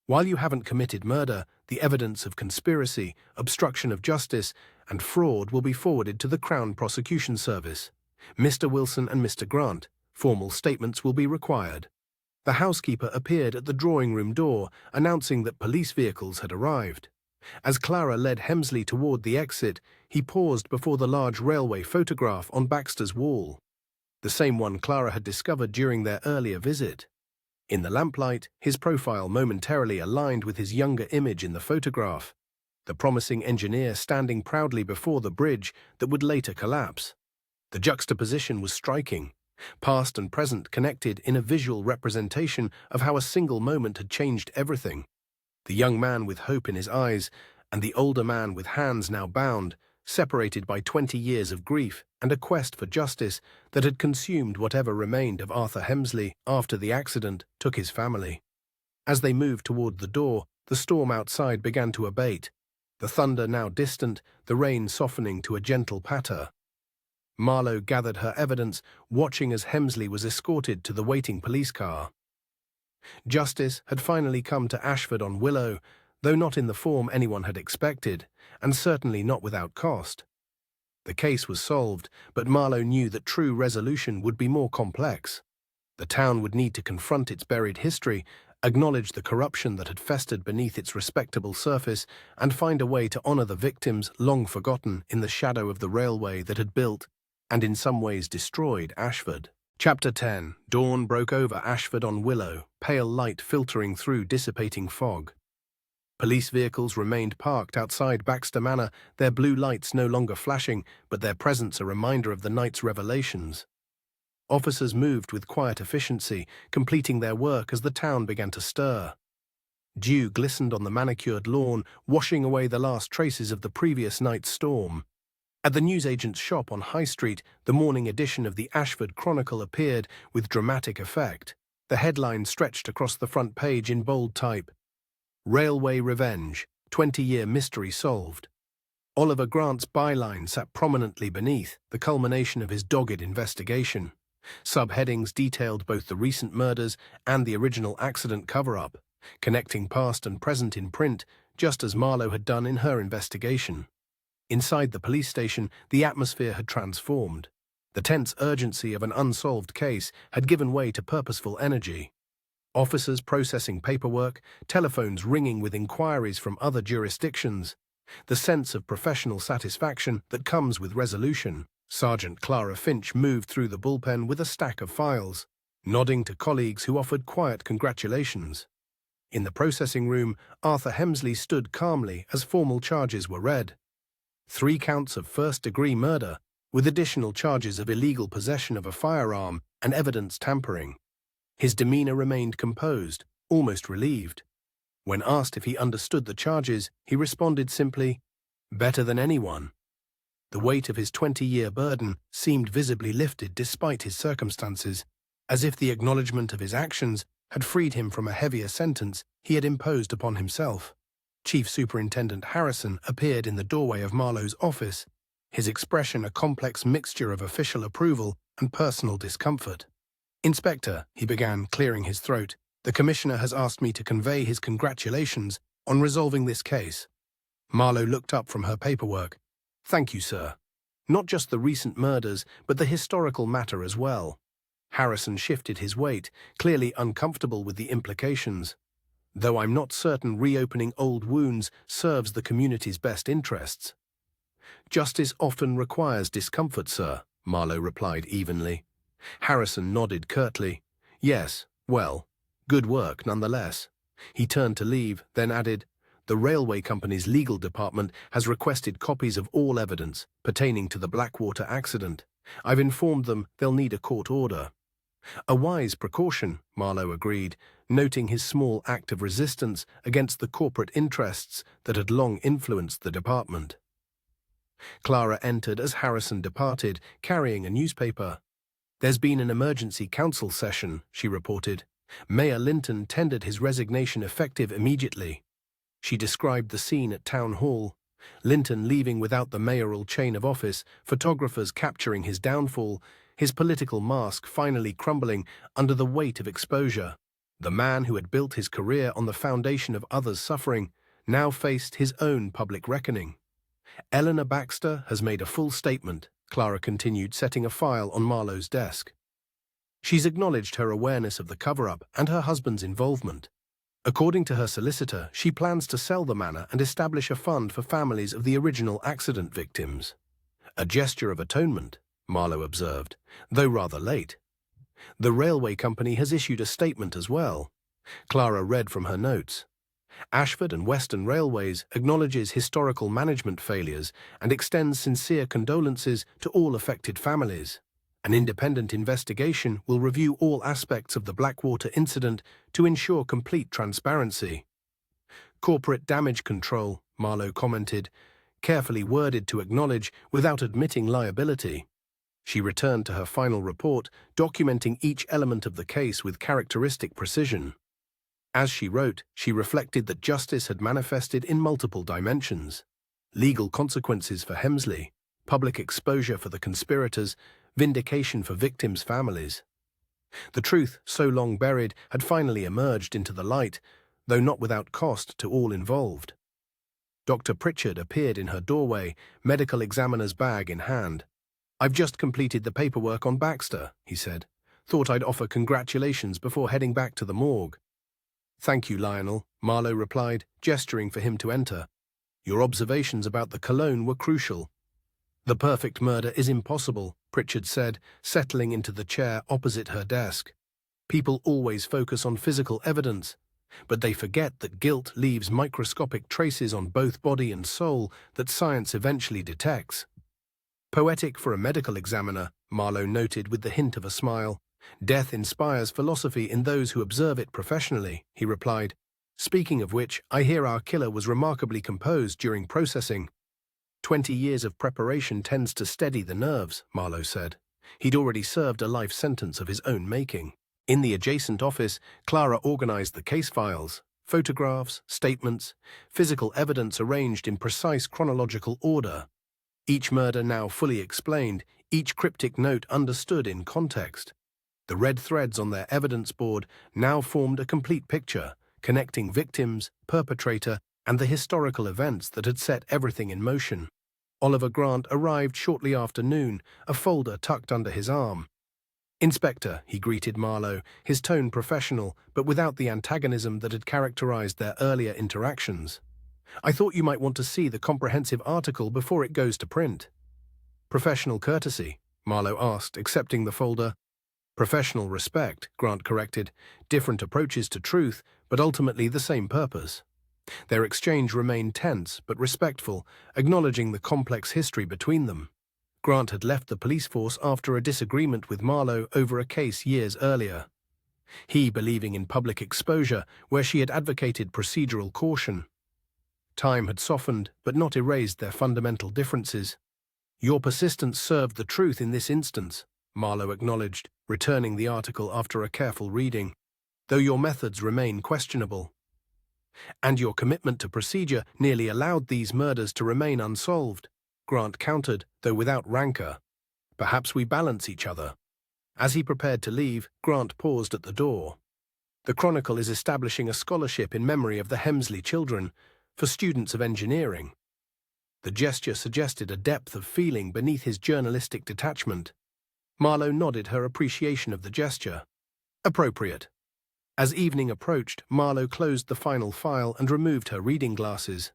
While you haven't committed murder, the evidence of conspiracy, obstruction of justice, and fraud will be forwarded to the Crown Prosecution Service. Mr. Wilson and Mr. Grant, formal statements will be required. The housekeeper appeared at the drawing-room door, announcing that police vehicles had arrived. As Clara led Hemsley toward the exit, he paused before the large railway photograph on Baxter's wall, the same one Clara had discovered during their earlier visit. In the lamplight, his profile momentarily aligned with his younger image in the photograph, the promising engineer standing proudly before the bridge that would later collapse. The juxtaposition was striking, past and present connected in a visual representation of how a single moment had changed everything. The young man with hope in his eyes, and the older man with hands now bound, separated by 20 years of grief and a quest for justice that had consumed whatever remained of Arthur Hemsley after the accident took his family. As they moved toward the door, the storm outside began to abate, the thunder now distant, the rain softening to a gentle patter. Marlowe gathered her evidence, watching as Hemsley was escorted to the waiting police car. Justice had finally come to Ashford-on-Willow, though not in the form anyone had expected, and certainly not without cost. The case was solved, but Marlowe knew that true resolution would be more complex. The town would need to confront its buried history, acknowledge the corruption that had festered beneath its respectable surface, and find a way to honor the victims long forgotten in the shadow of the railway that had built, and in some ways destroyed, Ashford. Chapter 10. Dawn broke over Ashford-on-Willow, pale light filtering through dissipating fog. Police vehicles remained parked outside Baxter Manor, their blue lights no longer flashing, but their presence a reminder of the night's revelations. Officers moved with quiet efficiency, completing their work as the town began to stir. Dew glistened on the manicured lawn, washing away the last traces of the previous night's storm. At the newsagent's shop on High Street, the morning edition of the Ashford Chronicle appeared with dramatic effect. The headline stretched across the front page in bold type. Railway Revenge, 20-year mystery solved. Oliver Grant's byline sat prominently beneath, the culmination of his dogged investigation. Subheadings detailed both the recent murders and the original accident cover-up, connecting past and present in print, just as Marlowe had done in her investigation. Inside the police station, the atmosphere had transformed. The tense urgency of an unsolved case had given way to purposeful energy. Officers processing paperwork, telephones ringing with inquiries from other jurisdictions. The sense of professional satisfaction that comes with resolution. Sergeant Clara Finch moved through the bullpen with a stack of files, nodding to colleagues who offered quiet congratulations. In the processing room, Arthur Hemsley stood calmly as formal charges were read. 3 counts of first-degree murder, with additional charges of illegal possession of a firearm and evidence tampering. His demeanor remained composed, almost relieved. When asked if he understood the charges, he responded simply, "Better than anyone." The weight of his 20-year burden seemed visibly lifted despite his circumstances, as if the acknowledgement of his actions had freed him from a heavier sentence he had imposed upon himself. Chief Superintendent Harrison appeared in the doorway of Marlowe's office, his expression a complex mixture of official approval and personal discomfort. "Inspector," he began, clearing his throat, "the Commissioner has asked me to convey his congratulations on resolving this case." Marlowe looked up from her paperwork. "Thank you, sir. Not just the recent murders, but the historical matter as well." Harrison shifted his weight, clearly uncomfortable with the implications. "Though I'm not certain reopening old wounds serves the community's best interests." "Justice often requires discomfort, sir," Marlowe replied evenly. Harrison nodded curtly. "Yes, well, good work nonetheless." He turned to leave, then added, "The railway company's legal department has requested copies of all evidence pertaining to the Blackwater accident. I've informed them they'll need a court order." "A wise precaution," Marlowe agreed, noting his small act of resistance against the corporate interests that had long influenced the department. Clara entered as Harrison departed, carrying a newspaper. "There's been an emergency council session," she reported. Mayor Linton tendered his resignation effective immediately. She described the scene at Town Hall, Linton leaving without the mayoral chain of office, photographers capturing his downfall, his political mask finally crumbling under the weight of exposure. The man who had built his career on the foundation of others' suffering now faced his own public reckoning. Eleanor Baxter has made a full statement, Clara continued, setting a file on Marlowe's desk. She's acknowledged her awareness of the cover-up and her husband's involvement. According to her solicitor, she plans to sell the manor and establish a fund for families of the original accident victims. A gesture of atonement, Marlowe observed, though rather late. The railway company has issued a statement as well. Clara read from her notes. Ashford and Western Railways acknowledges historical management failures and extends sincere condolences to all affected families. An independent investigation will review all aspects of the Blackwater incident to ensure complete transparency. Corporate damage control, Marlowe commented, carefully worded to acknowledge without admitting liability. She returned to her final report, documenting each element of the case with characteristic precision. As she wrote, she reflected that justice had manifested in multiple dimensions: legal consequences for Hemsley, public exposure for the conspirators, vindication for victims' families. The truth, so long buried, had finally emerged into the light, though not without cost to all involved. Dr. Pritchard appeared in her doorway, medical examiner's bag in hand. "I've just completed the paperwork on Baxter," he said. "Thought I'd offer congratulations before heading back to the morgue." "Thank you, Lionel," Marlowe replied, gesturing for him to enter. "Your observations about the cologne were crucial." "The perfect murder is impossible," Pritchard said, settling into the chair opposite her desk. "People always focus on physical evidence, but they forget that guilt leaves microscopic traces on both body and soul that science eventually detects." "Poetic for a medical examiner," Marlowe noted with the hint of a smile. "Death inspires philosophy in those who observe it professionally," he replied. "Speaking of which, I hear our killer was remarkably composed during processing." 20 years of preparation tends to steady the nerves, Marlowe said. He'd already served a life sentence of his own making. In the adjacent office, Clara organized the case files, photographs, statements, physical evidence arranged in precise chronological order. Each murder now fully explained, each cryptic note understood in context. The red threads on their evidence board now formed a complete picture, connecting victims, perpetrator, and the historical events that had set everything in motion. Oliver Grant arrived shortly after noon, a folder tucked under his arm. "Inspector," he greeted Marlowe, his tone professional, but without the antagonism that had characterized their earlier interactions. "I thought you might want to see the comprehensive article before it goes to print." "Professional courtesy?" Marlowe asked, accepting the folder. "Professional respect," Grant corrected. "Different approaches to truth, but ultimately the same purpose." Their exchange remained tense but respectful, acknowledging the complex history between them. Grant had left the police force after a disagreement with Marlowe over a case years earlier. He believing in public exposure, where she had advocated procedural caution. Time had softened, but not erased their fundamental differences. "Your persistence served the truth in this instance," Marlowe acknowledged, returning the article after a careful reading, "though your methods remain questionable. And your commitment to procedure nearly allowed these murders to remain unsolved," Grant countered, though without rancor. "Perhaps we balance each other." As he prepared to leave, Grant paused at the door. "The Chronicle is establishing a scholarship in memory of the Hemsley children for students of engineering." The gesture suggested a depth of feeling beneath his journalistic detachment. Marlowe nodded her appreciation of the gesture. "Appropriate." As evening approached, Marlowe closed the final file and removed her reading glasses.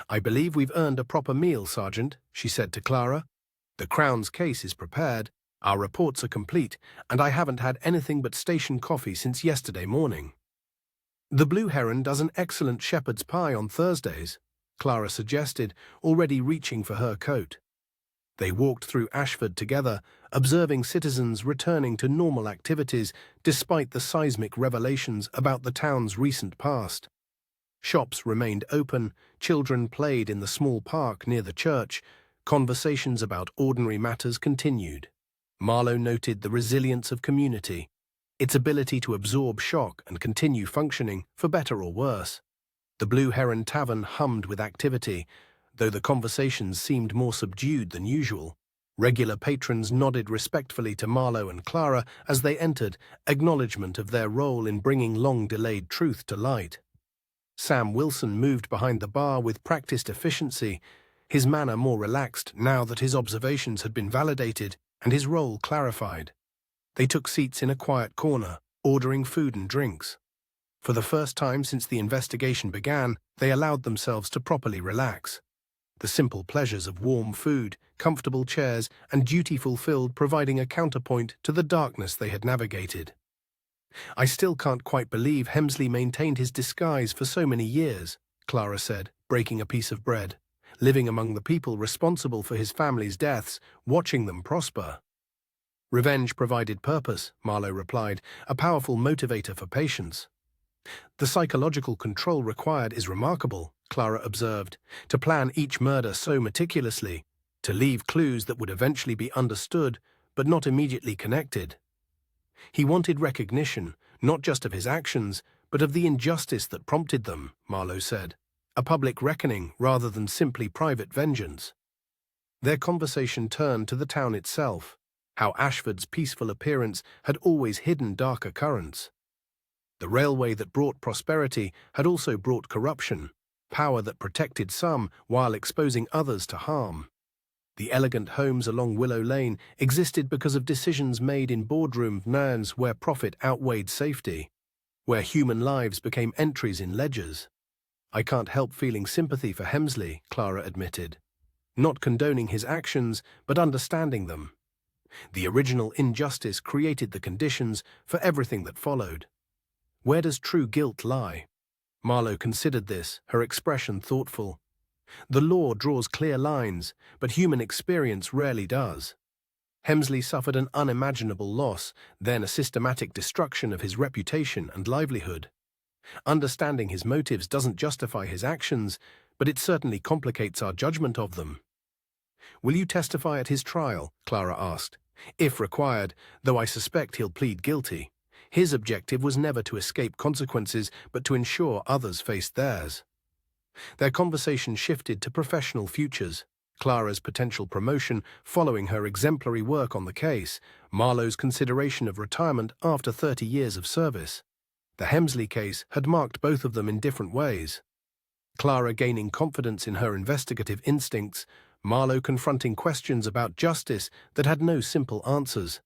"I believe we've earned a proper meal, Sergeant," she said to Clara. "The Crown's case is prepared, our reports are complete, and I haven't had anything but station coffee since yesterday morning." "The Blue Heron does an excellent shepherd's pie on Thursdays," Clara suggested, already reaching for her coat. They walked through Ashford together, observing citizens returning to normal activities despite the seismic revelations about the town's recent past. Shops remained open, children played in the small park near the church, conversations about ordinary matters continued. Marlowe noted the resilience of community. its ability to absorb shock and continue functioning, for better or worse. The Blue Heron Tavern hummed with activity, though the conversations seemed more subdued than usual. Regular patrons nodded respectfully to Marlowe and Clara as they entered, acknowledgement of their role in bringing long-delayed truth to light. Sam Wilson moved behind the bar with practiced efficiency, his manner more relaxed now that his observations had been validated and his role clarified. They took seats in a quiet corner, ordering food and drinks. For the first time since the investigation began, they allowed themselves to properly relax. The simple pleasures of warm food, comfortable chairs, and duty fulfilled providing a counterpoint to the darkness they had navigated. "I still can't quite believe Hemsley maintained his disguise for so many years," Clara said, breaking a piece of bread, living among the people responsible for his family's deaths, watching them prosper. "Revenge provided purpose," Marlowe replied, "a powerful motivator for patience." "The psychological control required is remarkable," Clara observed, "to plan each murder so meticulously, to leave clues that would eventually be understood but not immediately connected." "He wanted recognition, not just of his actions, but of the injustice that prompted them," Marlowe said, "a public reckoning rather than simply private vengeance." Their conversation turned to the town itself, how Ashford's peaceful appearance had always hidden darker currents. The railway that brought prosperity had also brought corruption, power that protected some while exposing others to harm. The elegant homes along Willow Lane existed because of decisions made in boardroom nerves where profit outweighed safety, where human lives became entries in ledgers. "I can't help feeling sympathy for Hemsley," Clara admitted, "not condoning his actions, but understanding them. The original injustice created the conditions for everything that followed. Where does true guilt lie?" Marlowe considered this, her expression thoughtful. "The law draws clear lines, but human experience rarely does. Hemsley suffered an unimaginable loss, then a systematic destruction of his reputation and livelihood. Understanding his motives doesn't justify his actions, but it certainly complicates our judgment of them." "Will you testify at his trial?" Clara asked. "If required, though I suspect he'll plead guilty. His objective was never to escape consequences, but to ensure others faced theirs." Their conversation shifted to professional futures, Clara's potential promotion following her exemplary work on the case, Marlowe's consideration of retirement after 30 years of service. The Hemsley case had marked both of them in different ways. Clara gaining confidence in her investigative instincts, Marlowe confronting questions about justice that had no simple answers.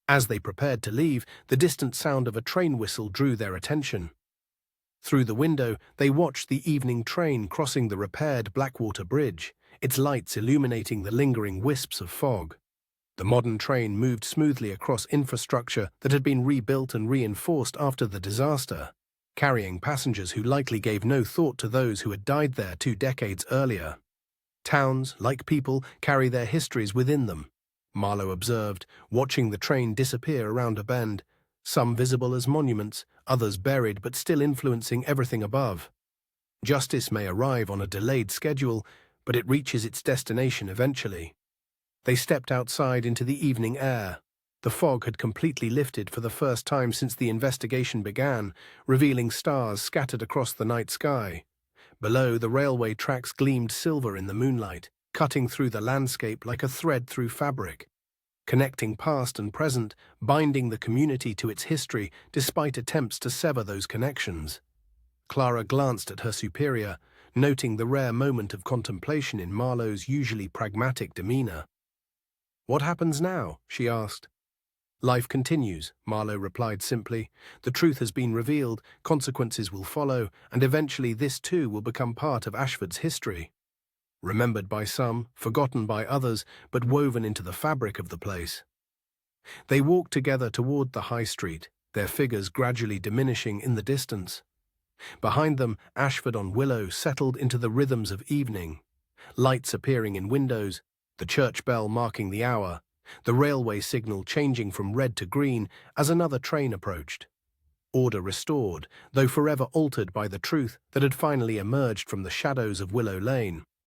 As they prepared to leave, the distant sound of a train whistle drew their attention. Through the window, they watched the evening train crossing the repaired Blackwater Bridge, its lights illuminating the lingering wisps of fog. The modern train moved smoothly across infrastructure that had been rebuilt and reinforced after the disaster, carrying passengers who likely gave no thought to those who had died there 2 decades earlier. "Towns, like people, carry their histories within them," Marlowe observed, watching the train disappear around a bend, some visible as monuments, others buried but still influencing everything above. Justice may arrive on a delayed schedule, but it reaches its destination eventually. They stepped outside into the evening air. The fog had completely lifted for the first time since the investigation began, revealing stars scattered across the night sky. Below, the railway tracks gleamed silver in the moonlight, cutting through the landscape like a thread through fabric, connecting past and present, binding the community to its history despite attempts to sever those connections. Clara glanced at her superior, noting the rare moment of contemplation in Marlowe's usually pragmatic demeanor. "What happens now?" she asked. "Life continues," Marlowe replied simply. "The truth has been revealed, consequences will follow, and eventually this too will become part of Ashford's history. Remembered by some, forgotten by others, but woven into the fabric of the place." They walked together toward the high street, their figures gradually diminishing in the distance. Behind them, Ashford-on-Willow settled into the rhythms of evening, lights appearing in windows, the church bell marking the hour, the railway signal changing from red to green as another train approached. Order restored, though forever altered by the truth that had finally emerged from the shadows of Willow Lane.